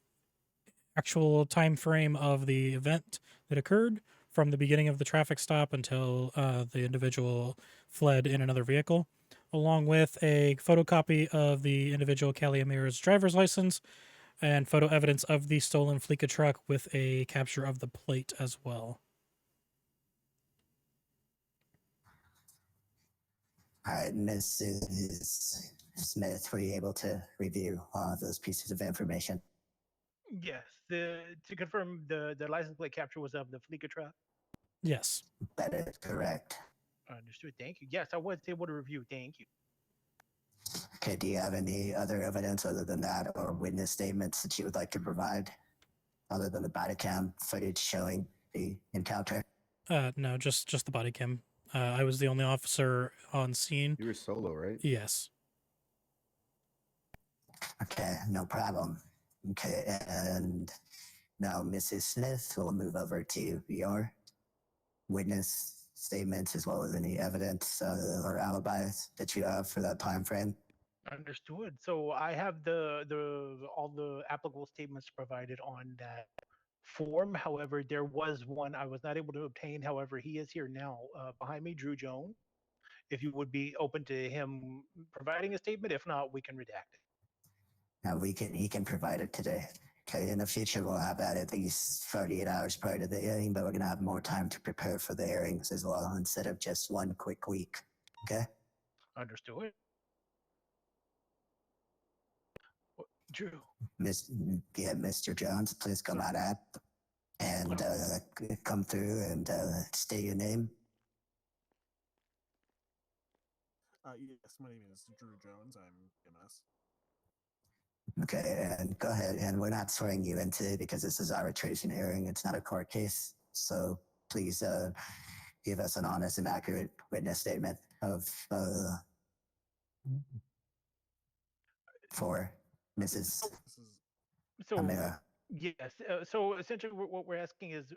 actual time frame of the event that occurred from the beginning of the traffic stop until the individual fled in another vehicle, along with a photocopy of the individual Cali Amira's driver's license and photo evidence of the stolen Fleeka truck with a capture of the plate as well. All right, Mrs. Smith, were you able to review all of those pieces of information? Yes. To confirm, the license plate capture was of the Fleeka truck. Yes. That is correct. Understood. Thank you. Yes, I was able to review. Thank you. Okay, do you have any other evidence other than that or witness statements that you would like to provide other than the body cam footage showing the encounter? No, just the body cam. I was the only officer on scene. You were solo, right? Yes. Okay, no problem. Okay, and now Mrs. Smith will move over to your witness statements as well as any evidence or alibis that you have for that time frame. Understood. So I have the all the applicable statements provided on that form. However, there was one I was not able to obtain. However, he is here now behind me, Drew Jones. If you would be open to him providing a statement, if not, we can redact it. Now he can provide it today. Okay, in the future we'll have that at least 48 hours prior to the hearing, but we're gonna have more time to prepare for the hearings as well instead of just one quick week. Okay? Understood. Drew. Mr. Jones, please come out and come through and state your name. Yes, my name is Drew Jones. I'm EMS. Okay, and go ahead. And we're not swearing you into it because this is arbitration hearing. It's not a court case. So please give us an honest and accurate witness statement of for Mrs. So Amira. yes. So essentially, what we're asking is,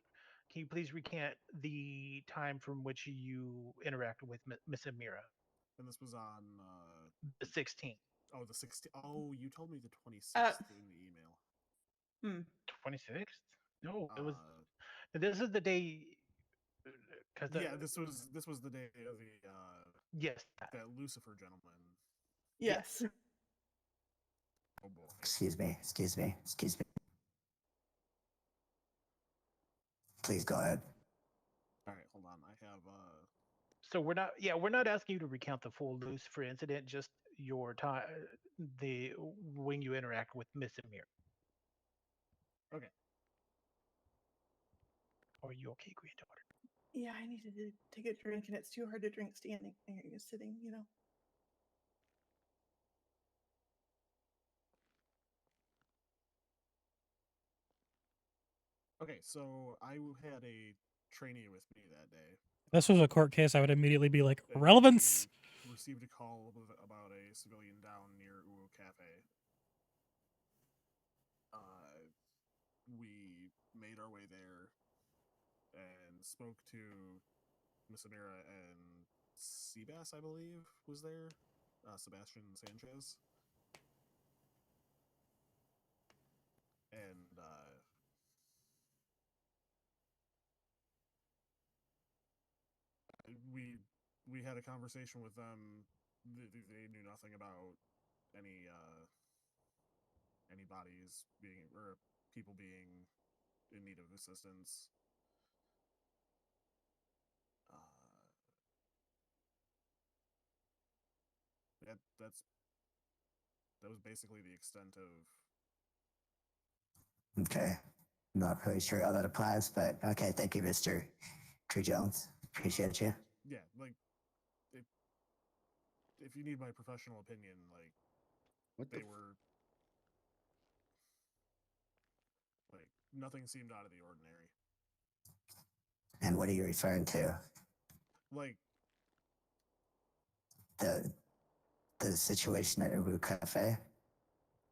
can you please recant the time from which you interacted with Miss Amira? And this was on the 16th. Oh, the 16th. Oh, you told me the 26th in the email. 26th? No, it was. This is the day. Cause yeah, this was the day of the yes, that Lucifer gentleman. Yes. Oh boy. Excuse me. Please go ahead. All right, hold on. I have So we're not asking you to recount the full Lucifer incident, just your time, when you interact with Miss Amir. Okay. Are you okay, granddaughter? Yeah, I needed to take a drink, and it's too hard to drink standing, sitting, you know. Okay, so I had a trainee with me that day. If this was a court case, I would immediately be like, relevance. Received a call about a civilian down near Uo Cafe. We made our way there and spoke to Miss Amira, and Seabass, I believe, was there. Sebastian Sanchez. And we had a conversation with them. They knew nothing about any bodies being or people being in need of assistance. That was basically the extent of. Okay. I'm not really sure how that applies, but okay. Thank you, Mr. True Jones. Appreciate you. Yeah, like if you need my professional opinion, like they were like nothing seemed out of the ordinary. And what are you referring to? Like the situation at Ubu Cafe?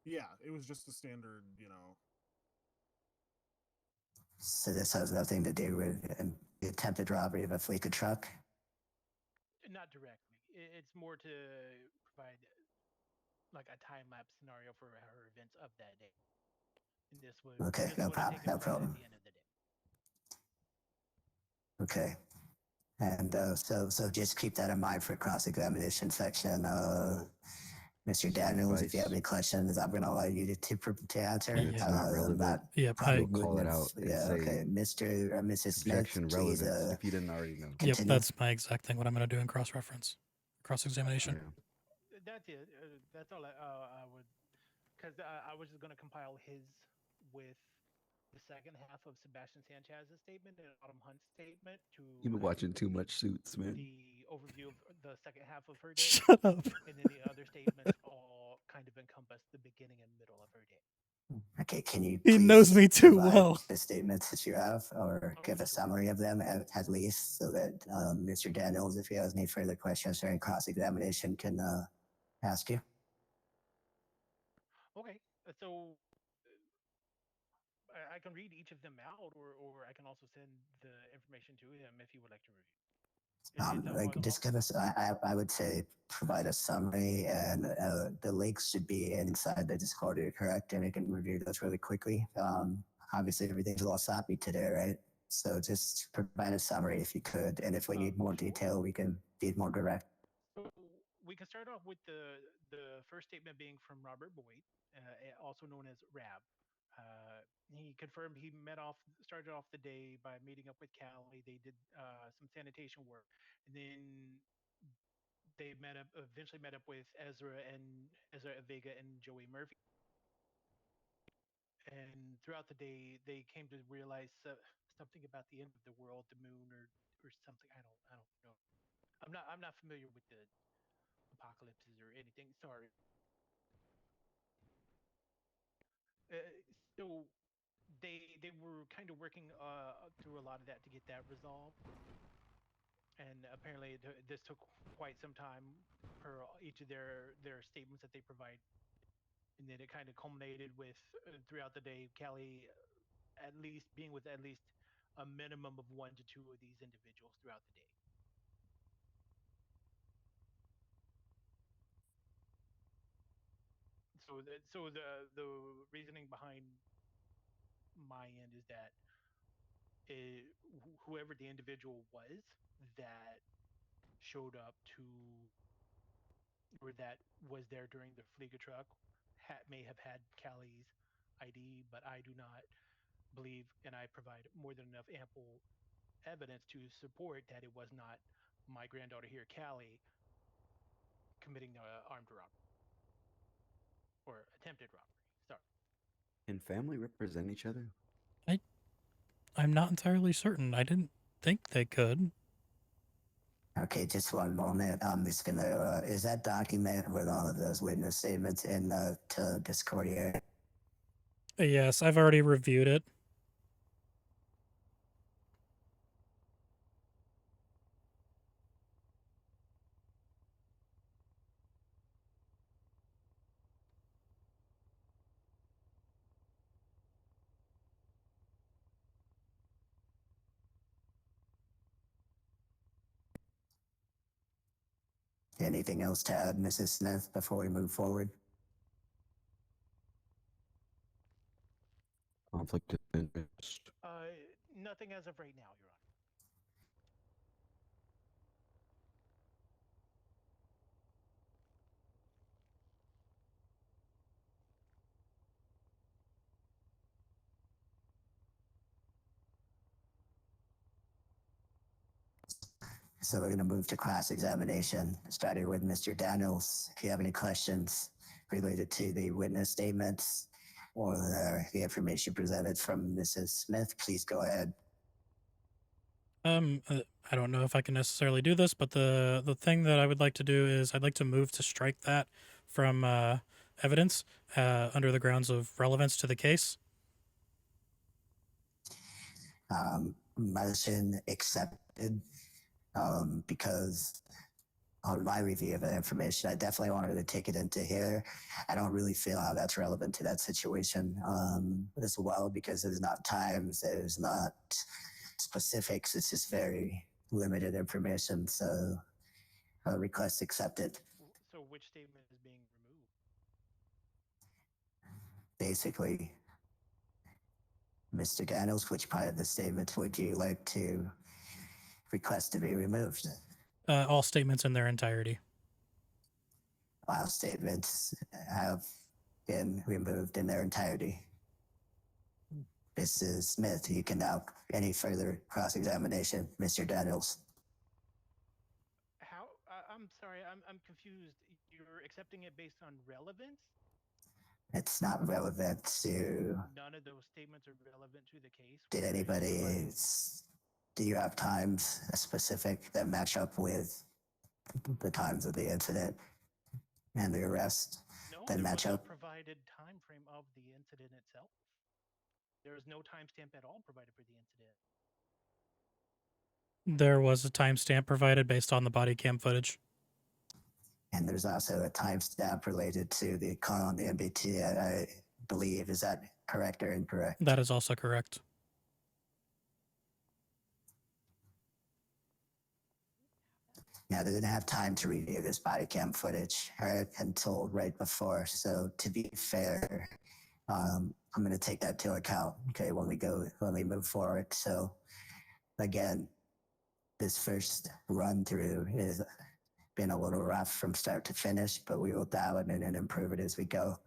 Yeah, it was just a standard, So this has nothing to do with the attempted robbery of a Fleeca truck? Not directly. It's more to provide like a time lapse scenario for her events of that day. And this would Okay, this no would have problem, taken no place at problem. the end of the day. Okay. And so just keep that in mind for cross-examination section. Mr. Daniels, if you have advice. any questions, I'm going to allow you to answer. And it's not relevant. Yep, probably We'll call it wouldn't have- out and Yeah, say okay. Mr. or Mrs. Smith, objection please relevance if you didn't already know. Yep, continue. that's my exact thing. What I'm going to do in cross-reference, cross-examination. Yeah. That's it. That's all I would, because I was just going to compile his with the second half of Sebastian Sanchez's statement and Autumn Hunt's statement to You've been watching too much Suits, man. the overview of the second half of her day. Shut up. And then the other statements all kind of encompass the beginning and middle of her day. Okay, can you He knows please me too provide well. the statements that you have, or give a summary of them at least, so that Mr. Daniels, if he has any further questions during cross-examination, can ask you? Okay, so I can read each of them out, or I can also send the information to him if he would like to review. Just give us, I would say, provide a summary, and the links should be inside the Discord, correct? And we can review those really quickly. Obviously, everything's a little sloppy today, right? So just provide a summary if you could, and if we need more detail, we can be more direct. So we can start off with the first statement being from Robert Boyd, also known as Rab. He confirmed he started off the day by meeting up with Callie. They did some sanitation work, and then they eventually met up with Ezra Vega and Joey Murphy. And throughout the day, they came to realize something about the end of the world, the moon, or something. I don't know. I'm not familiar with the apocalypses or anything. Sorry. So they were kind of working through a lot of that to get that resolved, and apparently this took quite some time per each of their statements that they provide, and then it kind of culminated with throughout the day, Callie at least being with at least a minimum of 1 to 2 of these individuals throughout the day. So the reasoning behind my end is that whoever the individual was that showed up to, or that was there during the Fleega truck, may have had Callie's ID, but I do not believe, and I provide more than enough ample evidence to support that it was not my granddaughter here, Callie, committing the armed robbery or attempted robbery. Sorry. Can family represent each other? I'm not entirely certain. I didn't think they could. Okay, just one moment. I'm just gonna. Is that document with all of those witness statements in to Discord here? Yes, I've already reviewed it. Anything else to add, Mrs. Smith, before we move forward? Conflict of interest. Nothing as of right now, Your Honor. So we're going to move to cross-examination, starting with Mr. Daniels. If you have any questions related to the witness statements or the information presented from Mrs. Smith, please go ahead. I don't know if I can necessarily do this, but the thing that I would like to do is I'd like to move to strike that from evidence under the grounds of relevance to the case. Motion accepted because on my review of the information. I definitely wanted to take it into here. I don't really feel how that's relevant to that situation as well, because there's not times, there's not specifics. It's just very limited information. So request accepted. So which statement is being removed? Basically, Mr. Daniels, which part of the statement would you like to request to be removed? All statements in their entirety. All statements have been removed in their entirety. Mrs. Smith, you can now any further cross-examination. Mr. Daniels. How? I'm sorry. I'm confused. You're accepting it based on relevance? It's not relevant to. None of those statements are relevant to the case. Did anybody? Do you have times specific that match up with the times of the incident and the arrest that match up? Provided time frame of the incident itself. There is no timestamp at all provided for the incident. There was a timestamp provided based on the body cam footage. And there's also a timestamp related to the call on the MBT, I believe. Is that correct or incorrect? That is also correct. Now, they didn't have time to review this body cam footage until right before. So to be fair, I'm going to take that to account, okay, when we move forward. So again, this first run through has been a little rough from start to finish, but we will dial it in and improve it as we go.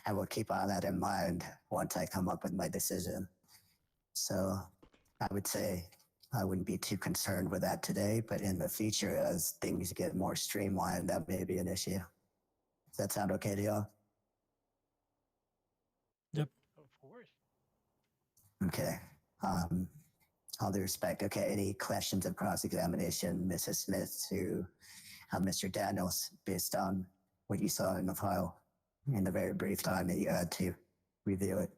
And we'll keep all that in mind once I come up with my decision. So I would say I wouldn't be too concerned with that today, but in the future, as things get more streamlined, that may be an issue. Does that sound okay to y'all? Yep. Of course. Okay. All due respect. Okay. Any questions of cross-examination, Mrs. Smith, to Mr. Daniels, based on what you saw in the file in the very brief time that you had to review it?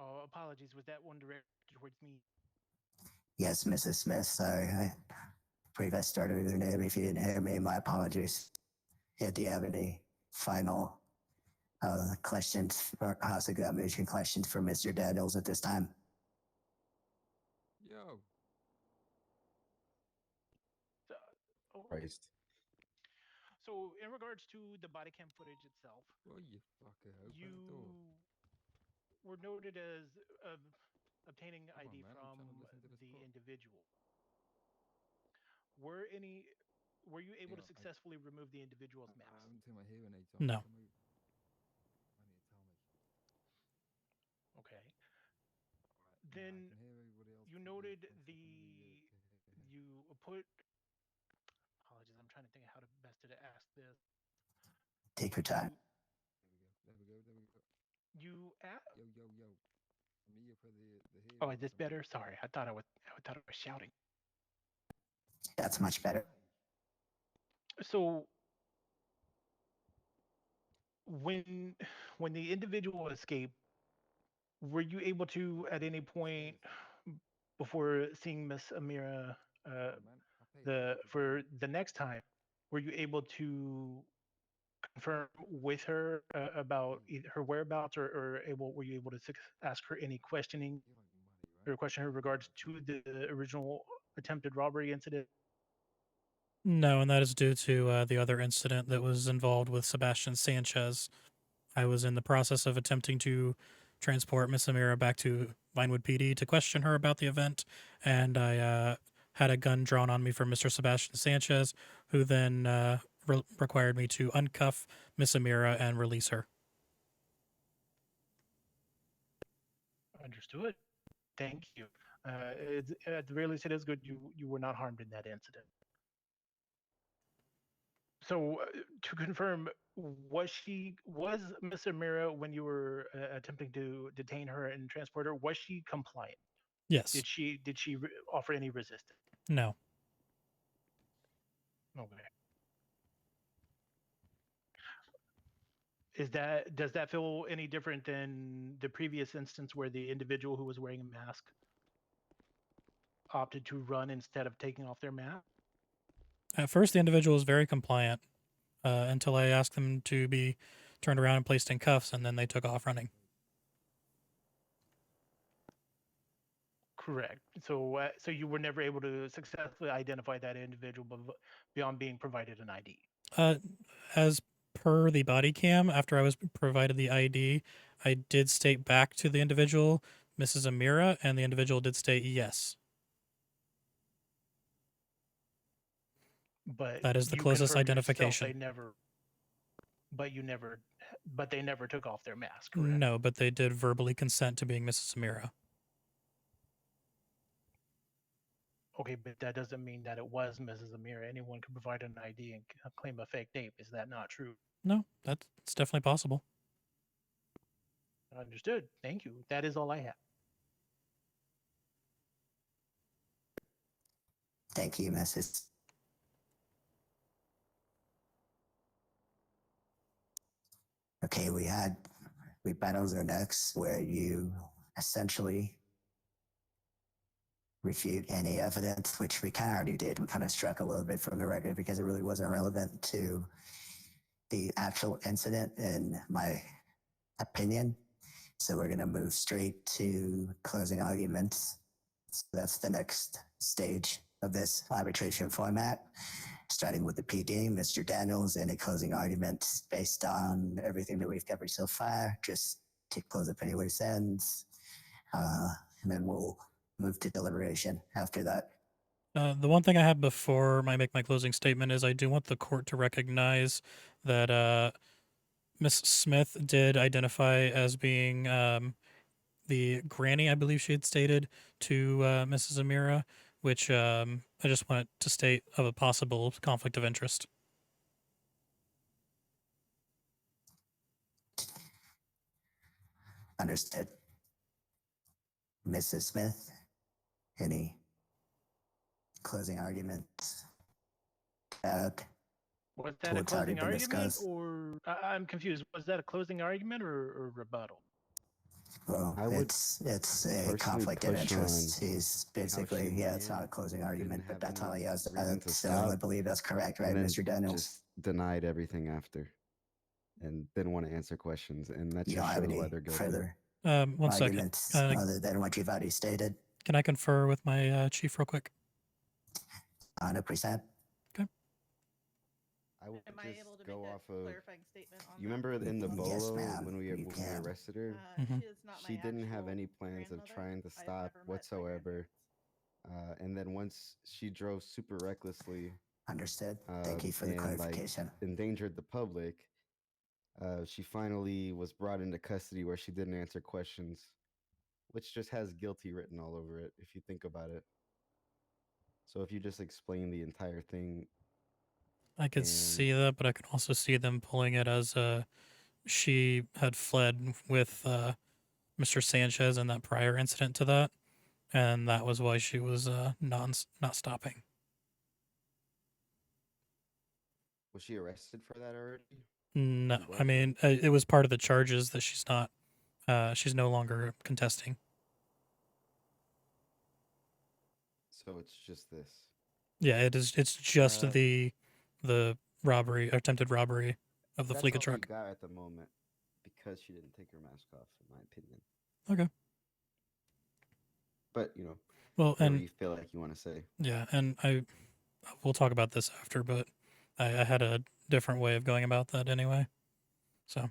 Oh, apologies. Was that one directed towards me? Yes, Mrs. Smith. Sorry. I believe I started with your name. If you didn't hear me, my apologies. Yeah, do you have any final questions or cross-examination questions for Mr. Daniels at this time? Yo. Christ. So, in regards to the body cam footage itself, Well, you fucker. Open you the door. were noted as obtaining Come on, ID man, I'm from trying to listen to this the call. individual. Were you able to successfully remove the individual's I mask? haven't seen my hearing aids on. No. Come over. I need to tell me. Okay. Right, Then I can hear everybody else. you but noted one second, you put. Apologies, I'm trying to think of how to best to ask this. Take your time. There we go. You Yo. I'm here for the hearing. Oh, is this better? Sorry, I thought I was shouting. That's much better. So when the individual escaped, were you able to at any point before seeing Miss Amira for the next time, were you able to confirm with her about her whereabouts, or were you able to ask her any questioning or question her regards to the original attempted robbery incident? No, and that is due to the other incident that was involved with Sebastian Sanchez. I was in the process of attempting to transport Miss Amira back to Vinewood PD to question her about the event, and I had a gun drawn on me from Mr. Sebastian Sanchez, who then required me to uncuff Miss Amira and release her. Understood. Thank you. At the very least, it is good you were not harmed in that incident. So to confirm, was Miss Amira, when you were attempting to detain her and transport her, was she compliant? Yes. Did she offer any resistance? No. Okay. Does that feel any different than the previous instance where the individual who was wearing a mask opted to run instead of taking off their mask? At first, the individual was very compliant until I asked them to be turned around and placed in cuffs, and then they took off running. Correct. So so you were never able to successfully identify that individual beyond being provided an ID. As per the body cam, after I was provided the ID, I did state back to the individual, Mrs. Amira, and the individual did state yes. But That is the you closest confirmed yourself identification. They never. But they never took off their mask. Correct? No, but they did verbally consent to being Mrs. Amira. Okay, but that doesn't mean that it was Mrs. Amira. Anyone can provide an ID and claim a fake name. Is that not true? No, that's definitely possible. Understood. Thank you. That is all I have. Thank you, Mrs. Okay, we battled our necks where you essentially refute any evidence, which we kind of already did. We kind of struck a little bit from the record because it really wasn't relevant to the actual incident, in my opinion. So we're going to move straight to closing arguments. So that's the next stage of this arbitration format, starting with the PD, Mr. Daniels, any closing arguments based on everything that we've covered so far, just to close up any loose ends, and then we'll move to deliberation after that. The one thing I have before I make my closing statement is I do want the court to recognize that Miss Smith did identify as being the granny, I believe she had stated, to Mrs. Amira, which I just wanted to state of a possible conflict of interest. Understood. Mrs. Smith, any closing arguments? Was that a closing argument, or I'm confused? Was that a closing argument or rebuttal? Well, it's a conflict of interest. He's basically, it's not a closing argument, but that's all he has. So I believe that's correct, right, Mr. Daniels? Just denied everything after, and didn't want to answer questions, and that You just don't have shows why any they're guilty. further One second. arguments other than what you've already stated? Can I confer with my chief real quick? 100%. Okay. I would Am I able to go make a off of. clarifying statement on You that? remember in the Yes, bolo ma'am, when we you can. arrested her? She is not She my didn't have actual any plans of grandmother. trying to I've stop never met my whatsoever. And then once she drove super recklessly, Understood. Thank you for the and, clarification. like, endangered the public, she finally was brought into custody where she didn't answer questions, which just has guilty written all over it if you think about it. So if you just explain the entire thing, I could see that, but I can also see them pulling it as she had fled with Mr. Sanchez in that prior incident to that, and that was why she was not stopping. was she arrested for that already? No, I mean it was part of the charges that she's not. She's no longer contesting. So it's just this. Yeah, it is. It's just the robbery, attempted robbery of the That's Fleeca all truck. we got at the moment because she didn't take her mask off, in my opinion. Okay. But well, whatever and you feel like you want to say. Yeah, and we'll talk about this after, but I had a different way of going about that anyway. So.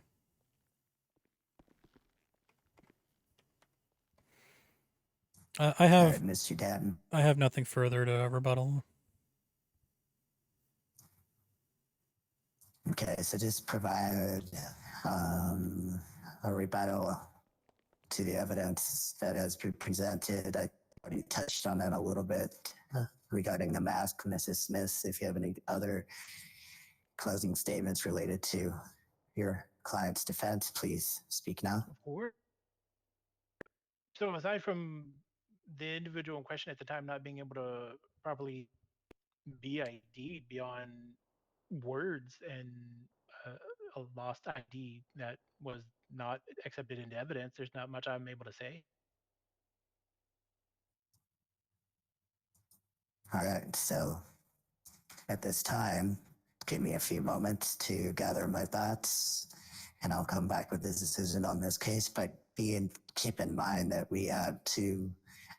I have Mr. Danton. I have nothing further to rebuttal. Okay, so just provide a rebuttal to the evidence that has been presented. I already touched on that a little bit regarding the mask, Mrs. Smith. If you have any other closing statements related to your client's defense, please speak now. Of course. So aside from the individual in question at the time not being able to properly be ID'd beyond words and a lost ID that was not accepted into evidence, there's not much I'm able to say. All right, so at this time, give me a few moments to gather my thoughts, and I'll come back with this decision on this case. But keep in mind that we have two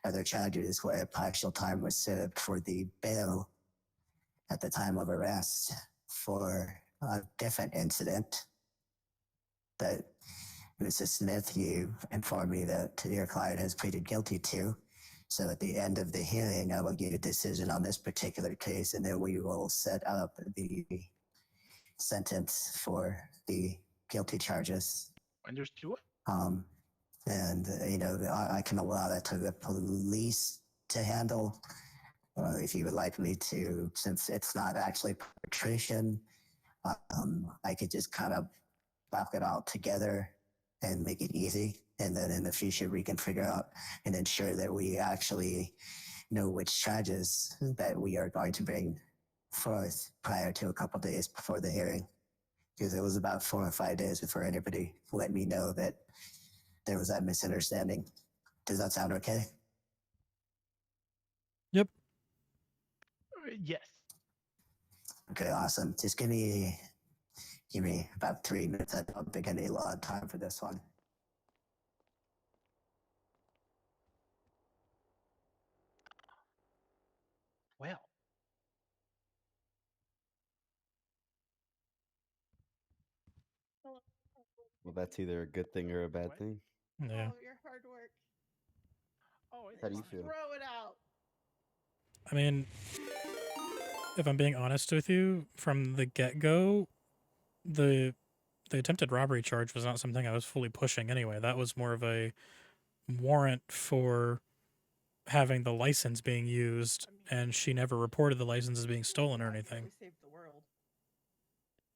other charges where partial time was served for the bail at the time of arrest for a different incident that Mrs. Smith, you informed me that your client has pleaded guilty to. So at the end of the hearing, I will give a decision on this particular case, and then we will set up the sentence for the guilty charges. Understood. And I can allow that to the police to handle, if you would like me to, since it's not actually arbitration. I could just kind of lock it all together and make it easy. And then in the future, we can figure out and ensure that we actually know which charges that we are going to bring forth prior to a couple days before the hearing. Because it was about 4 or 5 days before anybody let me know that there was that misunderstanding. Does that sound okay? Yep. Yes. Okay, awesome. Just give me about 3 minutes. I don't think I need a lot of time for this one. Well, Well, that's either a good thing or a bad thing. Yeah. Oh, your hard work. Oh, it's How do you Just feel? throw it out. I mean, if I'm being honest with you, from the get-go, the attempted robbery charge was not something I was fully pushing anyway. That was more of a warrant for having the license being used, and she never reported the license as being stolen or anything. We saved the world.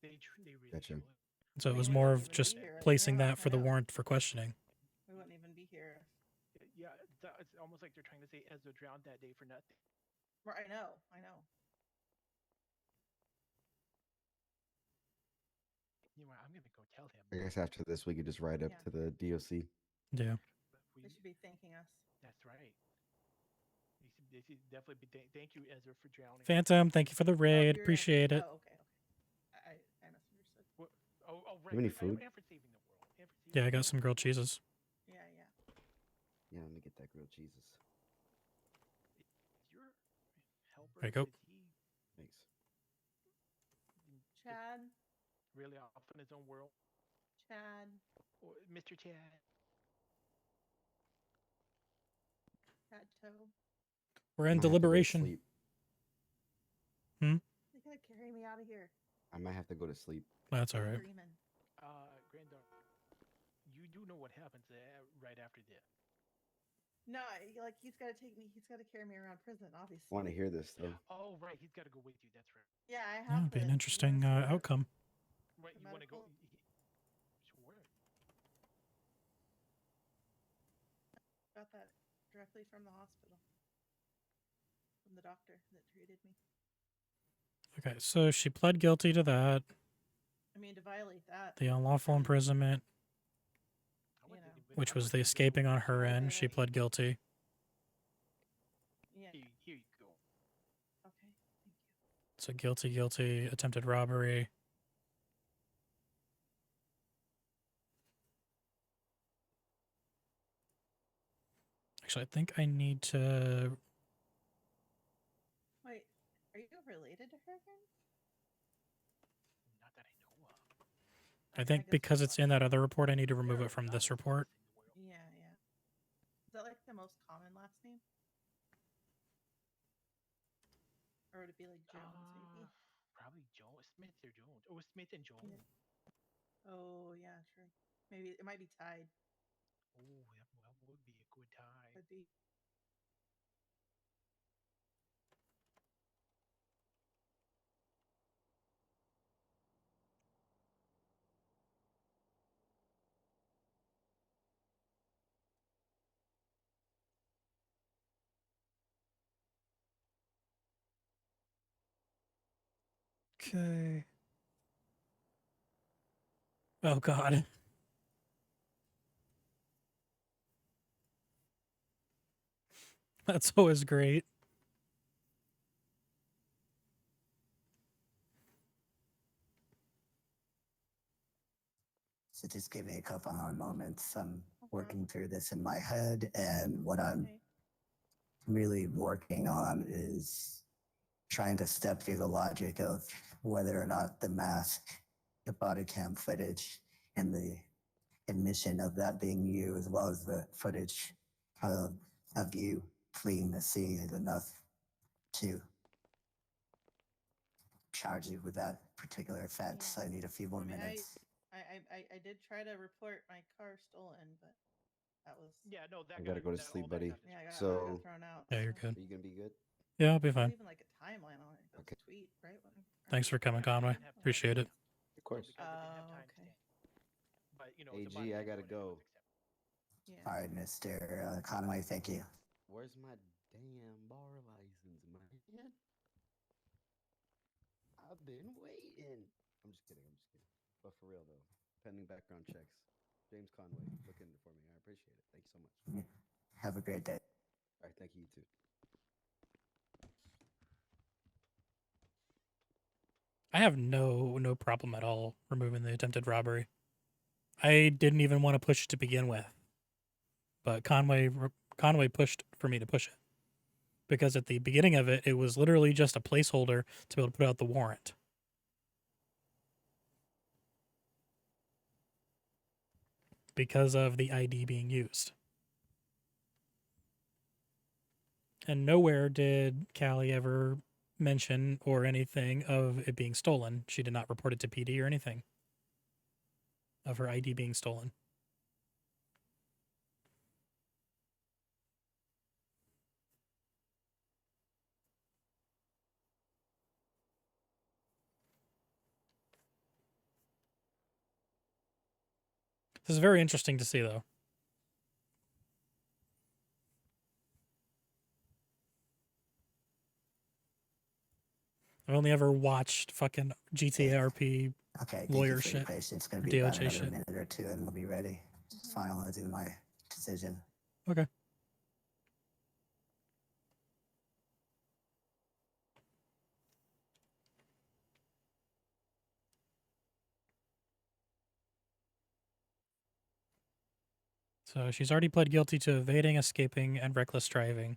they really Gotcha. So it was We more wouldn't of even just be here placing anymore. that for I the know. warrant for questioning. We wouldn't even be here. Yeah, it's almost like they're trying to say Ezra drowned that day for nothing. I know. I know. You know what? I'm gonna go tell him. I guess after this, we could just ride up Yeah. to the DOC. Yeah. They should be thanking us. That's right. They should definitely be. Thank you, Ezra, for drowning. Phantom, thank you for the raid. you're Appreciate it. Oh, okay. I misunderstood. What? Oh, right. Have any right, food? And for saving the world. And for saving Yeah, I the got some world. grilled cheeses. Yeah. Yeah, let me get that grilled cheeses. Is your helper? There you go. Is he Thanks. Chad. really off in his own world? Chad. Or Mr. Chad? Chad Toe. We're in Might have to go to deliberation. sleep. Hmm? They gotta carry me out of here. I might have to go to sleep. That's all right. Dreaming. Granddaughter, you do know what happens right after this. No, like he's gotta take me. He's gotta carry me around prison. Obviously. I want to hear this though. Oh, right. He's got to go with you. That's right. Yeah, I Yeah, have. it'd be an the interesting units for outcome. Right. the You want to go? medical. Sure. Got that directly from the hospital. From the doctor that treated me. Okay, so she pled guilty to that, I mean, to violate that. the unlawful imprisonment, You know. which was the escaping on her end. She pled guilty. Yeah. Here you go. Okay. Thank you. So guilty, attempted robbery. Actually, I think I need to. Wait, are you related to her again? Not that I know of. I think because it's in that other report, I need to remove it from this report. Yeah. Is that like the most common last name? Or would it be like Jones, maybe? Probably Smith or Jones. Oh, Smith and Jones. Yeah. Oh, yeah, true. Maybe it might be tied. Oh, that would be a good tie. Could be. Okay. Oh God. That's always great. So just give me a couple more moments. I'm working through this in my head, and what I'm really working on is trying to step through the logic of whether or not the mask, the body cam footage, and the admission of that being you, as well as the footage of you fleeing the scene, is enough to charge you with that particular offense. I need a few more I mean, minutes. I did try to report my car stolen, but that was Yeah, no, I gotta go to sleep, buddy. yeah, I got So, thrown out. Yeah, you're so. good. are you gonna be good? Yeah, I'll be There's fine. even like a timeline on it. Okay. Tweet, right? Thanks for coming, Conway. Appreciate it. Of course. Okay. But you know, Hey, the body G, I cam gotta footage was go. acceptable. Yeah. All right, Mr. Conway, thank you. Where's my damn bar license, man? I've been waiting. I'm just kidding. But for real though, pending background checks. James Conway, look into for me. I appreciate it. Thank you so much. Have a great day. All right, thank you, you too. I have no problem at all removing the attempted robbery. I didn't even want to push it to begin with, but Conway pushed for me to push it because at the beginning of it, it was literally just a placeholder to be able to put out the warrant. Because of the ID being used. And nowhere did Callie ever mention or anything of it being stolen. She did not report it to PD or anything of her ID being stolen. This is very interesting to see, though. I've only ever watched fucking GTARP Okay, lawyer thank you for your shit, patience. It's going or to be about DOJ another shit. minute or two, and we'll be ready. Just finalizing my decision. Okay. So she's already pled guilty to evading, escaping, and reckless driving.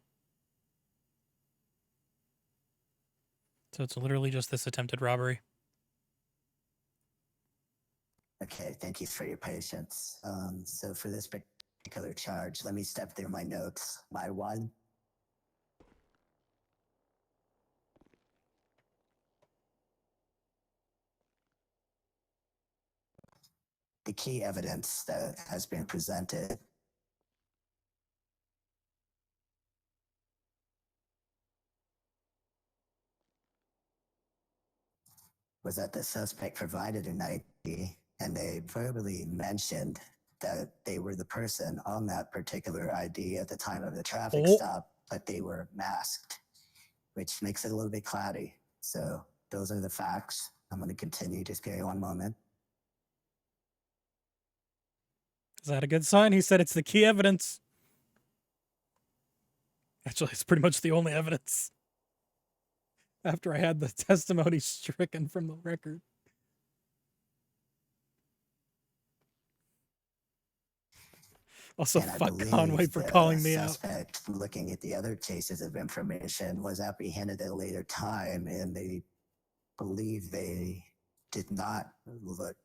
So it's literally just this attempted robbery. Okay, thank you for your patience. So for this particular charge, let me step through my notes. My one. The key evidence that has been presented was that the suspect provided an ID and they verbally mentioned that they were the person on that particular ID at the time of the traffic stop, but they were masked, which makes it a little bit cloudy. So those are the facts. I'm going to continue. Just give me one moment. Is that a good sign? He said it's the key evidence. Actually, it's pretty much the only evidence. After I had the testimony stricken from the record. Also, And I fuck believe Conway for the calling me out. suspect, looking at the other cases of information, was apprehended at a later time, and they believe they did not look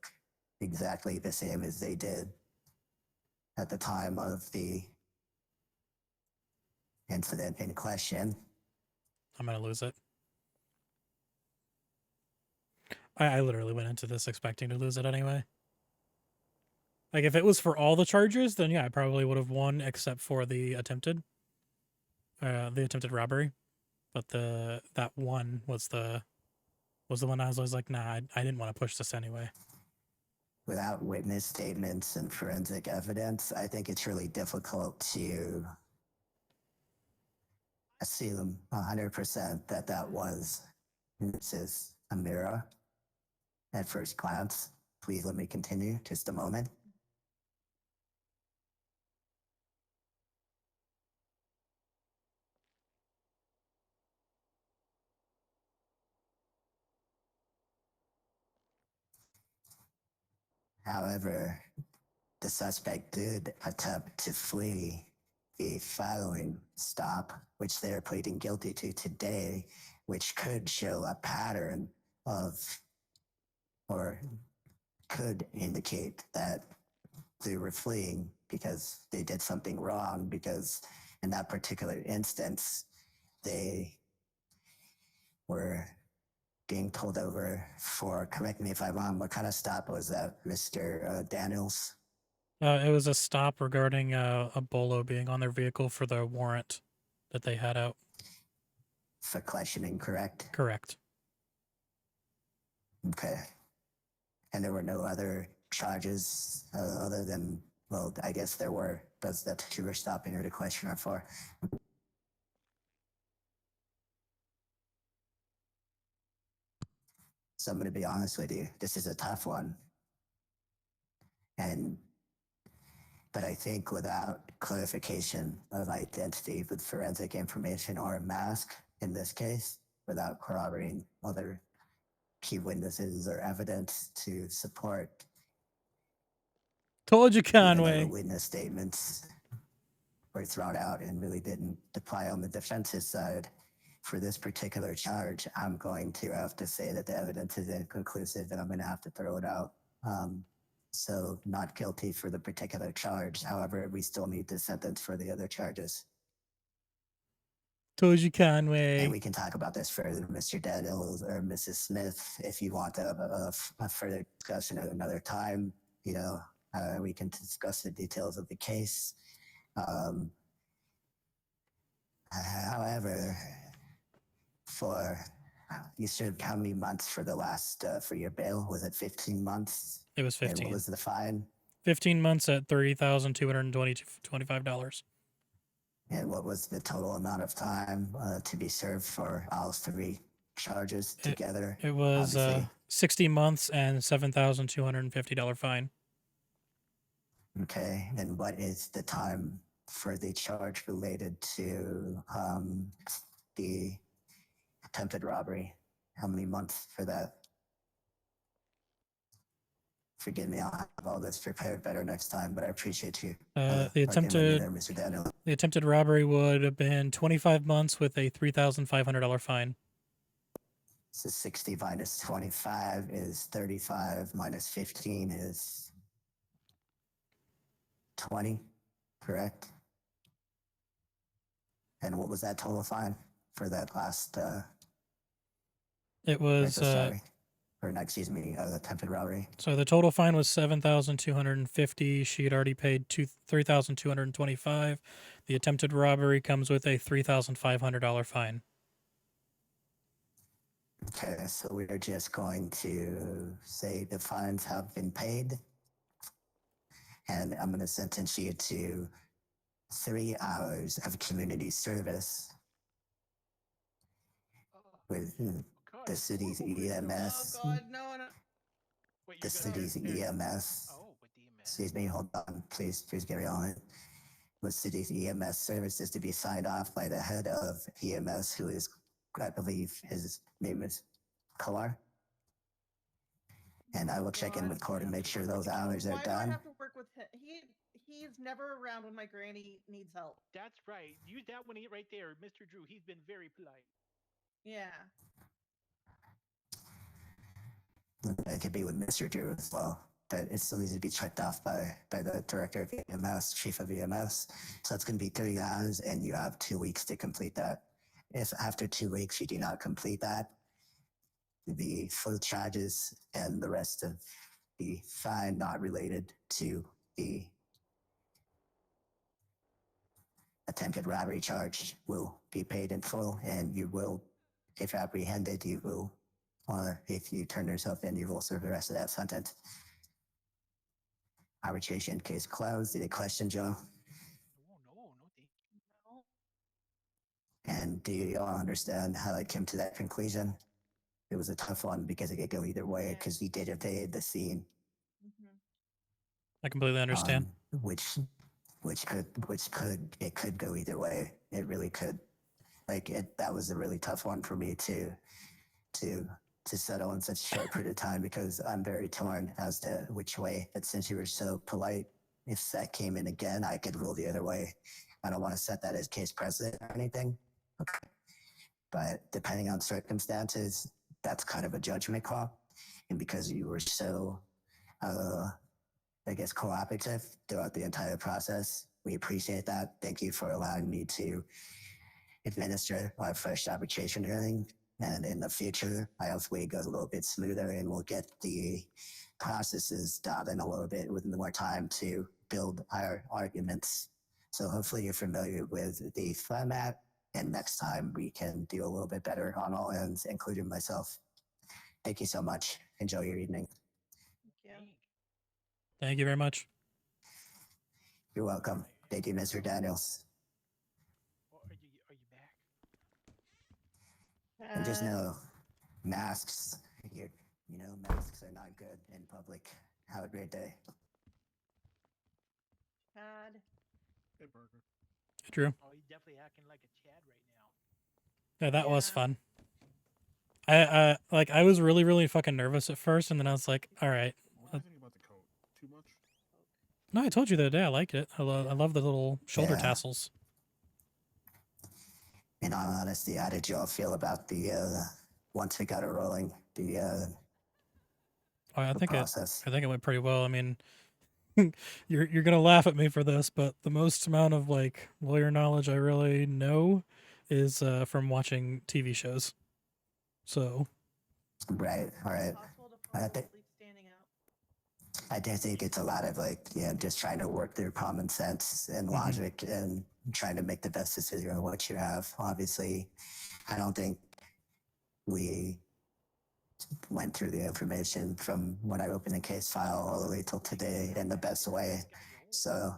exactly the same as they did at the time of the incident in question. I'm gonna lose it. I literally went into this expecting to lose it anyway. Like, if it was for all the charges, then yeah, I probably would have won, except for the attempted robbery. But that one was the one I was like, nah, I didn't want to push this anyway. Without witness statements and forensic evidence, I think it's really difficult to assume 100% that that was Mrs. a mirror at first glance. Please let me continue just a moment. However, the suspect did attempt to flee the following stop, which they are pleading guilty to today, which could show a pattern of, or could indicate that they were fleeing because they did something wrong, because in that particular instance, they were being pulled over for, correct me if I'm wrong, what kind of stop was that, Mr. Daniels? It was a stop regarding a bolo being on their vehicle for the warrant that they had out. For questioning, correct? Correct. Okay. And there were no other charges other than, well, I guess there were, but that you were stopping her to question her for. So I'm going to be honest with you. This is a tough one. But I think without clarification of identity with forensic information or a mask, in this case, without corroborating other key witnesses or evidence to support Told you, even though the Conway. witness statements were thrown out and really didn't apply on the defense's side. For this particular charge, I'm going to have to say that the evidence is inconclusive and I'm going to have to throw it out. So not guilty for the particular charge. However, we still need the sentence for the other charges. Told you, Conway. And we can talk about this further, Mr. Daniels or Mrs. Smith, if you want to have a further discussion at another time. You know, we can discuss the details of the case. However, you served how many months for the last, for your bail? Was it 15 months? It was 15. And what was the fine? 15 months at $30,225. And what was the total amount of time to be served for all three charges together? It was 60 months and $7,250 fine. Okay, and what is the time for the charge related to the attempted robbery? How many months for that? Forgive me, I'll have all this prepared better next time, but I appreciate you. The Mr. Daniel. attempted robbery would have been 25 months with a $3,500 fine. So 60 minus 25 is 35, minus 15 is 20, correct? And what was that total fine for that last? It was excuse me, attempted robbery. So the total fine was $7,250. She had already paid $3,225. The attempted robbery comes with a $3,500 fine. Okay, so we're just going to say the fines have been paid, and I'm going to sentence you to 3 hours of community service with the city's EMS. Oh God, no. The city's EMS. Excuse me, hold on, please get me on it. With city's EMS services to be signed off by the head of EMS, who is, I believe, his name is Kalar. And I will check in with court and make sure those hours are Why do I done. have to work with him? He's never around when my granny needs help. That's right. Use that one right there, Mr. Drew. He's been very polite. Yeah. It could be with Mr. Drew as well, but it still needs to be checked off by the director of EMS, chief of EMS. So it's going to be 30 hours, and you have 2 weeks to complete that. If after 2 weeks you do not complete that, the full charges and the rest of the fine not related to the attempted robbery charge will be paid in full, and you will, if apprehended, you will, or if you turn yourself in, you will serve the rest of that sentence. Arbitration case closed. Any question, Joe? No. And do you all understand how I came to that conclusion? it was a tough one because it could go either way because we did evade the scene. I completely understand. Which could go either way. It really could. That was a really tough one for me to settle in such a short period of time because I'm very torn as to which way. But since you were so polite, if that came in again, I could rule the other way. I don't want to set that as case precedent or anything. Okay. But depending on circumstances, that's kind of a judgment call. And because you were so, I guess, cooperative throughout the entire process, we appreciate that. Thank you for allowing me to administer our first arbitration hearing. And in the future, I hopefully it goes a little bit smoother and we'll get the processes done in a little bit with more time to build our arguments. So hopefully you're familiar with the format, and next time we can do a little bit better on all ends, including myself. Thank you so much. Enjoy your evening. Thank you very much. You're welcome. Thank you, Mr. Daniels. And just know, masks, masks are not good in public. Have a great day. God. Hey, Parker. Drew. Oh, he's definitely acting like a Chad right now. Yeah, that was fun. I was really, really fucking nervous at first, and then I was like, all right. What do you think about the coat? Too much? No, I told you the other day I liked it. I love the little shoulder Yeah. tassels. In all honesty, how did y'all feel about the once we got it rolling, I think process? it went pretty well. I mean, you're gonna laugh at me for this, but the most amount of like lawyer knowledge I really know is from watching TV shows. So. Right. All right. I do think it's a lot of just trying to work through common sense and logic and trying to make the best decision on what you have. Obviously, I don't think we went through the information from when I opened the case file all the way till today in the best way. So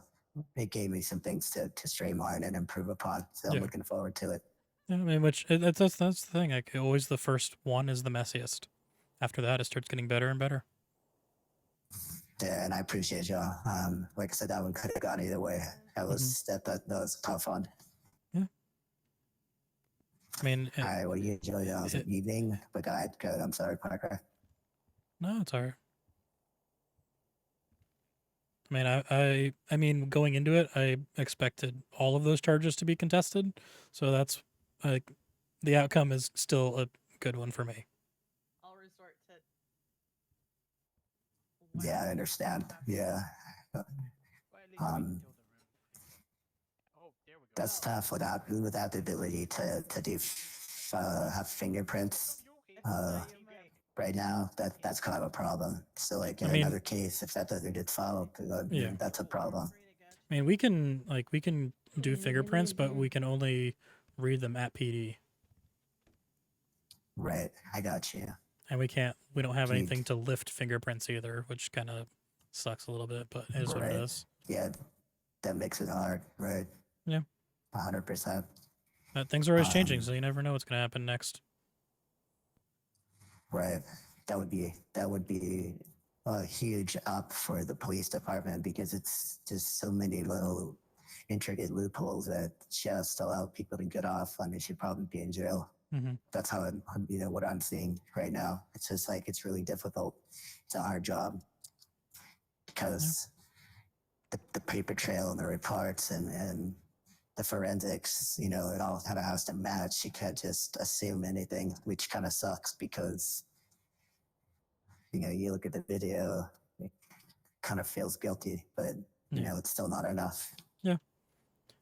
it gave me some things to streamline and improve upon. So I'm looking forward to it. Yeah, I mean, that's the thing. Like, always the first one is the messiest. After that, it starts getting better and better. Yeah, and I appreciate y'all. Like I said, that one could have gone either way. That was that was a tough one. Yeah. I mean, all right. Well, you enjoy y'all's evening. But go ahead. I'm sorry, Parker. No, it's all right. I mean, I mean, going into it, I expected all of those charges to be contested, so that's like the outcome is still a good one for me. I'll resort to. Yeah, I understand. Yeah. That's tough without the ability to do have fingerprints. Right now, that's kind of a problem. So in another case, if that doesn't get followed, that's a problem. I mean, we can do fingerprints, but we can only read them at PD. Right, I got you. And we don't have anything to lift fingerprints either, which kind of sucks a little bit, but it is what it is. Yeah, that makes it hard, right? Yeah. 100%. But things are always changing, so you never know what's going to happen next. Right. That would be a huge up for the police department because it's just so many little intricate loopholes that just allow people to get off and they should probably be in jail. That's how what I'm seeing right now. It's just it's really difficult. It's a hard job because the paper trail and the reports and the forensics, it all kind of has to match. You can't just assume anything, which kind of sucks because you look at the video, it kind of feels guilty, but it's still not enough. Yeah,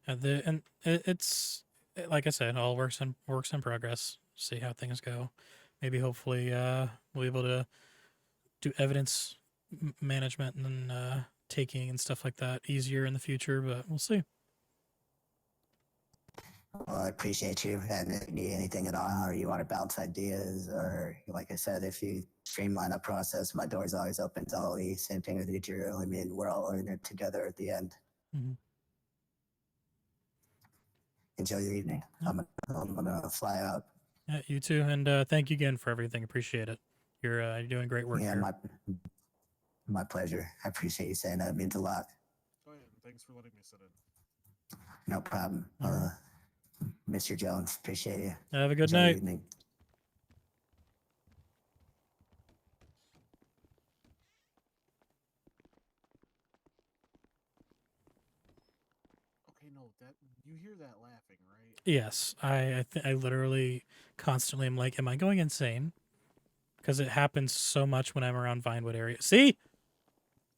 and it's like I said, all works in progress. See how things go. Maybe hopefully we'll be able to do evidence management and taking and stuff like that easier in the future, but we'll see. Well, I appreciate you. And if you need anything at all, or you want to bounce ideas, or like I said, if you streamline a process, my door's always open to Ollie. Same thing with you, Drew. I mean, we're all in it together at the end. Enjoy your evening. I'm gonna fly out. Yeah, you too, and thank you again for everything. Appreciate it. You're doing great work Yeah, here. my pleasure. I appreciate you saying that. It means a lot. Oh yeah, and thanks for letting me sit in. No problem. Mr. Jones, appreciate you. Have a good Enjoy your night. evening. Okay, no, that you hear that laughing, right? Yes, I literally constantly am like, am I going insane? Because it happens so much when I'm around Vinewood area. See,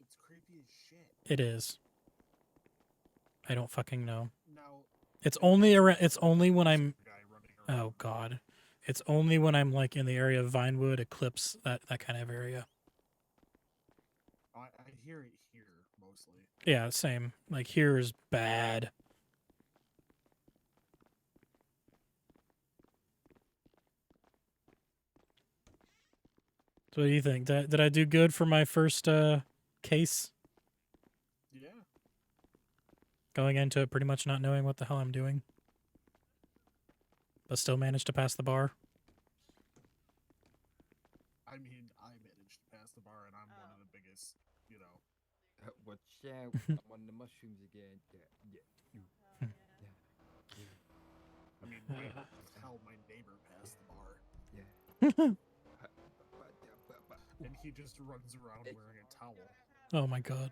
It's creepy as shit. it is. I don't fucking know. Now, It's it only happens around. It's only when there's I'm. a guy running around. Oh God, it's only when I'm like in the area of Vinewood, Eclipse, that kind of area. I hear it here mostly. Yeah, same. Like here is bad. So what do you think? Did I do good for my first case? Yeah. Going into it pretty much not knowing what the hell I'm doing, but still managed to pass the bar. I mean, I managed to pass the bar, and I'm one of the biggest, you know. Watch out! I'm on the mushrooms again. Yeah. I mean, wait, hell, my neighbor passed the bar. Yeah. And he just runs around wearing a towel. Oh my God.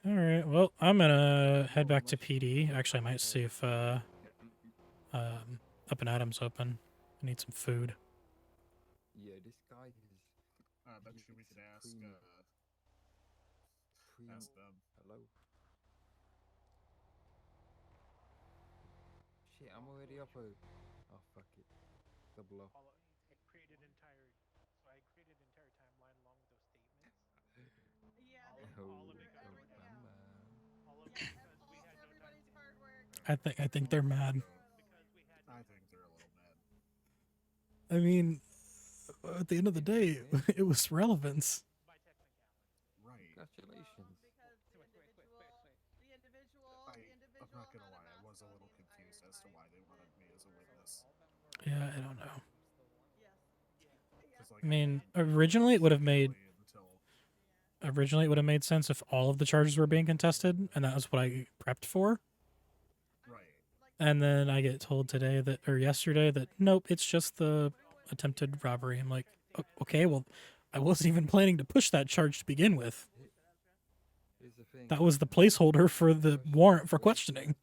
All right. Well, I'm gonna head back to PD. Actually, I might see if Up and Adam's open. I need some food. Yeah, this guy is. I bet you we could ask them. Hello. Shit, I'm already up. Oh, fuck it. Double off. I created entire timeline along with those statements. Yeah. All of it got Every, put yeah. All of it because we had no time. Everybody's hard work. I think they're mad. I think they're a little mad. I mean, at the end of the day, it was relevance. Right. Congratulations. Because the individual, I'm not gonna lie, I was a little confused as to why they wanted me as a witness. Yeah, I don't know. Yes. I mean, originally it would have made sense if all of the charges were being contested, and that was what I prepped for. Right. And then I get told today that, or yesterday, that nope, it's just the attempted robbery. I'm like, okay, well, I wasn't even planning to push that charge to begin with. That was the placeholder for the warrant for questioning.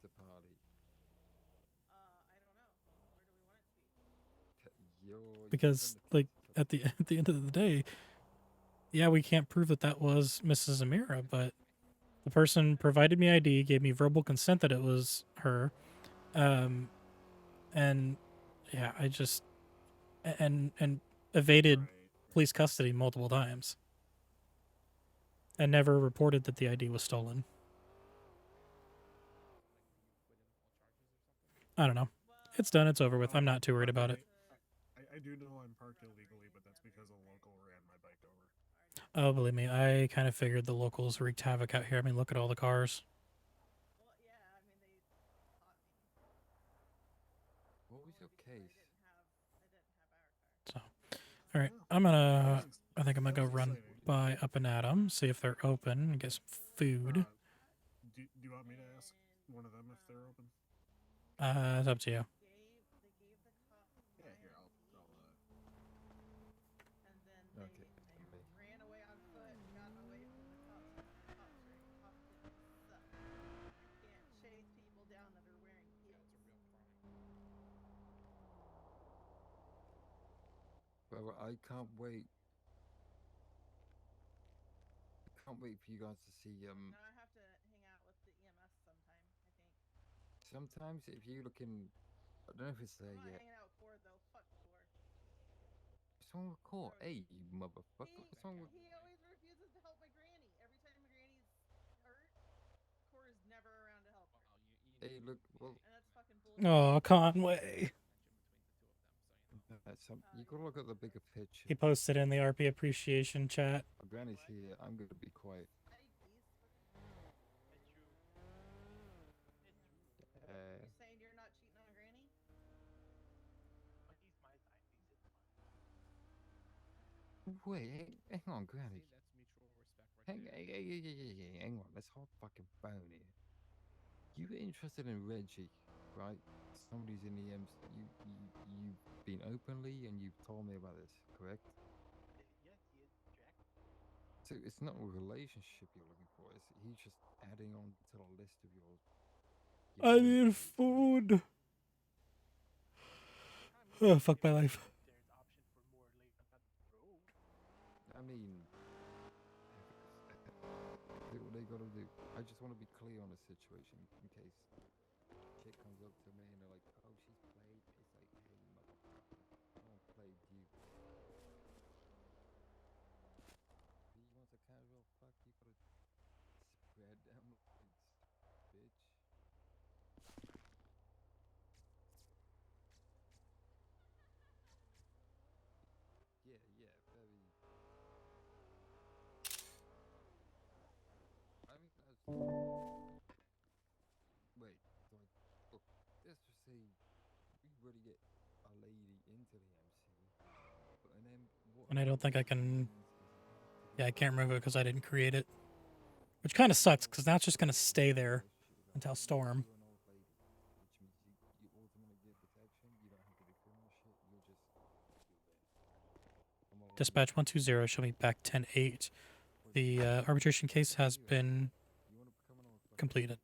Because, like, at the end of the day, yeah, we can't prove that that was Mrs. Amira, but the person provided me ID, gave me verbal consent that it was her, and yeah, I just and evaded police custody multiple times, and never reported that the ID was stolen. I don't know. It's done. It's over with. I'm not too worried about it. I do know I'm parked illegally, but that's because a local ran my bike over. Oh, believe me, I kind of figured the locals wreaked havoc out here. I mean, look at all the cars. What was your case? So, all right, I think I'm gonna go run by Up and Adam, see if they're open, and get some food. Do you want me to ask one of them if they're open? It's up to you. Yeah, here, I'll Okay. ran away on foot and got away from the cops. Cops suck. You can't chase people down that are wearing kilts. Well, I can't wait. I can't wait for you guys to see. Now I have to hang out with the EMS sometime, I think. Sometimes if you look in, I don't know if it's there I'm not yet. hanging out with Cord though. Fuck Cord. What's wrong with Court? Hey, you motherfucker. What's wrong with? He always refuses to help my granny. Every time my granny's hurt, Cord is never around to help her. Hey, look. Well. And that's fucking bullshit. Oh, Conway. You gotta look at the bigger picture. He posted in the RP appreciation chat. My granny's here. I'm gonna be quiet. You're saying you're not cheating on Granny? wait, hang on, Granny. That's mutual respect right there. Hang on, let's hold fucking phone here. You were interested in Reggie, right? Somebody's in the MC. You've been openly and you've told me about this, correct? Yes, he is Jack. So it's not a relationship you're looking for. He's just adding on to the list of your I boys. need food. Oh, fuck my life. There's option for more later down the road. I mean, do what they gotta do. I just want to be clear on the situation in case shit comes up to me and they're like, "Oh, she's played." It's like, hey, motherfucker, no one played you. He wants a casual fuck. You gotta spread them lines, bitch. Yeah, very. I mean, that's. Wait, so look, let's just say we were to get a lady into the MC, and then what? And I don't think I can. Yeah, I can't remove it because I didn't create it. Which kind of sucks because now it's just going to stay there until Storm. You're an old lady, which means you ultimately get protection. You don't have to do criminal shit. You're just there. Dispatch 120, show me back 10-8. The arbitration case has been completed.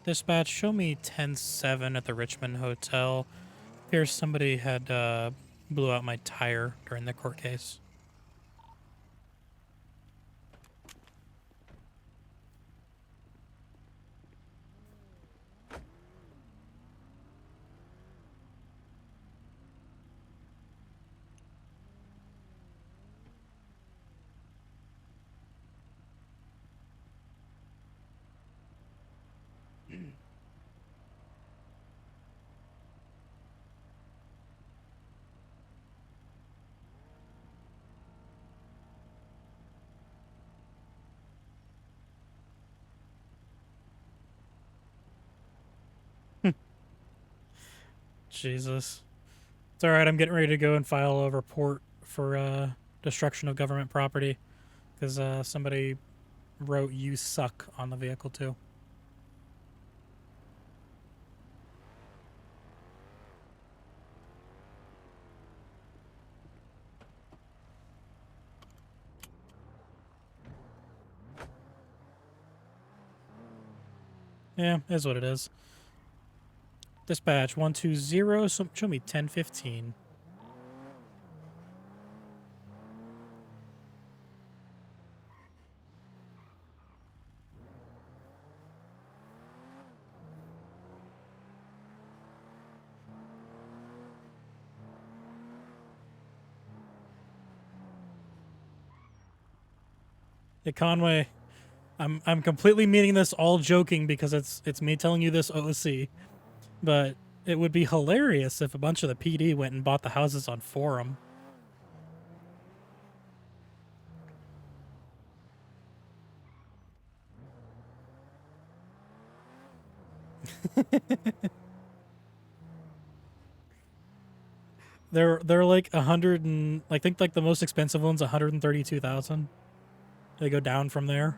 Dispatch, show me 10-7 at the Richmond Hotel. Appears somebody had blew out my tire during the court case. Jesus. It's alright, I'm getting ready to go and file a report for destruction of government property. Because somebody wrote "you suck" on the vehicle too. Yeah, is what it is. Dispatch 120, show me 10-15. Hey Conway, I'm completely meaning this all joking because it's me telling you this OC, but it would be hilarious if a bunch of the PD went and bought the houses on Forum. They're like 100 and I think like the most expensive one's 132,000. They go down from there.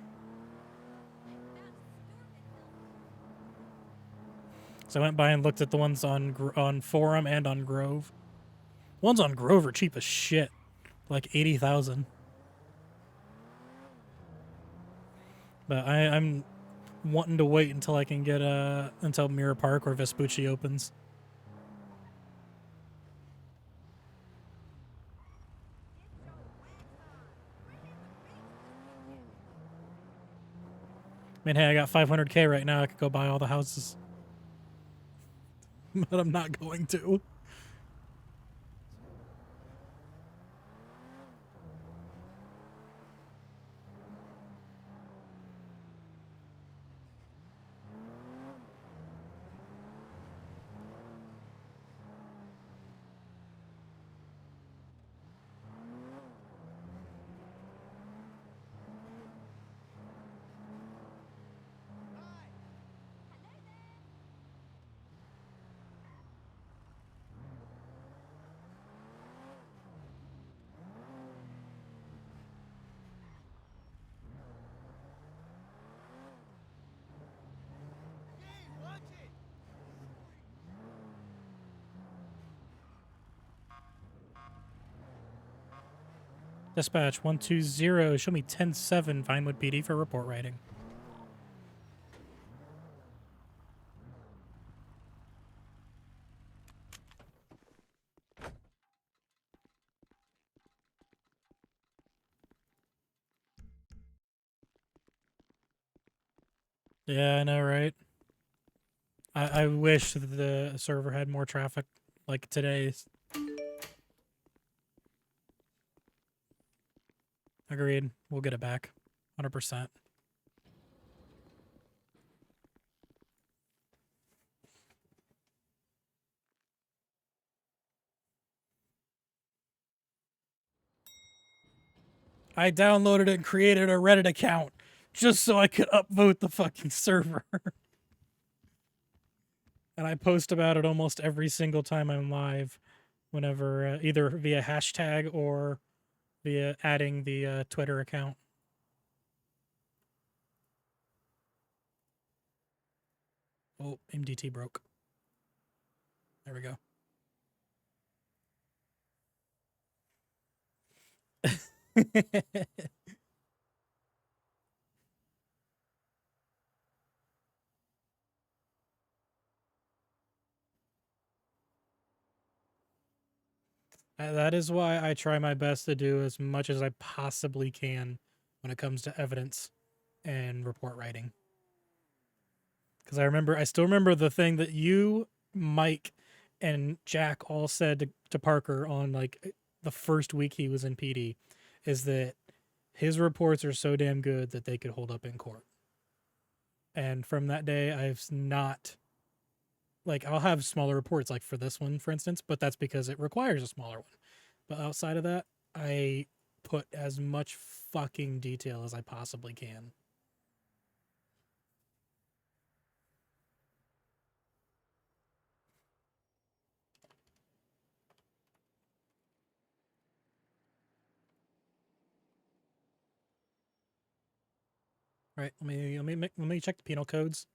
So I went by and looked at the ones on Forum and on Grove. Ones on Grove are cheap as shit, like 80,000. But I'm wanting to wait until I can get until Mirror Park or Vespucci opens. I mean, hey, I got 500K right now. I could go buy all the houses. But I'm not going to. Dispatch 120, show me 10-7 Vinewood PD for report writing. Yeah, I know, right? I wish that the server had more traffic like today's. Agreed. We'll get it back. 100%. I downloaded it and created a Reddit account just so I could upvote the fucking server. And I post about it almost every single time I'm live, whenever either via hashtag or via adding the Twitter account. Oh, MDT broke. There we go. That is why I try my best to do as much as I possibly can when it comes to evidence and report writing. Because I still remember the thing that you, Mike, and Jack all said to Parker on like the first week he was in PD, is that his reports are so damn good that they could hold up in court. And from that day, I've not, like, I'll have smaller reports, like for this one, for instance, but that's because it requires a smaller one. But outside of that, I put as much fucking detail as I possibly can. Right, let me check the penal codes,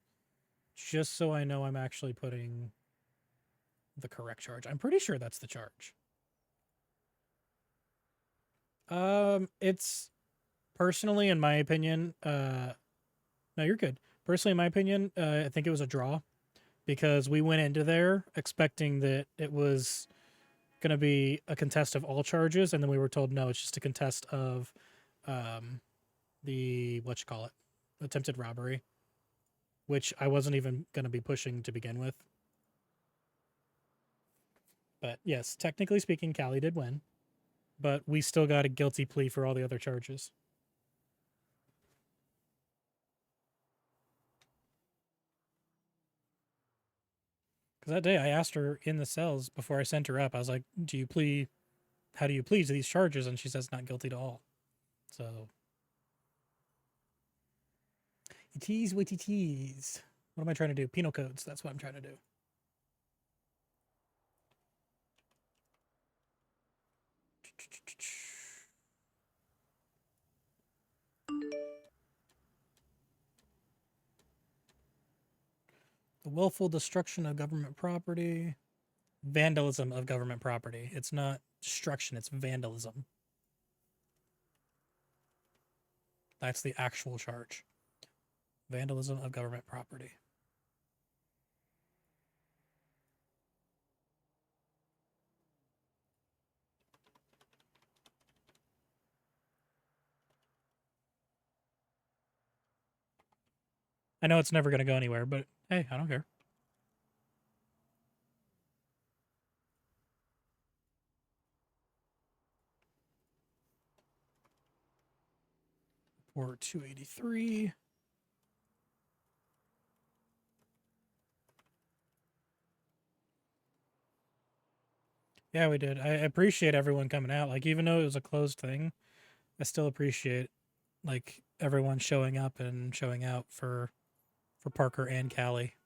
just so I know I'm actually putting the correct charge. I'm pretty sure that's the charge. It's personally, in my opinion, no, you're good. Personally, in my opinion, I think it was a draw because we went into there expecting that it was going to be a contest of all charges, and then we were told no, it's just a contest of the attempted robbery, which I wasn't even going to be pushing to begin with. But yes, technically speaking, Callie did win, but we still got a guilty plea for all the other charges. Because that day I asked her in the cells before I sent her up, I was like, how do you plead to these charges? And she says not guilty to all. So it is what it is. What am I trying to do? Penal codes. That's what I'm trying to do. The willful destruction of government property. Vandalism of government property. It's not destruction, it's vandalism. That's the actual charge. Vandalism of government property. I know it's never going to go anywhere, but hey, I don't care. Report 283. Yeah, we did. I appreciate everyone coming out. Like, even though it was a closed thing, I still appreciate like everyone showing up and showing out for Parker and Callie.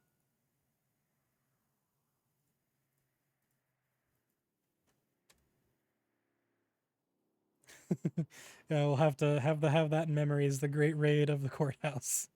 Yeah, we'll have to have that in memory as the great raid of the courthouse.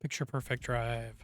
Picture perfect drive.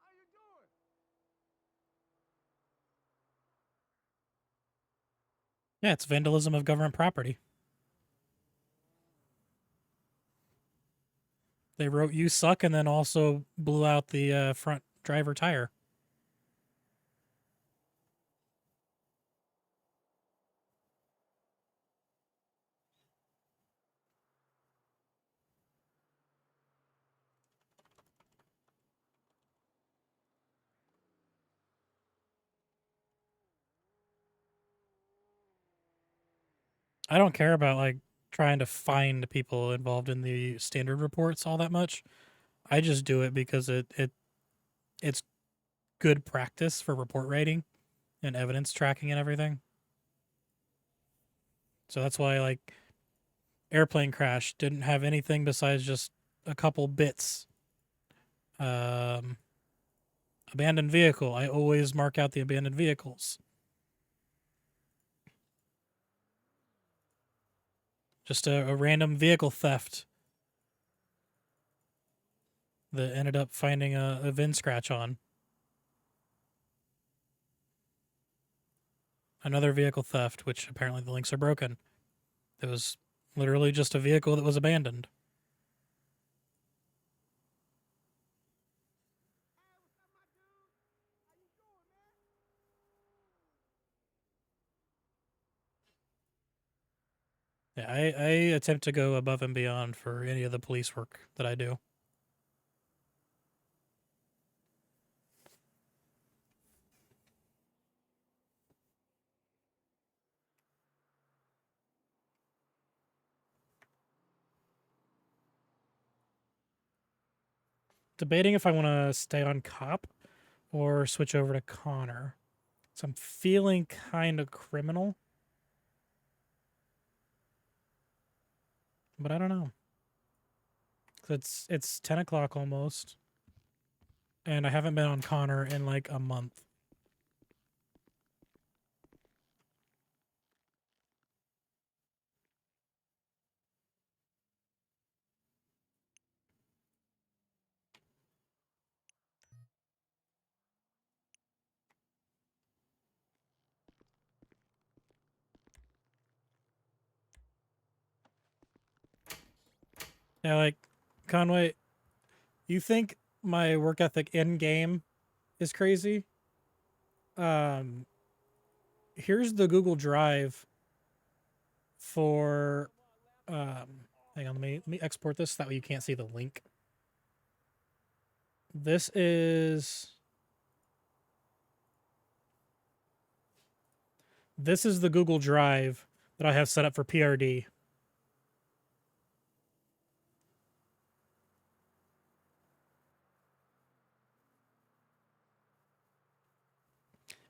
How you doing? Yeah, it's vandalism of government property. They wrote "you suck" and then also blew out the front driver tire. I don't care about like trying to find people involved in the standard reports all that much. I just do it because it's good practice for report writing and evidence tracking and everything. So that's why like airplane crash didn't have anything besides just a couple bits. Abandoned vehicle. I always mark out the abandoned vehicles. Just a random vehicle theft that ended up finding a VIN scratch on. Another vehicle theft, which apparently the links are broken. It was literally just a vehicle that was abandoned. Yeah, I attempt to go above and beyond for any of the police work that I do. Debating if I want to stay on cop or switch over to Connor. So I'm feeling kind of criminal. But I don't know. It's 10 o'clock almost. And I haven't been on Connor in like a month. Yeah, like, Conway, you think my work ethic in game is crazy? Here's the Google Drive for Hang on, let me export this. That way you can't see the link. This is the Google Drive that I have set up for PRD.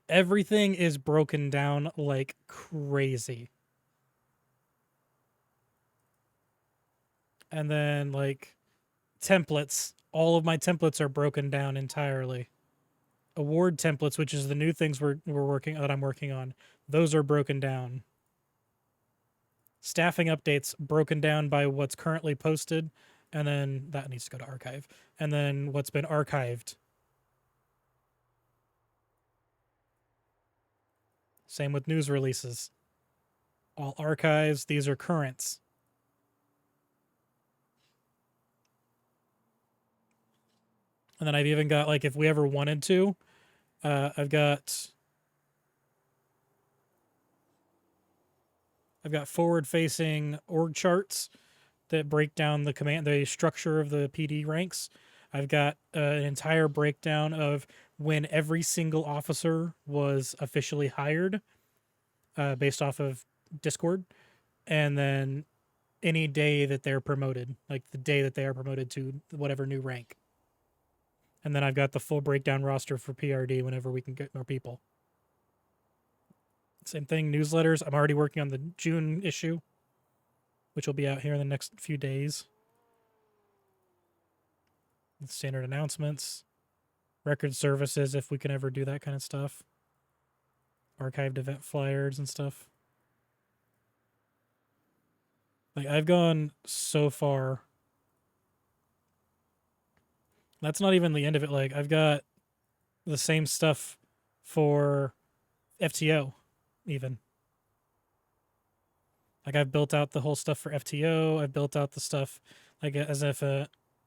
Everything is broken down like crazy. And then, like, templates. All of my templates are broken down entirely. Award templates, which is the new things that I'm working on, those are broken down. Staffing updates broken down by what's currently posted, and then that needs to go to archive. And then what's been archived. Same with news releases. All archives, these are currents. And then I've even got, like, if we ever wanted to, I've got forward-facing org charts that break down the structure of the PD ranks. I've got an entire breakdown of when every single officer was officially hired, based off of Discord, and then any day that they're promoted, like the day that they are promoted to whatever new rank. And then I've got the full breakdown roster for PRD whenever we can get more people. Same thing, newsletters. I'm already working on the June issue, which will be out here in the next few days. Standard announcements, record services, if we can ever do that kind of stuff. Archived event flyers and stuff. Like, I've gone so far. That's not even the end of it. Like, I've got the same stuff for FTO, even. Like, I've built out the whole stuff for FTO. I've built out the stuff, like, as if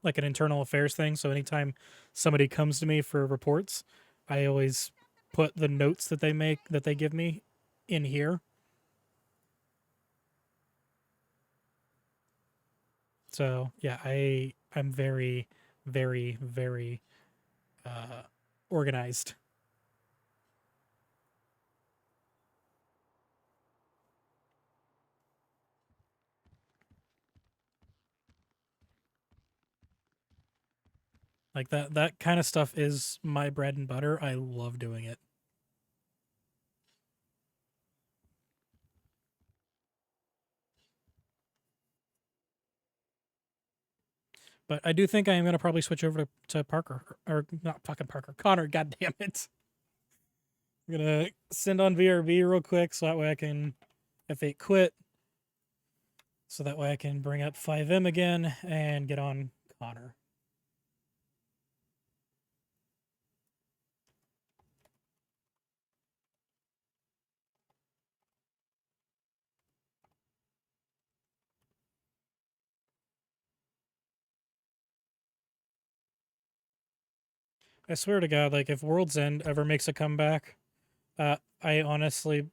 like an internal affairs thing. So anytime somebody comes to me for reports, I always put the notes that they give me in here. So yeah, I'm very, very, very organized. Like, that kind of stuff is my bread and butter. I love doing it. But I do think I am going to probably switch over to Parker. Or not fucking Parker. Connor, god damn it. I'm going to send on VRB real quick so that way I can F8 quit. So that way I can bring up 5M again and get on Connor. I swear to God, like, if World's End ever makes a comeback, I honestly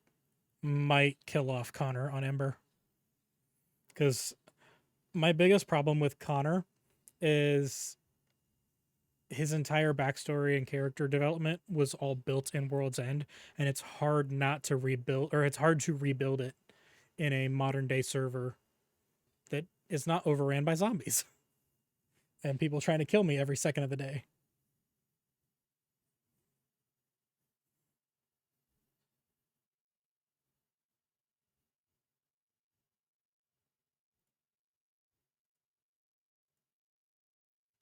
might kill off Connor on Ember. Because my biggest problem with Connor is his entire backstory and character development was all built in World's End, and it's hard not to rebuild, or it's hard to rebuild it in a modern day server that is not overran by zombies and people trying to kill me every second of the day.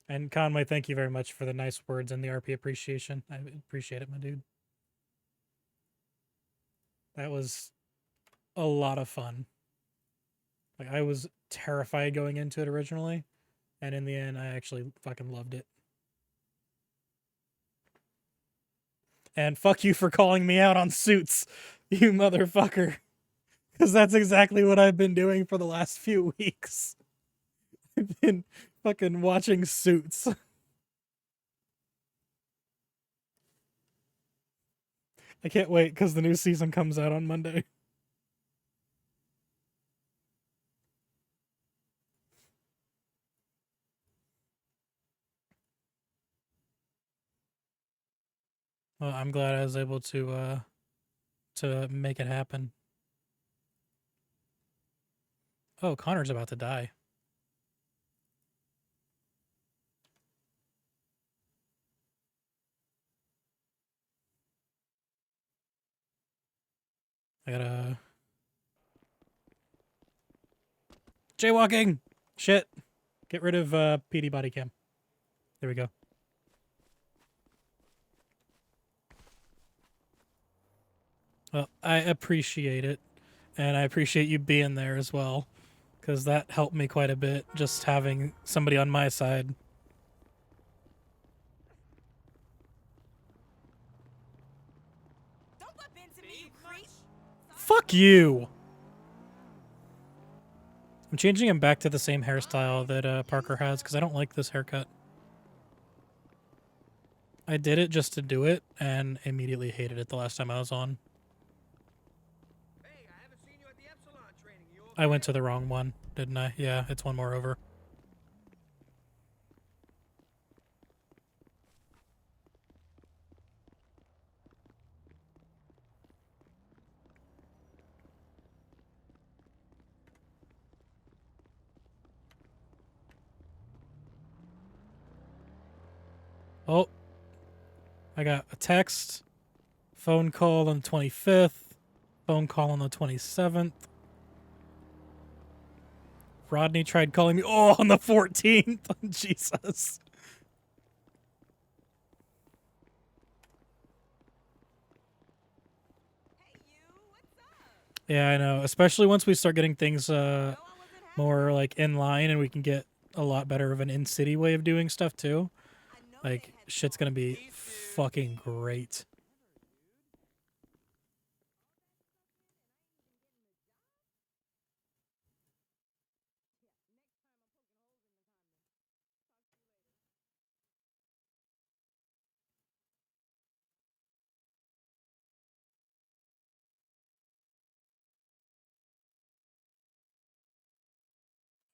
And Conway, thank you very much for the nice words and the RP appreciation. I appreciate it, my dude. That was a lot of fun. Like, I was terrified going into it originally, and in the end, I actually fucking loved it. And fuck you for calling me out on Suits, you motherfucker. Because that's exactly what I've been doing for the last few weeks. I've been fucking watching Suits. I can't wait because the new season comes out on Monday. Well, I'm glad I was able to make it happen. Oh, Connor's about to die. I gotta... Jaywalking! Shit. Get rid of PD body cam. There we go. Well, I appreciate it. And I appreciate you being there as well. Because that helped me quite a bit, just having somebody on my side. Don't bump into me, you creep. Fuck you! I'm changing him back to the same hairstyle that Parker has, because I don't like this haircut. I did it just to do it, and immediately hated it the last time I was on. Hey, I haven't seen you at the Epsilon training. You I went to the wrong one, didn't I? Yeah, it's one more over. Oh. I got a text, phone call on the 25th, phone call on the 27th. Rodney tried calling me, on the 14th. Jesus. Yeah, I know. Especially once we start getting things more like in line and we can get a lot better of an in-city way of doing stuff too. Like, shit's gonna be fucking great.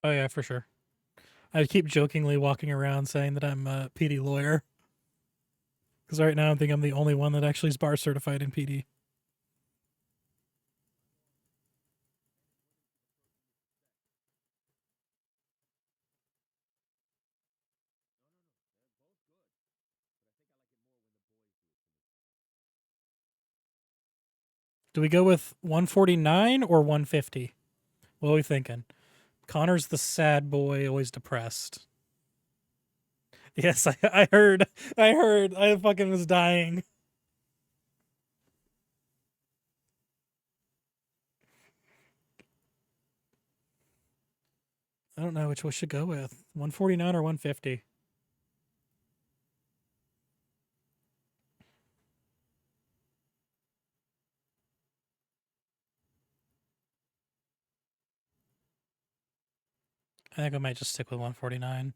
Oh yeah, for sure. I keep jokingly walking around saying that I'm a PD lawyer. Because right now I think I'm the only one that actually is bar certified in PD. Do we go with 149 or 150? What are we thinking? Connor's the sad boy, always depressed. Yes, I heard. I heard. I fucking was dying. I don't know which we should go with. 149 or 150? I think I might just stick with 149.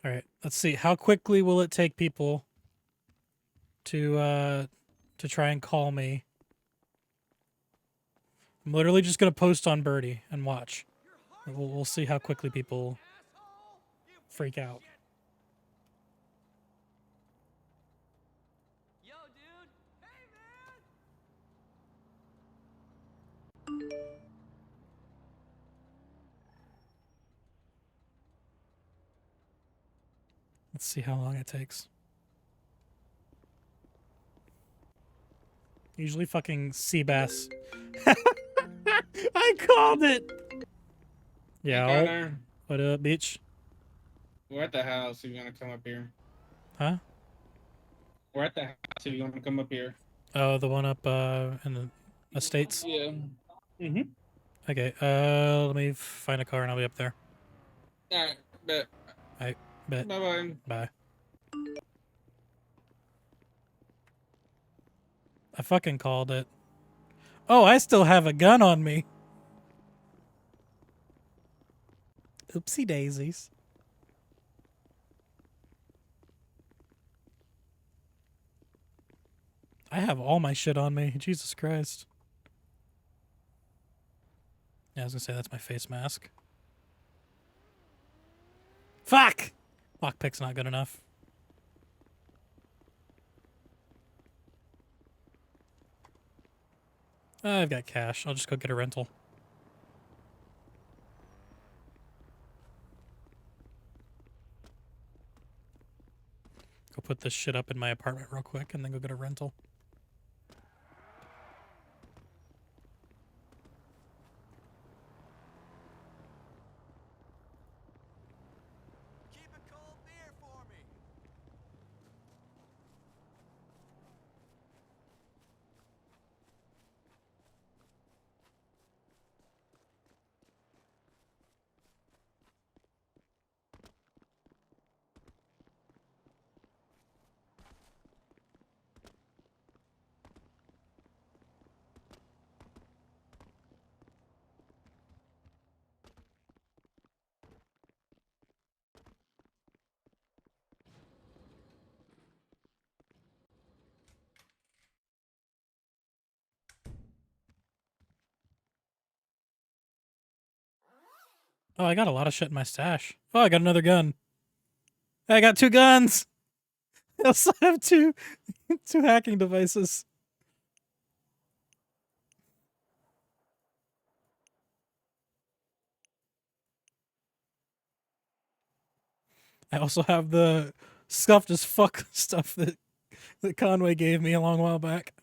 All right, let's see. How quickly will it take people to try and call me? I'm literally just gonna post on Birdie and watch. We'll see how quickly people freak out. Yo, dude. Hey, man. Let's see how long it takes. Usually fucking sea bass. I called it! Yeah. Hey, Connor. What up, bitch? We're at the house if you want to come up here. Huh? We're at the house if you want to come up here. Oh, the one up in the estates? Yeah. Mm-hmm. Okay, let me find a car and I'll be up there. Alright, bet. Alright, bet. Bye-bye. Bye. I fucking called it. Oh, I still have a gun on me. Oopsie daisies. I have all my shit on me. Jesus Christ. Yeah, I was gonna say that's my face mask. Fuck! Lockpick's not good enough. I've got cash. I'll just go get a rental. Go put this shit up in my apartment real quick and then go get a rental. Oh, I got a lot of shit in my stash. Oh, I got another gun. I got 2 guns. I also have two hacking devices. I also have the scuffed as fuck stuff that Conway gave me a long while back.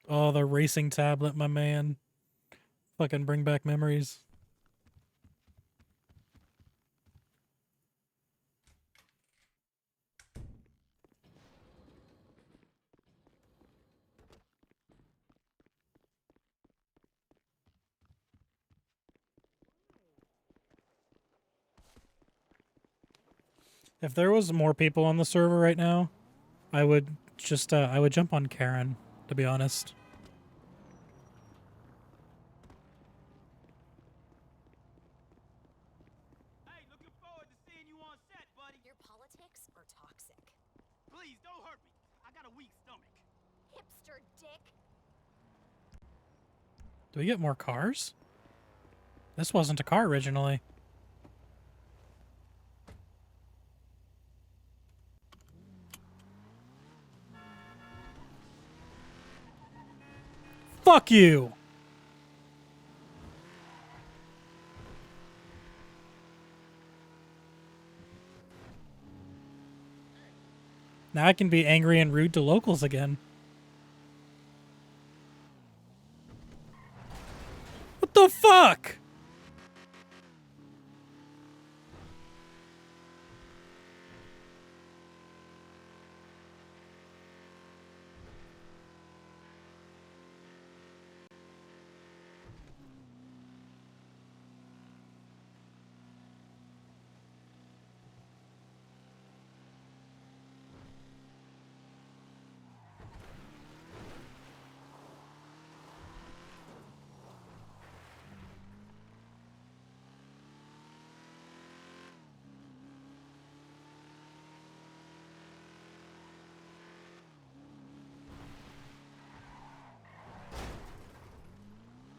Oh, the racing tablet, my man. Fucking bring back memories. If there was more people on the server right now, I would just I would jump on Karen, to be honest. Hey, looking forward to seeing you on set, buddy. Your politics are toxic. Please don't hurt me. I got a weak stomach. Hipster dick. Do we get more cars? This wasn't a car originally. Fuck you! Now I can be angry and rude to locals again. What the fuck?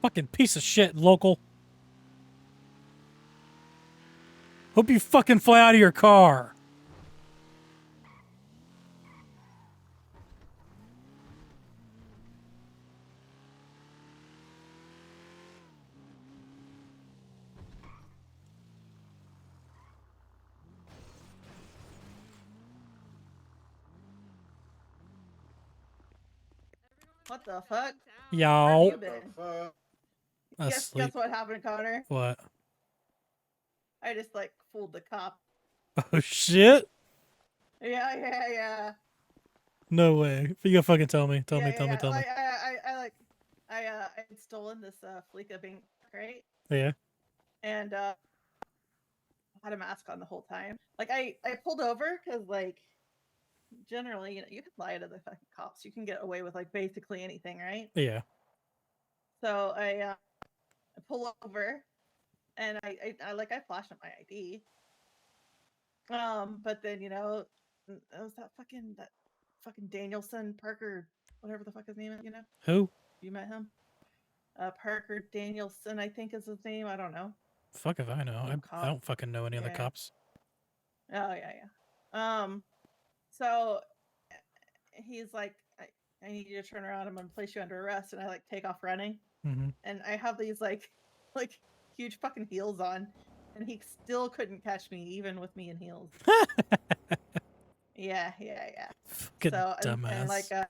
Fucking piece of shit, local. Hope you fucking fly out of your car. What the fuck? Yo. Where have you been? Asleep. Guess what happened, Connor? What? I just like fooled the cop. Oh shit? Yeah. No way. You gotta fucking tell me. Tell me. Like, me. I had stolen this Fleeka bank, right? Yeah. And had a mask on the whole time. Like I pulled over because like generally, you know, you can lie to the fucking cops. You can get away with like basically anything, right? Yeah. So I pull over and I flash up my ID. But then you know, it was that fucking Danielson Parker, whatever the fuck his name is. You know Who? you met him? Parker Danielson, I think is his name. I don't know. Fuck if I know. I Cop. don't fucking know any of the Yeah. cops. Oh yeah. So he's like, I need you to turn around. I'm gonna place you under arrest, and I like take off running, Mhm. and I have these like huge fucking heels on, and he still couldn't catch me even with me in heels. Yeah. Fucking So and dumbass. like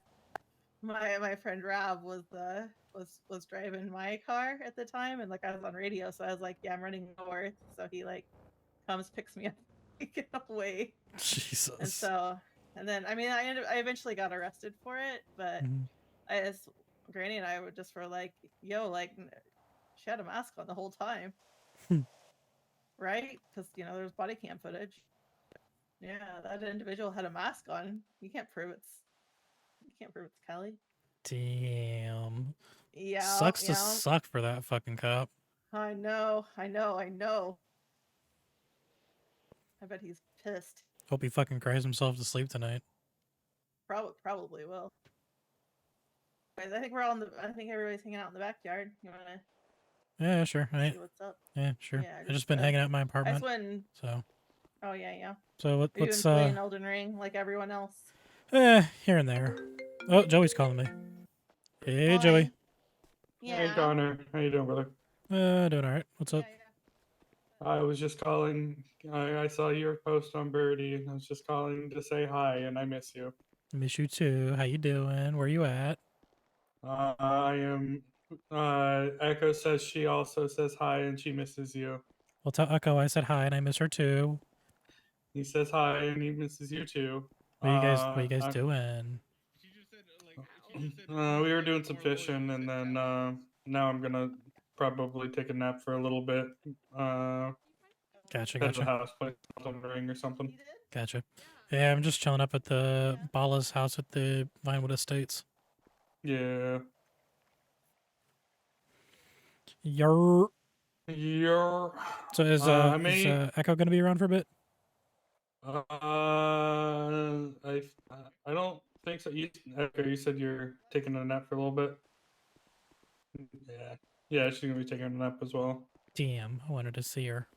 my friend Rob was driving my car at the time, and like I was on radio, so I was like, yeah, I'm running north. So he like comes, picks me up, get away. Jesus. And so, and then I mean, I eventually got arrested for it, but Granny and I were just were like, yo, like she had a mask on the whole time, right? Because there's body cam footage. Yeah, that individual had a mask on. You can't prove it's Kelly. Damn. Yeah. Sucks to suck for that fucking cop. I know. I bet he's pissed. Hope he fucking cries himself to sleep tonight. Probably will. Guys, I think we're all I think everybody's hanging out in the backyard. You wanna Yeah, sure. see what's up? Yeah, sure. Yeah, I just been hanging out in my apartment. So. Oh yeah. So Have you what's been playing Elden Ring like everyone else? here and there. Oh, Joey's calling me. Hey, Hi. Joey. Yeah. Hey Connor, how you doing, brother? Doing all right. What's up? I was just calling. I saw your post on Birdie, and I was just calling to say hi, and I miss you. Miss you too. How you doing? Where you at? I am. Echo says she also says hi, and she misses you. Well, tell Echo I said hi and I miss her too. He says hi, and he misses you too. What you guys doing? We were doing some fishing, and then now I'm gonna probably take a nap for a little bit. Gotcha. Head to the house, play Elden Ring or something. Gotcha. Yeah, I'm just chilling up at the Bala's house at the Vinewood Estates. Yeah. Yer. So is I Echo gonna be around for a bit? I don't think so. Echo, you said you're taking a nap for a little bit. Yeah, she's gonna be taking a nap as well. Damn, I wanted to see her.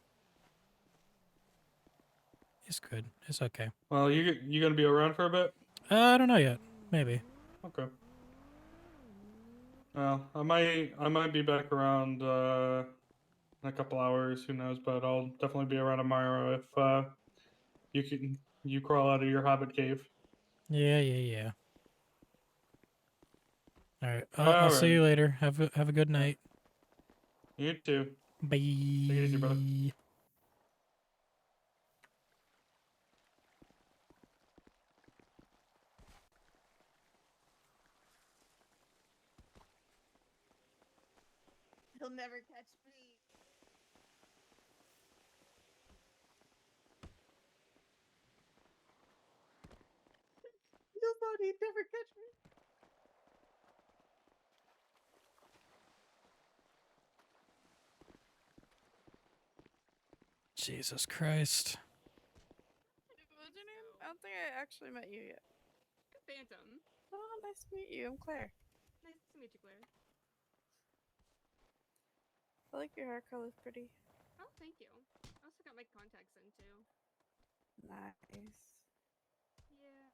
It's good. It's okay. Well, you gonna be around for a bit? I don't know yet. Maybe. Okay. Well, I might be back around in a couple hours. Who knows? But I'll definitely be around tomorrow if you crawl out of your hobbit cave. Yeah. All right. I'll see you later. Have a good night. You too. Bye. Take it easy, brother. He'll never catch me. He'll thought he'd never catch me. Jesus Christ. What's your name? I don't think I actually met you yet. Phantom. Oh, nice to meet you. I'm Claire. Nice to meet you, Claire. I like your hair color. Pretty. Oh, thank you. I also got my contacts in too. Nice. Yeah.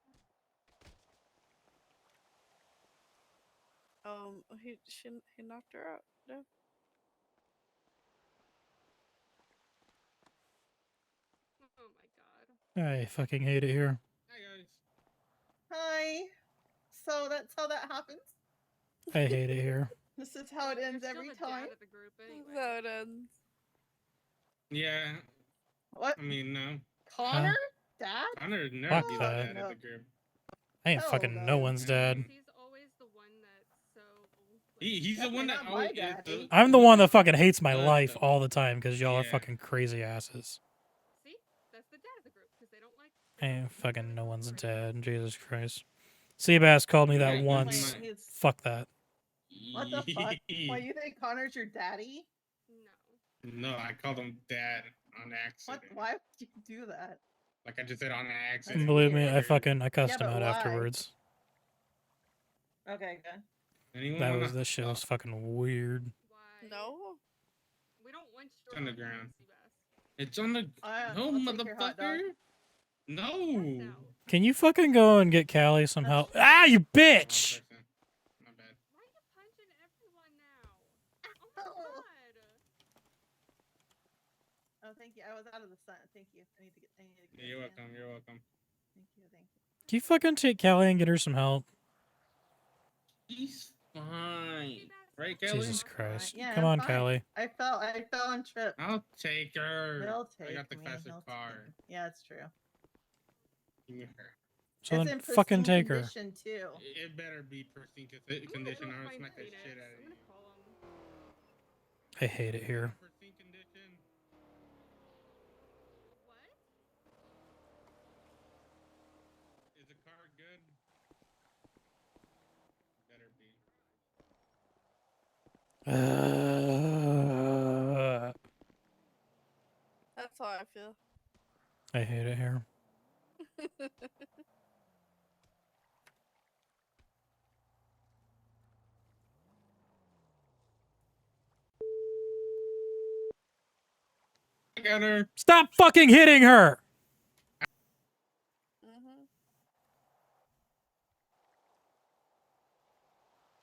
He knocked her out. No. Oh my god. I fucking hate it here. Hi. So that's how that happens. I hate it here. This is how it ends every time. Of the group anyway. That's how it ends. Yeah. What? I mean, no. Connor? Dad? Connor never Fuck be the that. dad of the group. I ain't Hell fucking no. no one's dad. He's always the one that's so. He's the one that not my always. daddy. I'm the one that fucking hates my life all the time because y'all are Yeah. fucking crazy asses. See, that's the dad of the group because they don't like. I ain't fucking no one's dad. Jesus Christ. Seabass called me that Yeah, once. he's- Fuck that. What the fuck? Why you think Connor's your daddy? No, I called him dad on What? accident. Why would you do that? Like I just said on accident. Believe me, I cussed Yeah, him but out why? afterwards. Okay, good. Anyone That wanna? was this shit was fucking weird. No. We don't want It's your on the hot dog, ground. Seabass. It's on the. No, I'll take your hot dog. motherfucker. No. Can you fucking go and get Callie some help? That's- Ah, you bitch! My bad. Why are you punching everyone now? Oh my god. Oh, thank you. I was out of the sun. Thank you. I need to get. Yeah, you're welcome. You're welcome. Thank you. Thank you. Can you fucking take Callie and get her some help? He's fine. Right, Kelly? Jesus Christ. Yeah, Come I'm on, fine. Callie. I fell and tripped. I'll take her. He'll I take got the me. fastest He'll car. take me. Yeah, it's true. Give me her. So It's then in fucking pristine take her. condition too. It better be pristine condition or I'll smack the shit out of you. I hate it here. Pristine condition. Is the car good? Better be. That's how I feel. I hate it here. I got her. Stop fucking hitting her!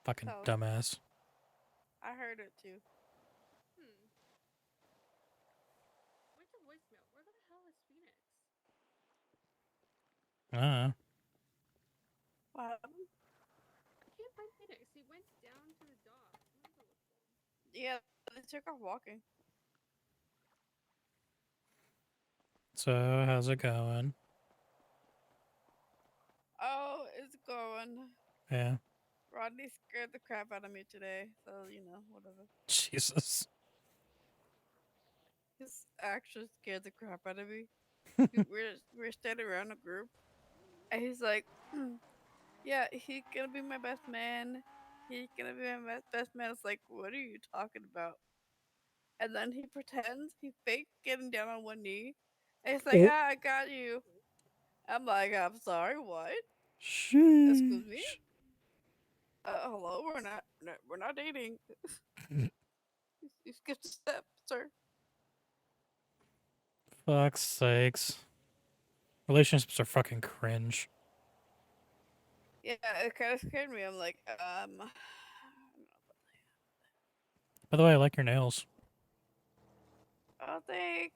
Fucking So- dumbass. I heard it too. Where's the voicemail? Where the hell is Phoenix? What happened? I can't find Phoenix. He went down to the dock. I'm gonna go look for him. Yeah, they took off walking. So, how's it going? Oh, it's going. Yeah. Rodney scared the crap out of me today, so whatever. Jesus. He's actually scared the crap out of me. we're standing around a group, and he's like, "Yeah, he's gonna be my best man. He's gonna be my best man." It's like, what are you talking about? And then he pretends he faked getting down on one knee, and he's like, Oh. "Ah, I got you." I'm like, "I'm sorry, what? Sheesh. Excuse me? Hello, we're not dating." You skipped a step, sir. Fuck's sakes. Relationships are fucking cringe. Yeah, it kind of scared me. I'm like, By the way, I like your nails. oh, thanks.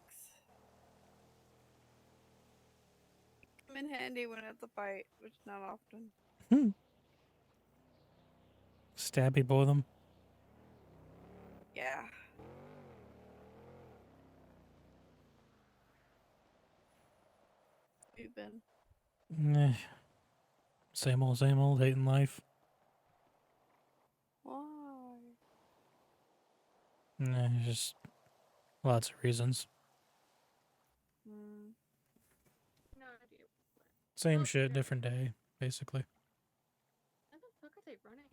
Come in handy when it's a fight, which not often. Stabby boy them. Yeah. You've been. Eh. Same old, hating life. Why? Nah, just lots of reasons. No idea. Same shit, different day, basically. Where the fuck are they running?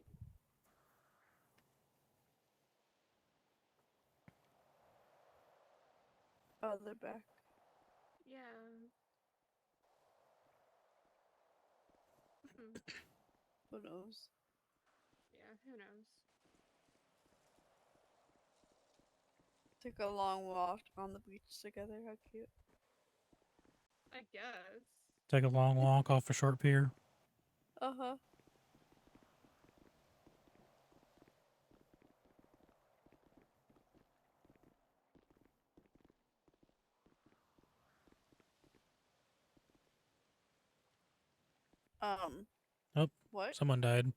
Oh, they're back. Yeah. Who knows? Yeah, who knows? Took a long walk on the beach together. How cute. I guess. Take a long walk off a short pier. Uh-huh. Oh, What? someone died.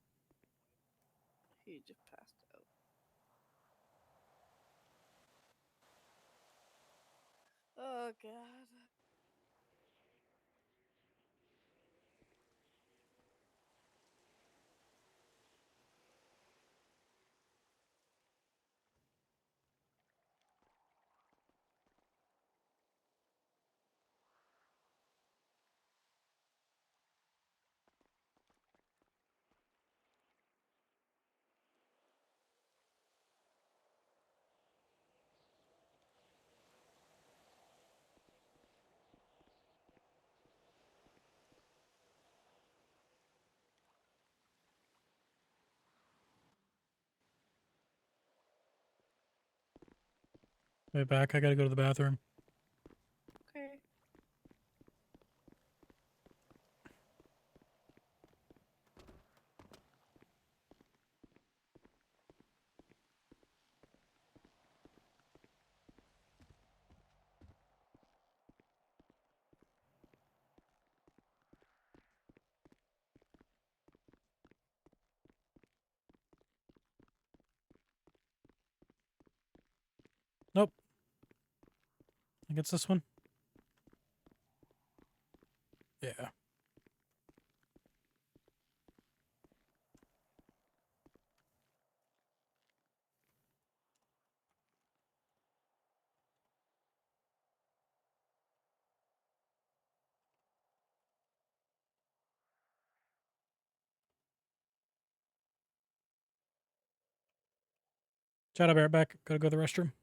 He just passed out. Oh, God. way back. I gotta go to the bathroom. Okay. Nope. I think it's this one. Yeah. Shadow Bear back. Gotta go to the restroom.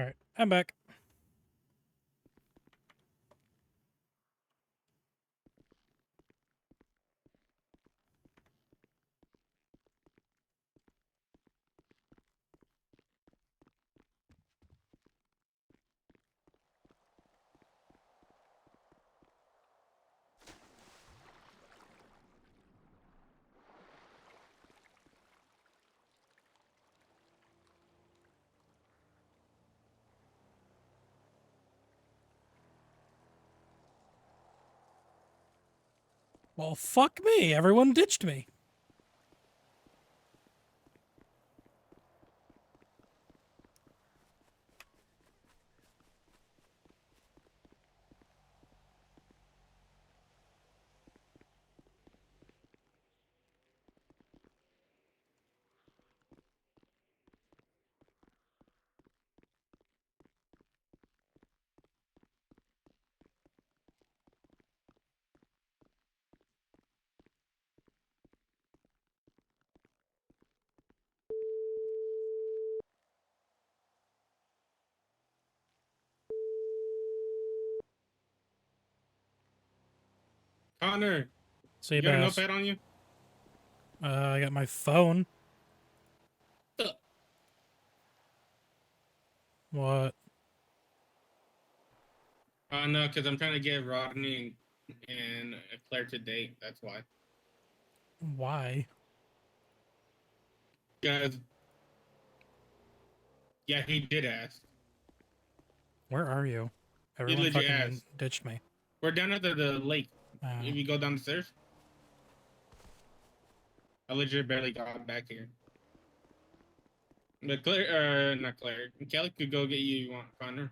All right. I'm back. Well, fuck me. Everyone ditched me. Connor, See you got a bass. notepad on you? I got my phone. What? No, because I'm trying to get Rodney and Claire to date. That's why. Why? Because, yeah, he did ask. Where are you? He Everyone legit fucking asked. ditched me. We're down at the lake. Oh. If you go down the stairs. I legit barely got back here. But Claire, not Claire. Kelly could go get you, Connor.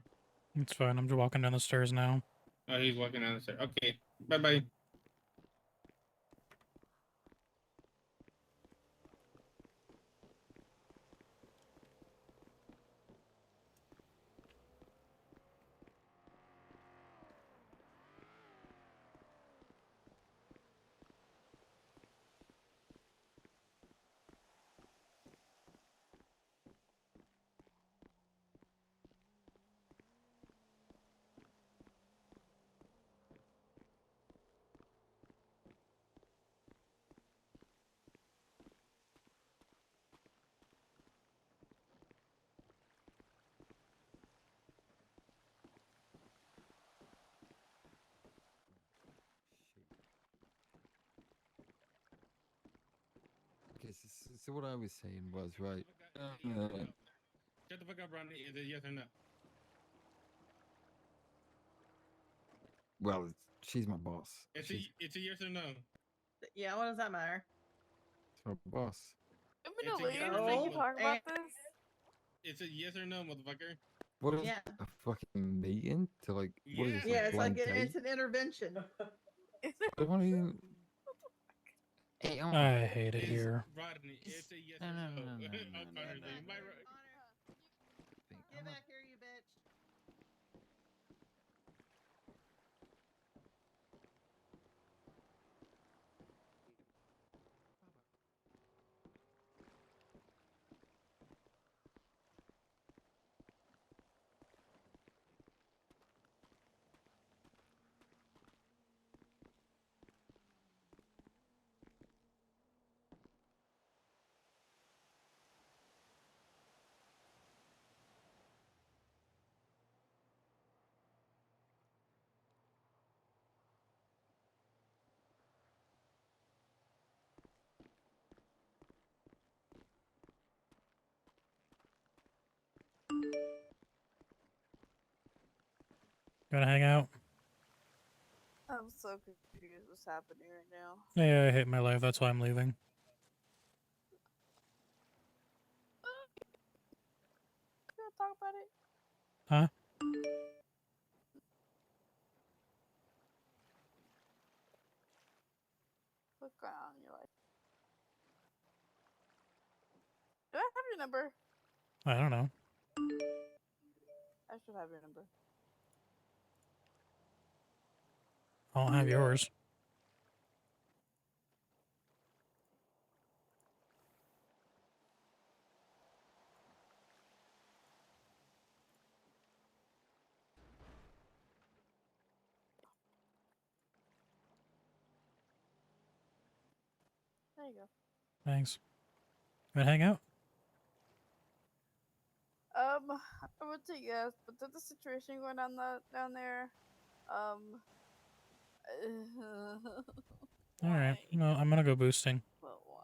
It's fine. I'm just walking down the stairs now. Oh, he's walking down the stairs. Okay, bye-bye. Okay, so what I was saying was, right. Shut the fuck up, Rodney. Is it yes or no? Well, she's my boss. It's She's a yes or no. Yeah, what does that matter? my boss. I'm gonna It's a leave yes so or we no. can talk about this. It's a yes or no, motherfucker. What is Yeah. a fucking meeting to like? What is this? Yeah, a it's like blind it's date? an intervention. I don't even. Hey, I hate it here. Rodney, it's a yes No, or no, no. no, no, no, Oh, no, Connor, no, you might. Get back here, you bitch. Gonna hang out? I'm so confused what's happening right now. Yeah, I hate my life. That's why I'm leaving. Can I talk about it? Huh? What's going on in your life? Do I have your number? I don't know. I should have your number. I don't have yours. There you go. Thanks. Gonna hang out? I would say yes, but there's a situation going on down there. Alright. No, I'm gonna go boosting. But why?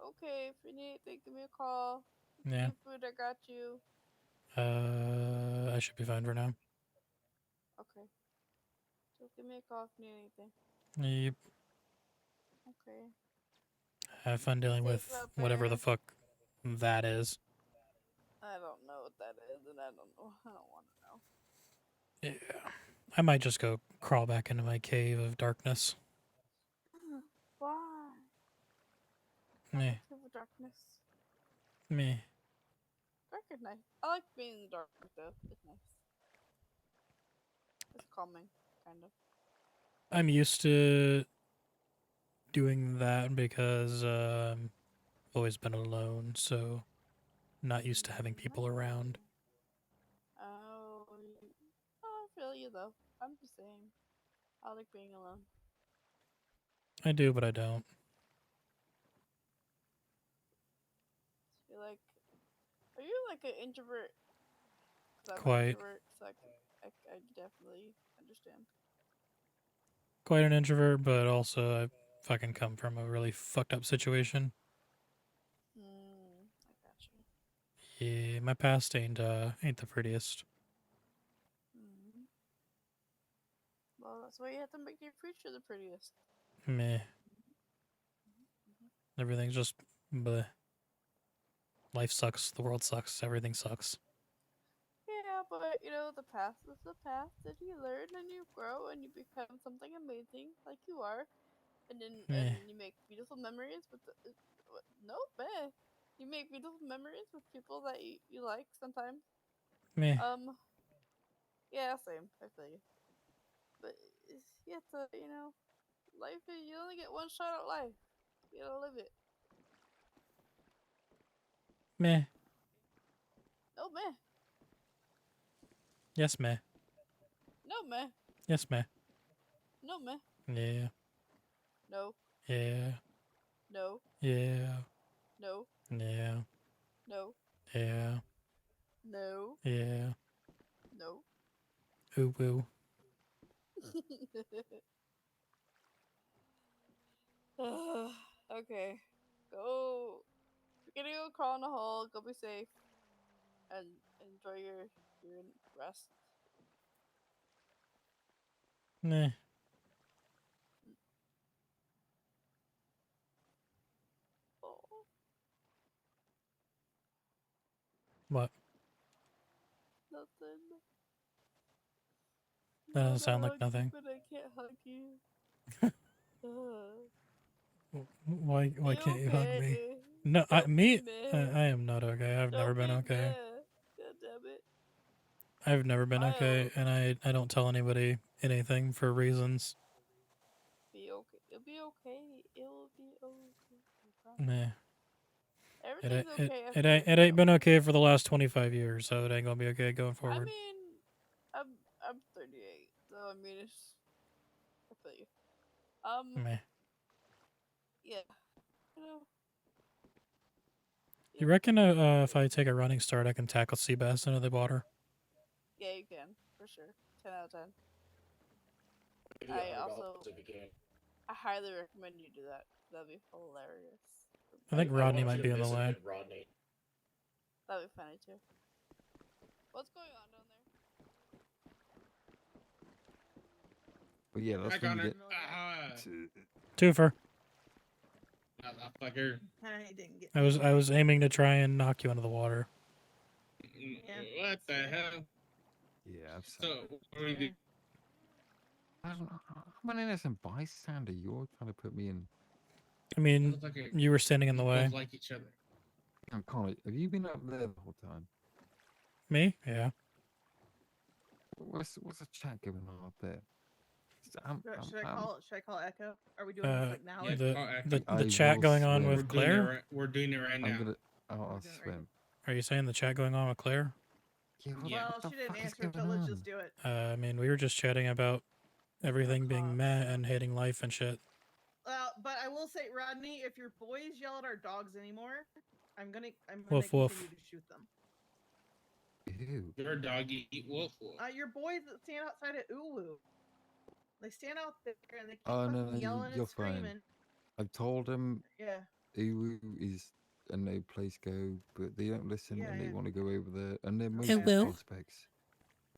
Okay, if you need anything, give me a call. Yeah. Need food, I got you. I should be fine for now. Okay. So give me a call if you need anything. Yep. Okay. Have fun dealing Safe with out whatever the there. fuck that is. I don't know what that is, and I don't know. I don't want to know. Yeah. I might just go crawl back into my cave of darkness. Why? Meh. Cave of darkness. Meh. Dark is nice. I like being in the dark though. It's nice. It's calming, kind of. I'm used to doing that because I've always been alone, so not used to having people around. Oh, I feel you though. I'm the same. I like being alone. I do, but I don't. You're like, are you like an introvert? 'Cause I'm an Quite. introvert, so I definitely understand. Quite an introvert, but also I fucking come from a really fucked up situation. I got you. Yeah, my past ain't the prettiest. Well, that's why you have to make your future the prettiest. Meh. Everything's just bleh. Life sucks. The world sucks. Everything sucks. Yeah, but you know, the path is the path that you learn and you grow and you become something amazing like you are. And then Meh. you make beautiful memories with no, man. You make beautiful memories with people that you like sometimes. Meh. Yeah, same. I feel you. But you have to, you know, life is, you only get one shot at life. You gotta live it. Meh. No, man. Yes, meh. No, man. Yes, meh. No, man. Yeah. No. Yeah. No. Yeah. No. Yeah. No. Yeah. No. Yeah. No. Ooh woo. Okay. Go. You're gonna go crawl in a hole. Go be safe. And enjoy your rest. Meh. Oh. What? Nothing. That You doesn't sound wanna like hug me, nothing. but I can't hug you. Why You can't you hug me? okay? No, Don't be me. mad. I am not okay. I've never Don't been be okay. mad. God damn it. I've never been okay, I'll and I don't tell anybody anything for reasons. be okay. It'll be okay. It'll be okay. I promise. Nah. Everything's okay It after ain't this. it ain't been okay for the last 25 years, so it ain't gonna be okay going I forward. mean, I'm 38, so I mean it's. I feel you. Meh. Yeah. You know. You reckon if I take a running start, I can tackle sea bass into the water? Yeah, you can for sure. 10 out of 10. I also. I highly recommend you do that. That'd be hilarious. I think Rodney might be in the way. That'd be funny too. What's going on down there? But yeah, that's Back when on you her. get. Twofer. Motherfucker. I didn't get. I was aiming to try and knock you into the water. What the hell? Yeah, I've So, what do we do? I'm an innocent bystander. You're trying to put me in. I mean, Motherfucker, you were standing in the we way. both like each other. Connor, have you been up there the whole time? Me? Yeah. What's the chat going on up there? Should I call Echo? Are we doing this like now? The chat going on with Claire? We're doing it right now. I'll swim. Are you saying the chat going on with Claire? Well, she didn't answer, so let's just do it. I mean, we were just chatting about everything being meh and hating life and shit. But I will say, Rodney, if your boys yell at our dogs anymore, I'm gonna Woof, continue woof. to shoot them. Ew. Your doggy eat wolf wolf. Your boys that stand outside of Uwu. They stand out there and they keep Oh fucking no, yelling you're and screaming. fine. I've told them Yeah. Uwu is a no place go, but they don't listen and they Yeah. want to go over there, and they're Okay. mostly prospects.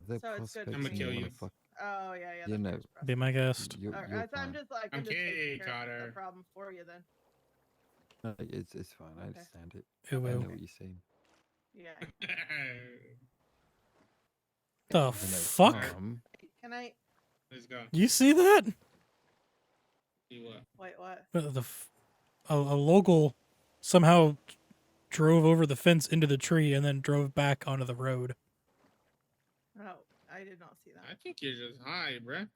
They're So it's good prospects for and me. they I'ma kill want you. to fuck. Oh yeah, yeah. You That's know, first press. Be my guest. you're Alright, you're so I'm fine. just like I'm just Okay, taking care of Carter. the problem for you then. No, it's fine. I Okay. understand it. Ooh, I ooh. know what you're saying. Yeah. The You know, fuck? Can I? Let's go. You see that? See what? Wait, what? A local somehow drove over the fence into the tree and then drove back onto the road. No, I did not see that. I think you're just high, bruh.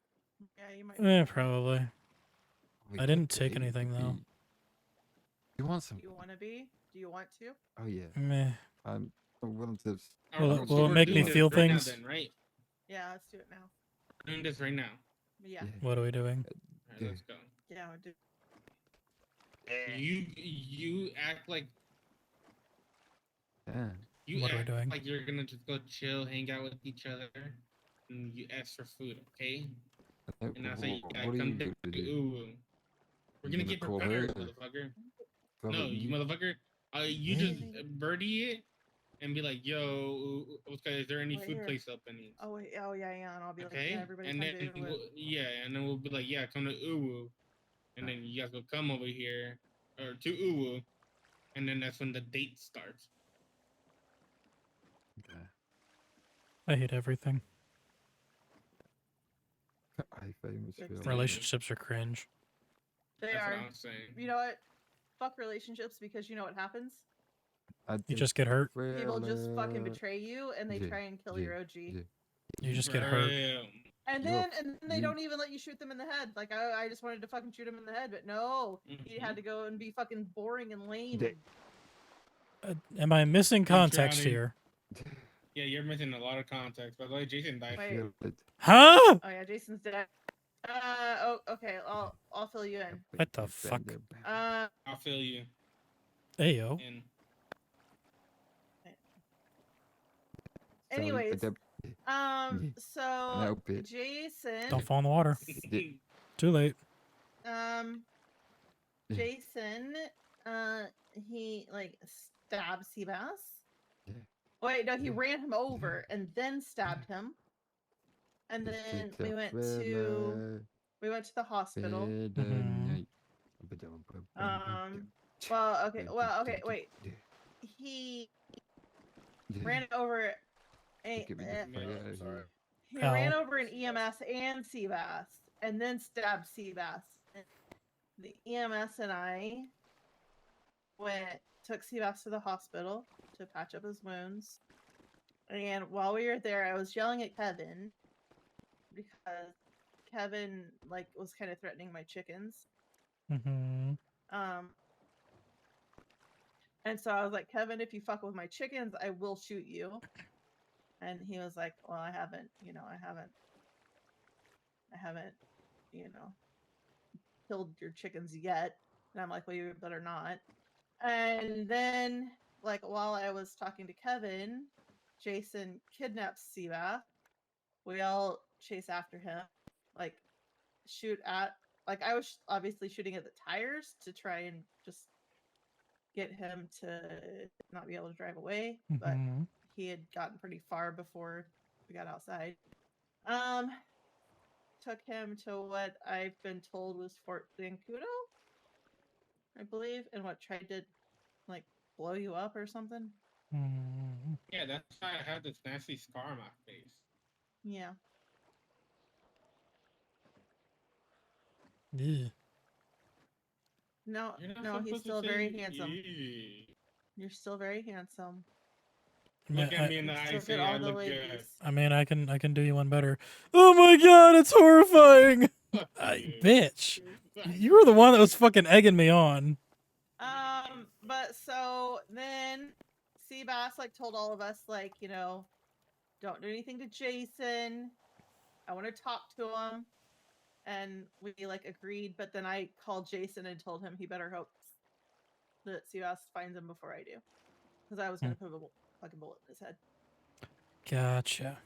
Yeah, you might. Probably. We I could didn't be, take we could anything though. be- You want some? Do you want to be? Do you want to? Oh yeah. Meh. I'm willing to. Will So it we're make doing me this feel right now things? then, right? Yeah, let's do it now. We're doing this right now. Yeah. What are we doing? Alright, let's go. Yeah, we'll do. You act like Yeah. you What are we act doing? like you're gonna just go chill, hang out with each other, and you ask for food, okay? And I say, What I are come you to gonna do? ooh. We're You gonna gonna get call prepared, her? motherfucker. Brother, No, you motherfucker. You just birdie it and be like, yo, okay, is there any Right food here. place openings? Oh wait. Oh yeah, yeah. And I'll be like, Okay? yeah, everybody And come then to it. yeah, and then we'll be like, yeah, come to Uwu. And then you guys will come over here or to Uwu, and then that's when the date starts. Okay. I hate everything. I very much feel like Relationships are cringe. They That's are. what I'm saying. You know what? Fuck relationships because you know what happens. You just get hurt. People just fucking betray you and they yeah, try and kill your OG. You just get hurt. And You're then they you- don't even let you shoot them in the head. Like I just wanted to fucking shoot him in the head, but no, he had to go and be fucking boring and lame. Am I missing context Drowning. here? Yeah, you're missing a lot of context. By the way, Jason died. Wait. Huh? Oh yeah, Jason's dead. Oh okay, I'll fill you in. What the fuck? Uh, I'll feel you. Ayo. in. anyways, No, so bitch. Jason. Don't fall in the water. Too late. Jason, he like stabbed Seabass. Yeah. Wait, no, he ran him over and then stabbed him. And then we went to the hospital. Well, okay, wait. He ran over he ran over an EMS and Seabass and then stabbed Seabass. The EMS and I took Seabass to the hospital to patch up his wounds. And while we were there, I was yelling at Kevin because Kevin like was kind of threatening my chickens. Mm-hmm. And so I was like, Kevin, if you fuck with my chickens, I will shoot you. And he was like, well, I haven't, you know, killed your chickens yet. And I'm like, well, you better not. And then, like, while I was talking to Kevin, Jason kidnaps Seabass. We all chase after him, like, shoot at, like, I was obviously shooting at the tires to try and just get him to not be able to drive away, but Mhm. he had gotten pretty far before we got outside. Took him to what I've been told was Fort Zancudo, I believe, and what tried to like blow you up or something. Mm-hmm. Yeah, that's why I have this nasty scar on my face. Yeah. Yeah. No, You're not no, he's supposed to still very say handsome. "Eee." You're still very handsome. Look at me in the eye Still and say get all I the look ladies. good. I mean, I can do you one better. Oh my god, it's horrifying. Bitch, you were the one that was fucking egging me on. But so then Seabass like told all of us like, you know, don't do anything to Jason. I want to talk to him. And we like agreed, but then I called Jason and told him he better hope that Seabass finds him before I do. Because I was gonna put a fucking bullet in his head. Gotcha.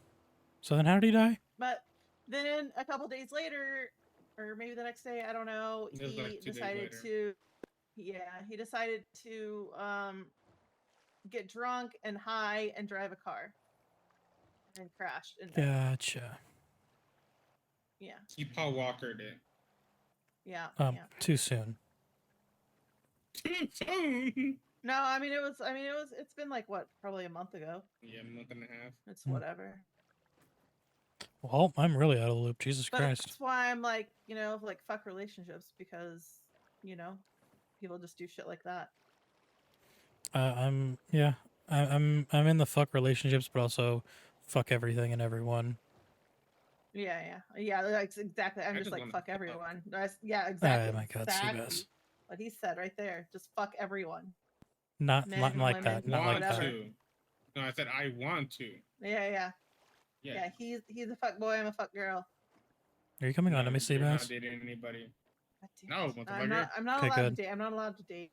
So then how did he die? But then a couple days later, or maybe the next day, I don't know, It was he like 2 days decided later. to he decided to get drunk and high and drive a car. And crashed and died. Gotcha. Yeah. He Paul Walkered it. Yeah. Too soon. No, I mean it was. It's been like what, probably a month ago. Yeah, a month and a half. It's whatever. Well, I'm really out of the loop. Jesus But Christ. that's why I'm like, like fuck relationships, because people just do shit like that. I'm in the fuck relationships, but also fuck everything and everyone. Yeah. Like, exactly. I'm I just just like wanna fuck fuck. everyone. Yeah, exactly. my God, exactly. Seabass. What he said right there. Just fuck everyone. Not Men, like women, that. Not like Want that. to. No, I said I want to. Yeah. Yeah. He's a fuck boy. I'm a fuck girl. Are you coming on to me, You're not Seabass? dating anybody. God damn No, it. motherfucker. I'm not Okay, allowed good. to date. I'm not allowed to date.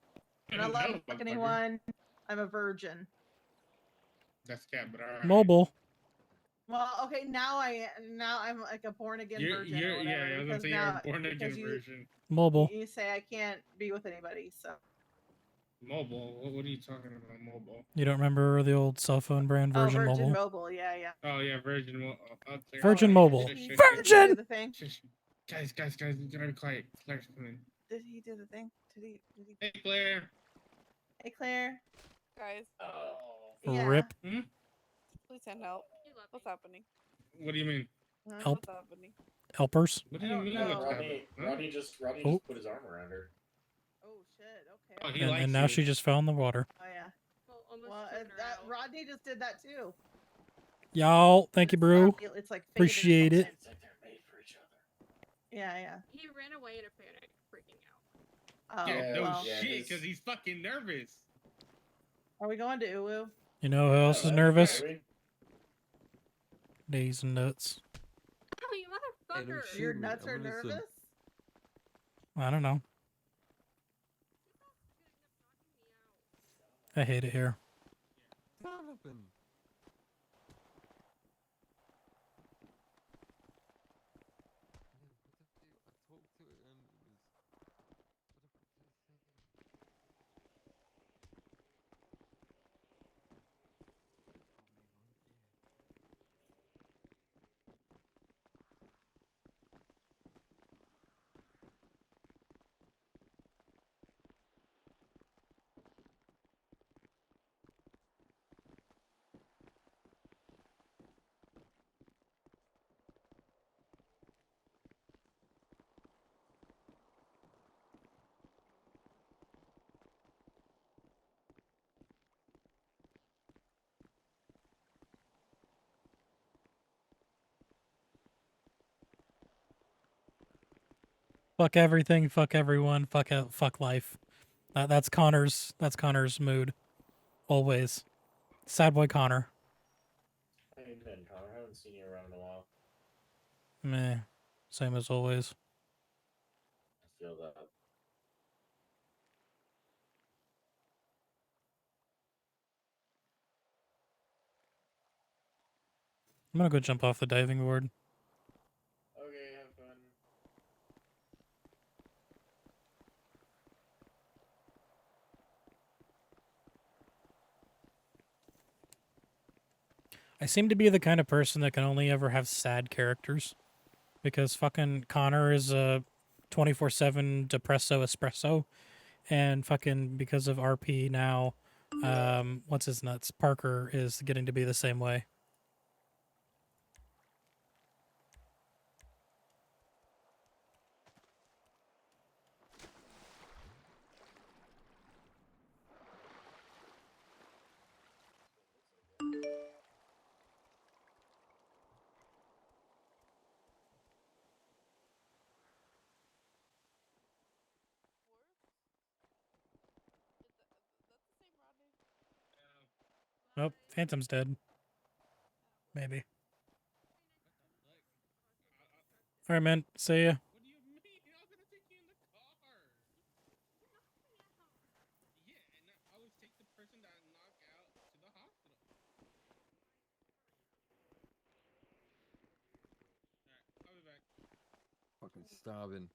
I'm not allowed No, to fuck motherfucker. anyone. I'm a virgin. That's cat, but alright. Mobile. Well, okay, now I'm like a born again virgin or whatever. Yeah, I was gonna because say now, you're a born again because version. Mobile. You say I can't be with anybody, so. Mobile? What are you talking about, mobile? You don't remember the old cell phone brand Virgin Virgin Mobile? Mobile, yeah. Oh yeah, Virgin Mobile. Virgin Mobile. Did he Virgin! do the thing? Guys, you gotta be quiet. Claire's coming. Did he do the thing? Did he? Hey, Claire. Hey, Claire. Guys, Yeah. Rip. please send help. What's happening? What do you mean? Help. What's happening? Helpers. What do you mean? know. What's happening? Huh? Rodney just Oh. put his arm around her. Oh shit. Okay. Oh, he And, likes and now you. she just fell in the water. Oh yeah. Well, almost Well, took her out. Rodney just did that too. Y'all, thank you, bro. It's like faded or Appreciate it. something. Yeah. He ran away in a panic, freaking out. Oh, Yeah, no well. shit, because he's fucking nervous. Are we going to Uwu? You know who else is nervous? Days and nuts. Oh, you motherfucker! Your nuts are nervous? I don't know. I hate it here. Donovan. Fuck everything, fuck everyone, fuck life. That's Connor's mood. Always. Sad boy Connor. How you been, Connor? I haven't seen you around in a while. Meh. Same as always. I feel that. I'm gonna go jump off the diving board. Okay, have fun. I seem to be the kind of person that can only ever have sad characters. Because fucking Connor is a 24/7 depresso espresso. And fucking because of RP now, what's his nuts? Parker is getting to be the same way. Oh, Phantom's dead. Maybe. Alright, man. See ya. What do you mean? I'm gonna take you in the car. Yeah, and I always take the person that I knock out to the hospital. Alright, I'll be back. Fucking starving.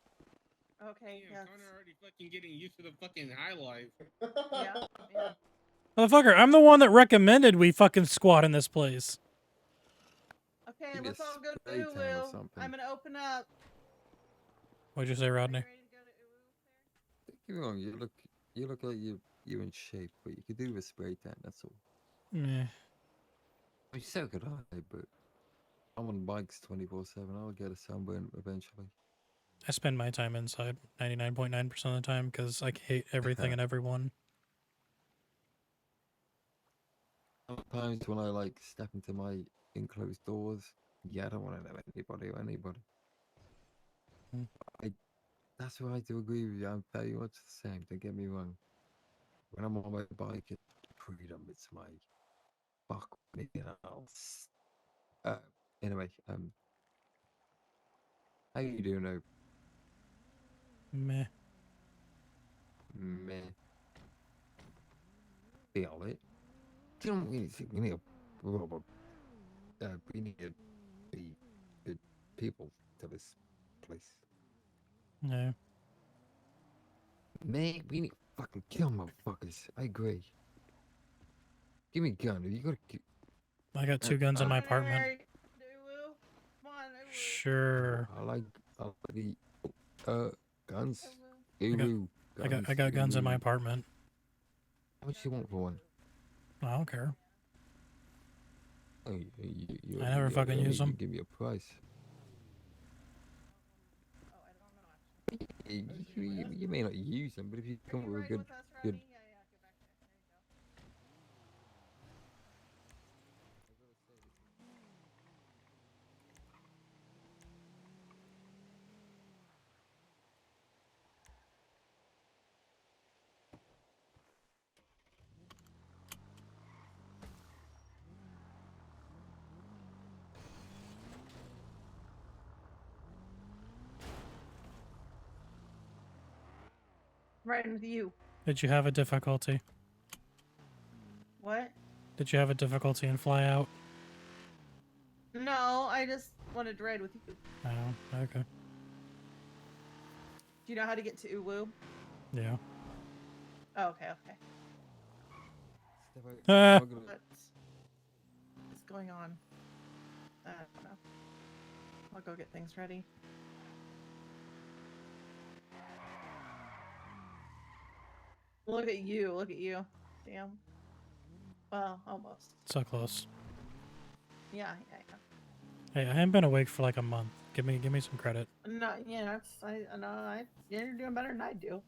Okay, Damn, yes. Connor already fucking getting used to the fucking high life. Yeah. Motherfucker, I'm the one that recommended we fucking squat in this place. Okay, Give me a let's all go to spray tan or Uwu. something. I'm gonna open up. What'd you say, Rodney? Don't get me wrong, you look like you're in shape, but you could do with a spray tan. That's all. Meh. I mean, so could I, but I'm on bikes 24/7. I'll get a sunburn eventually. I spend my time inside 99.9% of the time because I hate everything and everyone. Sometimes when I like step into my enclosed doors, yeah, I don't want to know anybody or anybody. Hmm. That's where I do agree with you. I'm very much the same. Don't get me wrong. When I'm on my bike, it's freedom. It's my fuck anything else. Anyway, how you doing, though? Meh. Meh. Feel it. You don't really think we need we need to be good people to this place. Yeah. Man, we need to fucking kill motherfuckers. I agree. Give me a gun. You gotta. I got 2 guns in my apartment. Alright, Uwu. Come on, Uwu. Sure. I like the guns. I got guns in my apartment. How much you want for one? I don't care. Oh, I never fucking use them. Give me a price. You may not use them, but if you come up with a good. Riding with you. Did you have a difficulty? What? Did you have a difficulty in fly out? No, I just wanted to ride with you. Oh, okay. Do you know how to get to Uwu? Yeah. Oh, okay, okay. Ah. What's going on? I don't know. I'll go get things ready. Look at you, look at you. Damn. Well, almost. So close. Yeah, yeah, Hey, I haven't been awake for like a month. Give me some credit. yeah. No, yeah, you're doing better than I do.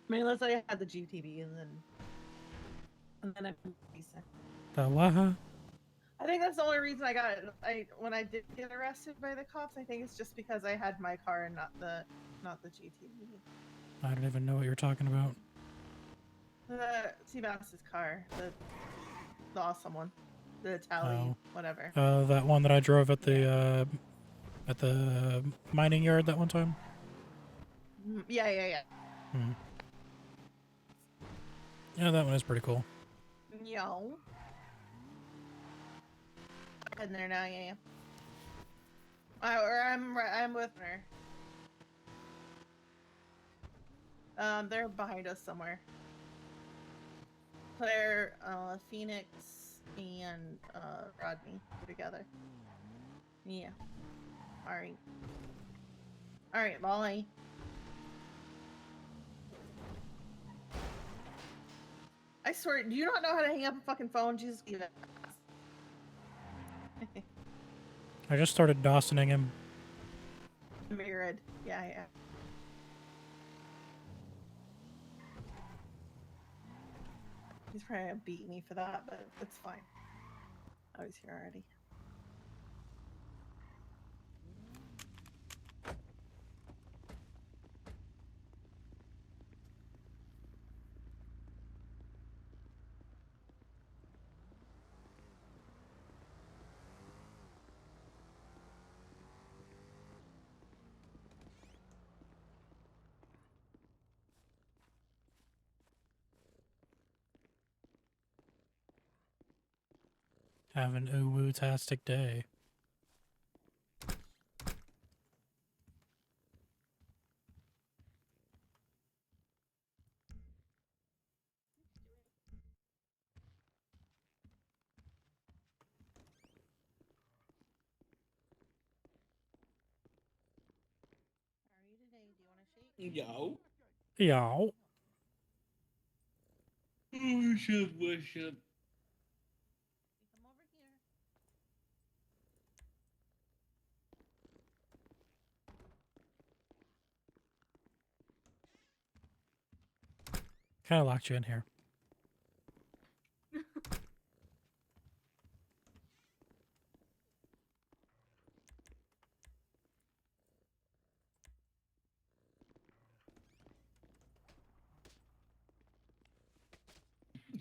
I mean, unless I had the GTV and then I'm decent. The what? I think that's the only reason I got it. When I did get arrested by the cops, I think it's just because I had my car and not the GTV. I don't even know what you're talking about. The Seabass's car, the awesome one, the Tally, Oh. whatever. That one that I drove at the mining yard that one time. Yeah. Hmm. Yeah, that one is pretty cool. Yo. Heading there now, yeah. I'm with her. They're behind us somewhere. Claire, Phoenix, and Rodney together. Yeah. Alright. Alright, Molly. I swear, do you not know how to hang up a fucking phone? Jesus, give it. I just started Dawsoning him. Mirrored. Yeah. He's probably gonna beat me for that, but it's fine. I was here already. Have an ooh-tastic day. Yo. Yo. What's up? Kind of locked you in here.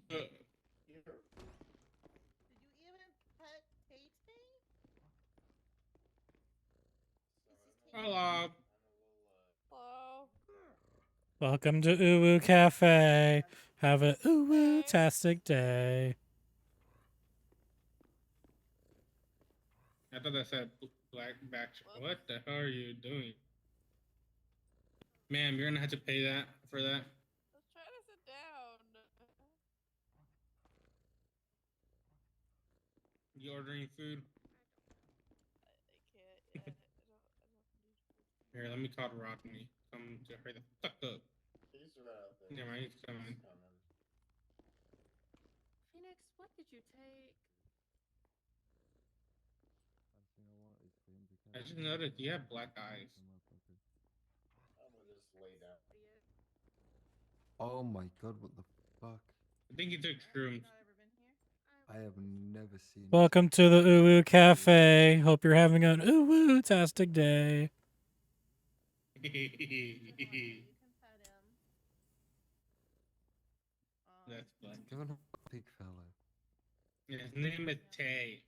Did you even pet Kate me? Hello. Hello. Welcome to Uwu Cafe. Have a Uwu-tastic day. I thought that said black back. What the hell are you doing? Ma'am, you're gonna have to pay that for that. I was trying to sit down. You ordering food? I can't. Here, let me call Rodney. Come to hurry the fuck up. He's right there. Yeah, man, he's coming. Phoenix, what did you take? I just noticed you have black eyes. I'm gonna just lay down. Oh my god, what the fuck? I think he took shrooms. I have never seen. Welcome to the Uwu Cafe. Hope you're having an Uwu-tastic day. That's black. Give him a big fellow. His name is Tay.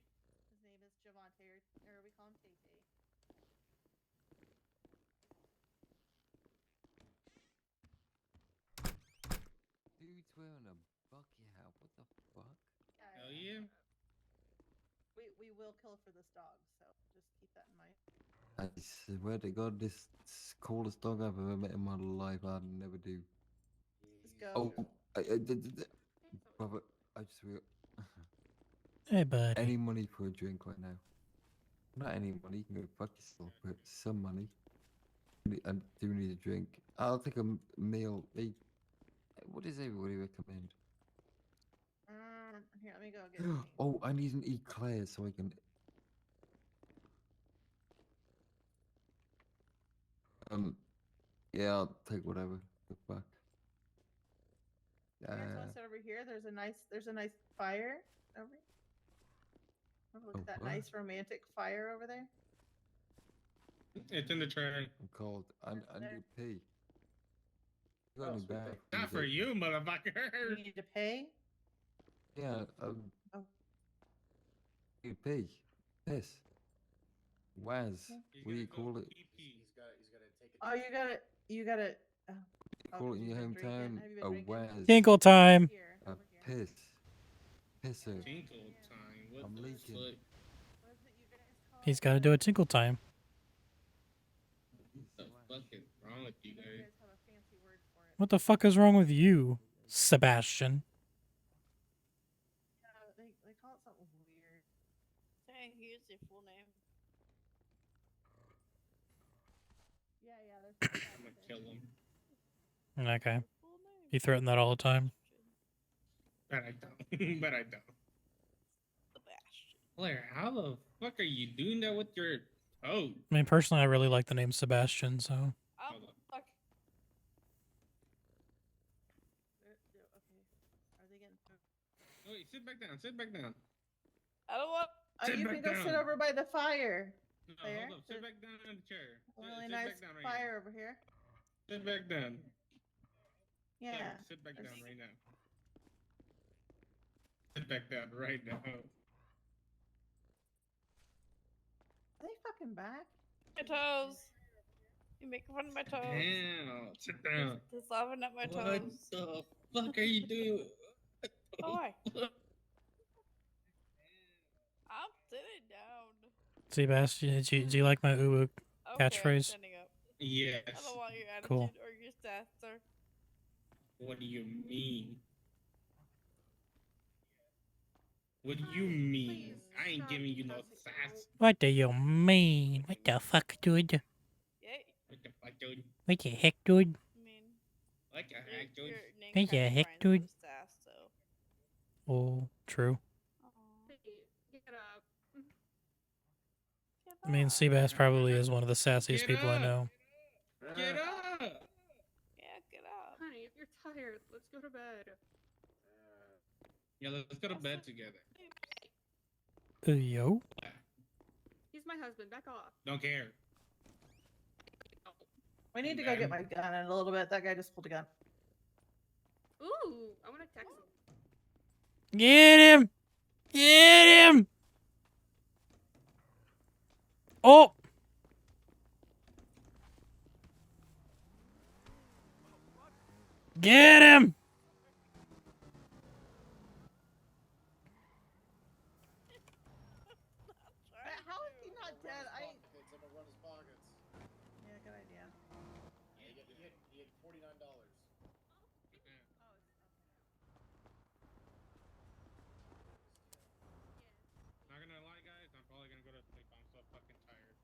His name is Javante, or we call him Tay Tay. Dude's wearing a bucket hat. What the fuck? Hell yeah. We will kill for this dog, so just keep that in mind. I swear to God, this is the coolest dog I've ever met in my life. I'd never do. Just go. Oh, brother, I just real. Hey, buddy. Any money for a drink right now? Not any money. You can go fuck yourself, but some money. I do need a drink. I'll take a meal. Hey, what does everybody recommend? Here, let me go get you. Oh, I need an eclair so I can. Yeah, I'll take whatever. The fuck. You guys want to sit over here? There's a nice fire over here. Look at that what? nice romantic fire over there. It's in the tray. I'm cold. I need to pee. You got any bathrooms? Not for you, motherfucker. You need to pay? Yeah, Oh. You pee. Piss. Waz. What do you call it? He's gotta take it. Oh, you gotta. Oh, Call it in your hometown a Waz. Tinkle time. A piss. Pisser. Tinkle time. What I'm the leaking. fuck? He's got to do a tinkle time. What the fuck is wrong with you guys? What the fuck is wrong with you, Sebastian? They call it something weird. Dang, here's your full name. Yeah, I'm gonna kill him. Okay. You threaten that all the time. But I don't. But I don't. Blair, how the fuck are you doing that with your toe? I mean, personally, I really like the name Sebastian, so. Oh, fuck. Okay. Are they getting through? Wait, sit back down. Sit back down. I don't want. Sit You back can go sit down. over by the fire. No, There. hold up. Sit back down in the chair. Really sit nice back down right fire over here. now. Sit back down. Yeah. Sit back down right now. Sit back down right now. Are they fucking back? My toes. You making fun of my toes. Damn. Sit down. He's laughing at my What toes. the fuck are you doing? Oh, why? I'm sitting down. Sebastian, do you like my Uwu Okay, I'm catchphrase? standing up. Yes. I don't want your attitude Cool. or your sass, sir. What do you mean? What do you mean? I ain't giving you no sass. What do you mean? What the fuck, dude? Yay. What the Like, dude. What the heck, dude? I mean, Like a hack, dude. your name What the kinda heck, rhymes dude? with sass, so. Oh, true. Hey, get up. I mean, Seabass probably is one of the sassiest Get people I up. know. Get up. Yeah, get up. Honey, if you're tired, let's go to bed. Yeah, let's go to bed together. Yo. He's my husband. Back off. Don't care. We need to go get my gun in a little bit. That guy just pulled a gun. Ooh, I want to text him. Get him! Get him! Oh! Get him! How is he not dead? Someone run his pockets. Yeah, good idea. He had $49. Not gonna lie, guys. I'm probably gonna go to sleep. I'm so fucking tired.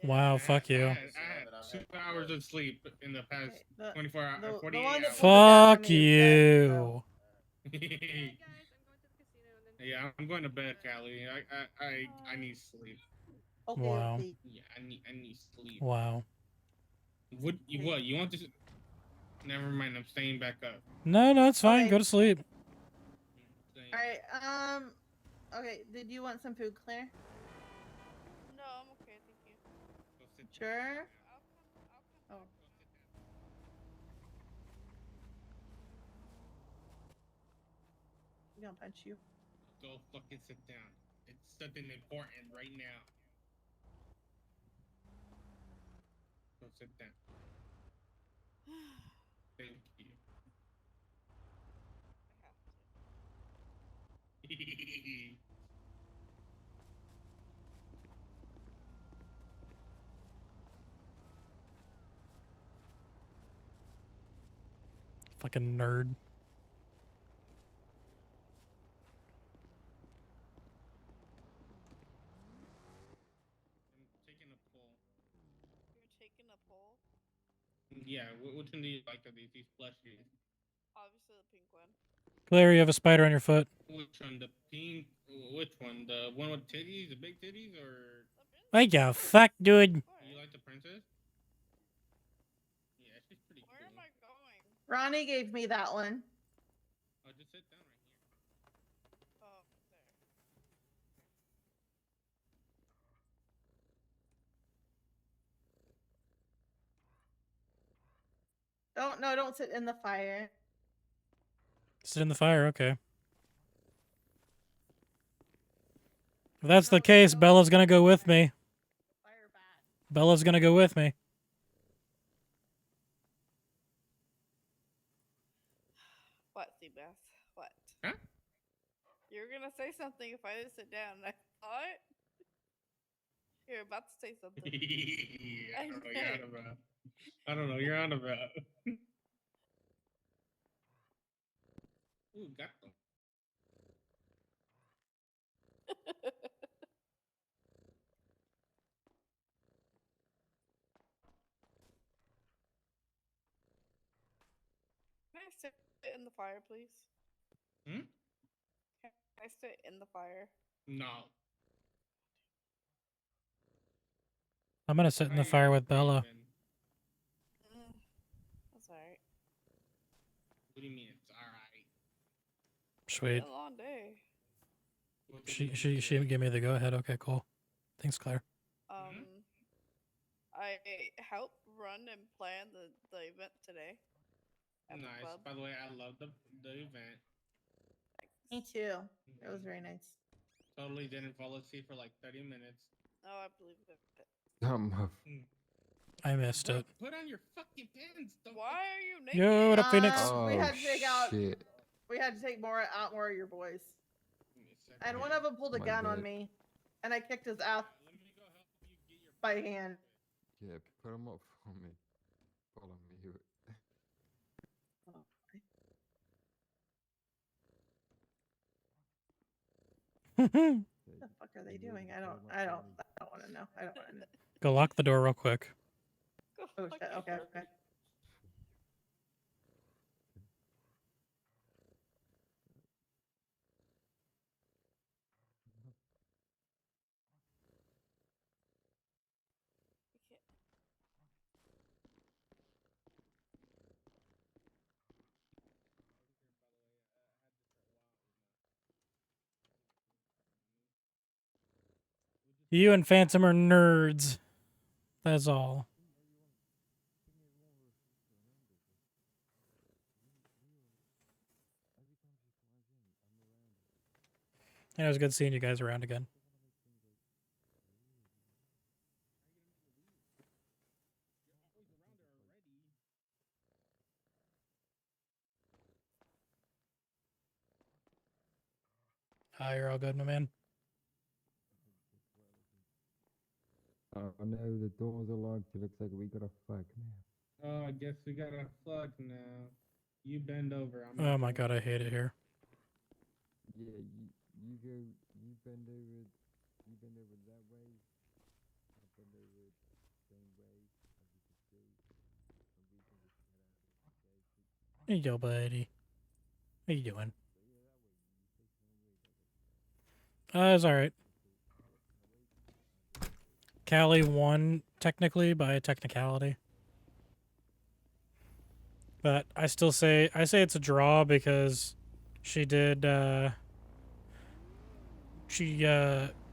Wow, fuck you. I had 2 hours of sleep in the past 24 hours, 48 one that hours. Fuck you. Yeah, I'm going to bed, Callie. I need sleep. Okay, Wow. okay. Yeah, I need sleep. Wow. What you want to? Never mind. I'm staying back up. No, it's fine. Okay. Go to sleep. All right. Okay. Did you want some food, Claire? No, I'm okay, thank you. Sure. Oh. I'm gonna punch you. Go fucking sit down. It's something important right now. Go sit down. Thank you. Fucking nerd. I'm taking a poll. You're taking a poll? Yeah, which one do you like of these plushies? Obviously the pink one. Claire, you have a spider on your foot. Which one? The pink? Which one? The one with titties? The big titties? Or What the fuck, dude? you like the princess? Yeah, she's pretty cool. Where am I going? Ronnie gave me that one. Oh, just sit down right here. Oh, there. Don't sit in the fire. Sit in the fire, okay. If that's the case, Bella's gonna go with me. Bella's gonna go with me. What, Seabass? What? Huh? You were gonna say something if I didn't sit down, and I thought you're about to say something. Yeah, I don't know. You're on about. I don't know. You're on about. Ooh, got them. Can I sit in the fire, please? Hmm? Can I sit in the fire? No. I'm gonna sit in the fire with Bella. That's alright. What do you mean it's alright? Sweet. It's been a long day. She gave me the go ahead. Okay, cool. Thanks, Claire. I helped run and plan the event today. At the Nice. club. By the way, I love the event. Me too. It was very nice. Totally didn't fall asleep for like 30 minutes. Oh, I believe it. I missed it. Put on your fucking pants. Why are you naked? Yo, what up, Phoenix? We had to take out. shit. We had to take more of your boys. And one of them pulled a My gun on bad. me, and I kicked his ass by hand. Yeah, put them up for me. Follow me here. What the fuck are they doing? I don't want to know. I don't want to know. Go lock the door real quick. Go Oh shit. Okay. Okay. You and Phantom are nerds. That's all. It was good seeing you guys around again. Hi, you're all good, my man. Oh no, the doors are locked. It looks like we gotta fuck now. Oh, I guess we gotta fuck now. You bend over. Oh my god, I hate it here. Yeah, you go, you bend over that way. I bend over same way, as you can see. And we can just get out of it. Hey, yo, buddy. How you doing? It's alright. Callie won, technically, by a technicality. But I still say, it's a draw because she did, she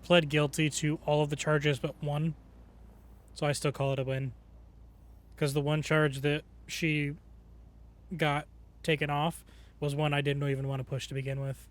pled guilty to all of the charges but one. So I still call it a win. Because the one charge that she got taken off was one I didn't even want to push to begin with.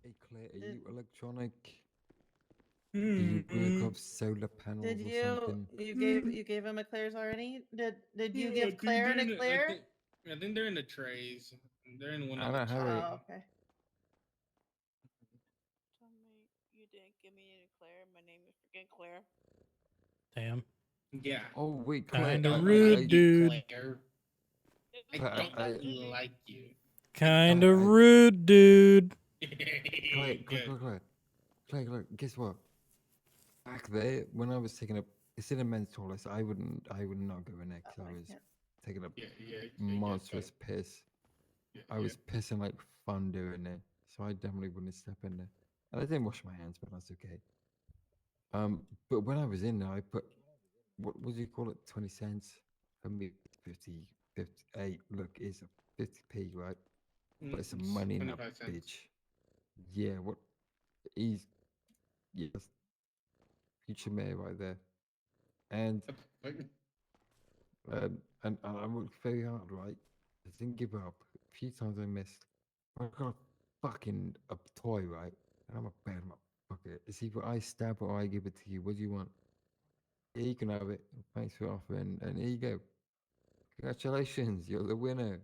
Hey Claire, are you electronic? Mm Do you work -hmm. off solar panels Did or you something? you gave him eclairs already? Did you Yeah, I give think Claire an they're in the, eclair? I think they're in the trays. They're in one I of the don't have trays. it. Oh, okay. Tell me you didn't give me any Claire. My name is freaking Claire. Damn. Yeah. Oh wait, Claire. Kinda I rude, like you, dude. Claire. I Claire, don't like you. Kinda rude, dude. Claire, Good. Claire, guess what? Back there, when I was taking up, it's in a men's toilet, so I would not go in there because I was taking a monstrous piss. I was pissing like fun doing it, so I definitely wouldn't step in there. And I didn't wash my hands, but that's okay. But when I was in there, I put, what do you call it, 20 cents? For me, 58. Look, it's a 50p, right? But it's some It's money in that 25 cents. bitch. Yeah, what? He's, yes, future mayor right there. And and I worked very hard, right? I didn't give up. A few times I missed. I got a fucking a toy, right? And I'm a bad motherfucker. It's either I stab or I give it to you. What do you want? Yeah, you can have it. Thanks for offering. And here you go. Congratulations, you're the winner.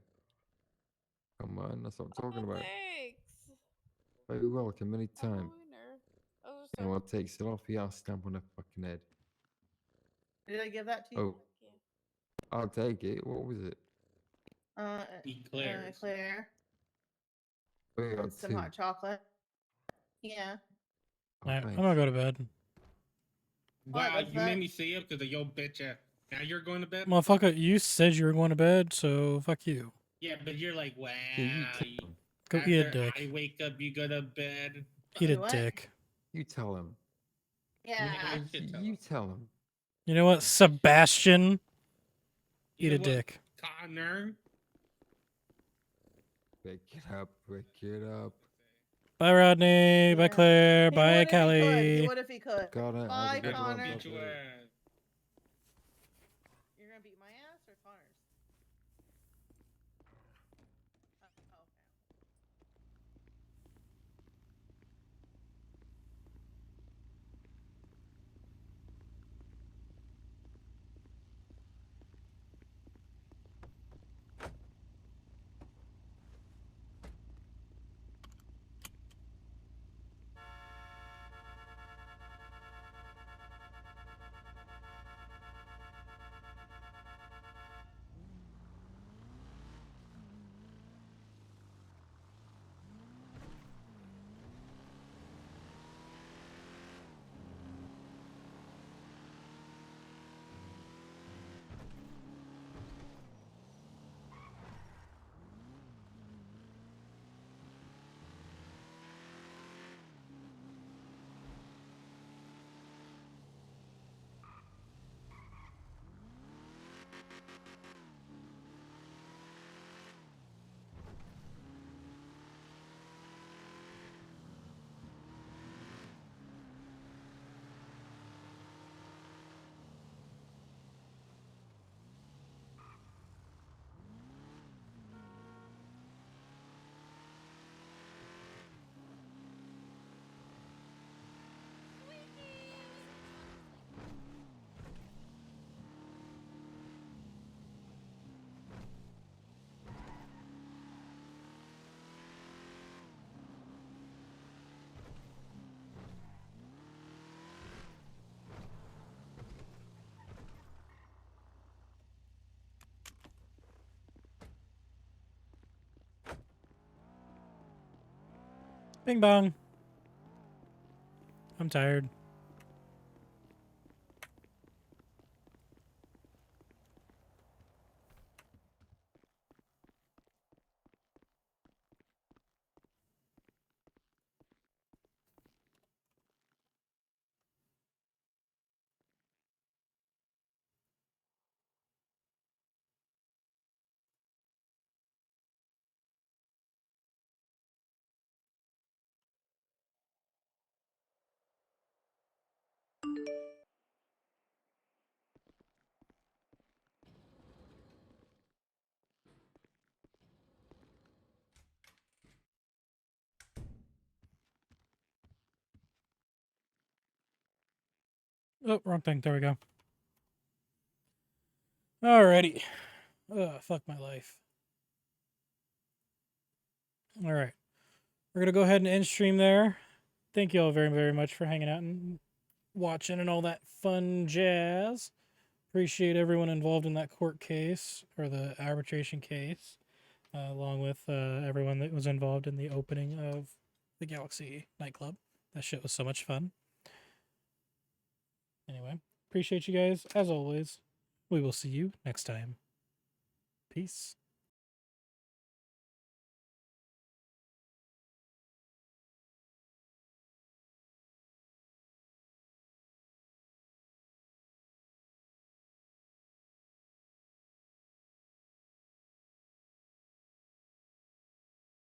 Come on, that's what I'm talking about. Thanks. Very welcome anytime. Winner. Oh, And I'll take selfie, I'll stamp on the fucking head. Did I give that to you? Oh, I'll take it. What was it? Eclairs. Eclair. We got And some two. hot chocolate. Yeah. Alright, I'm thanks. gonna go to bed. Wow, what's you made that? me stay up because of your bitch ass. Now you're going to bed? Motherfucker, you said you were going to bed, so fuck you. Yeah, but you're like, wow. Go After eat a dick. I wake up, you go to bed. Eat a What? dick. You tell him. Yeah. You tell him. You know what, Sebastian? You Eat know a what, dick. Connor? Break it up, break it up. Bye, Rodney. Bye, Claire. He Bye, would if he could. He Callie. would if he could. Got it. Bye, Have a good one, Connor. Beat your ass. You're gonna beat my ass or Connor's? Oh, okay. Bing bong. I'm tired. Oh, wrong thing. There we go. Alrighty. Fuck my life. All right. We're going to go ahead and end stream there. Thank you all very, very much for hanging out and watching and all that fun jazz. Appreciate everyone involved in that court case or the arbitration case, along with everyone that was involved in the opening of the Galaxy nightclub. That shit was so much fun. Anyway, appreciate you guys. As always, we will see you next time. Peace.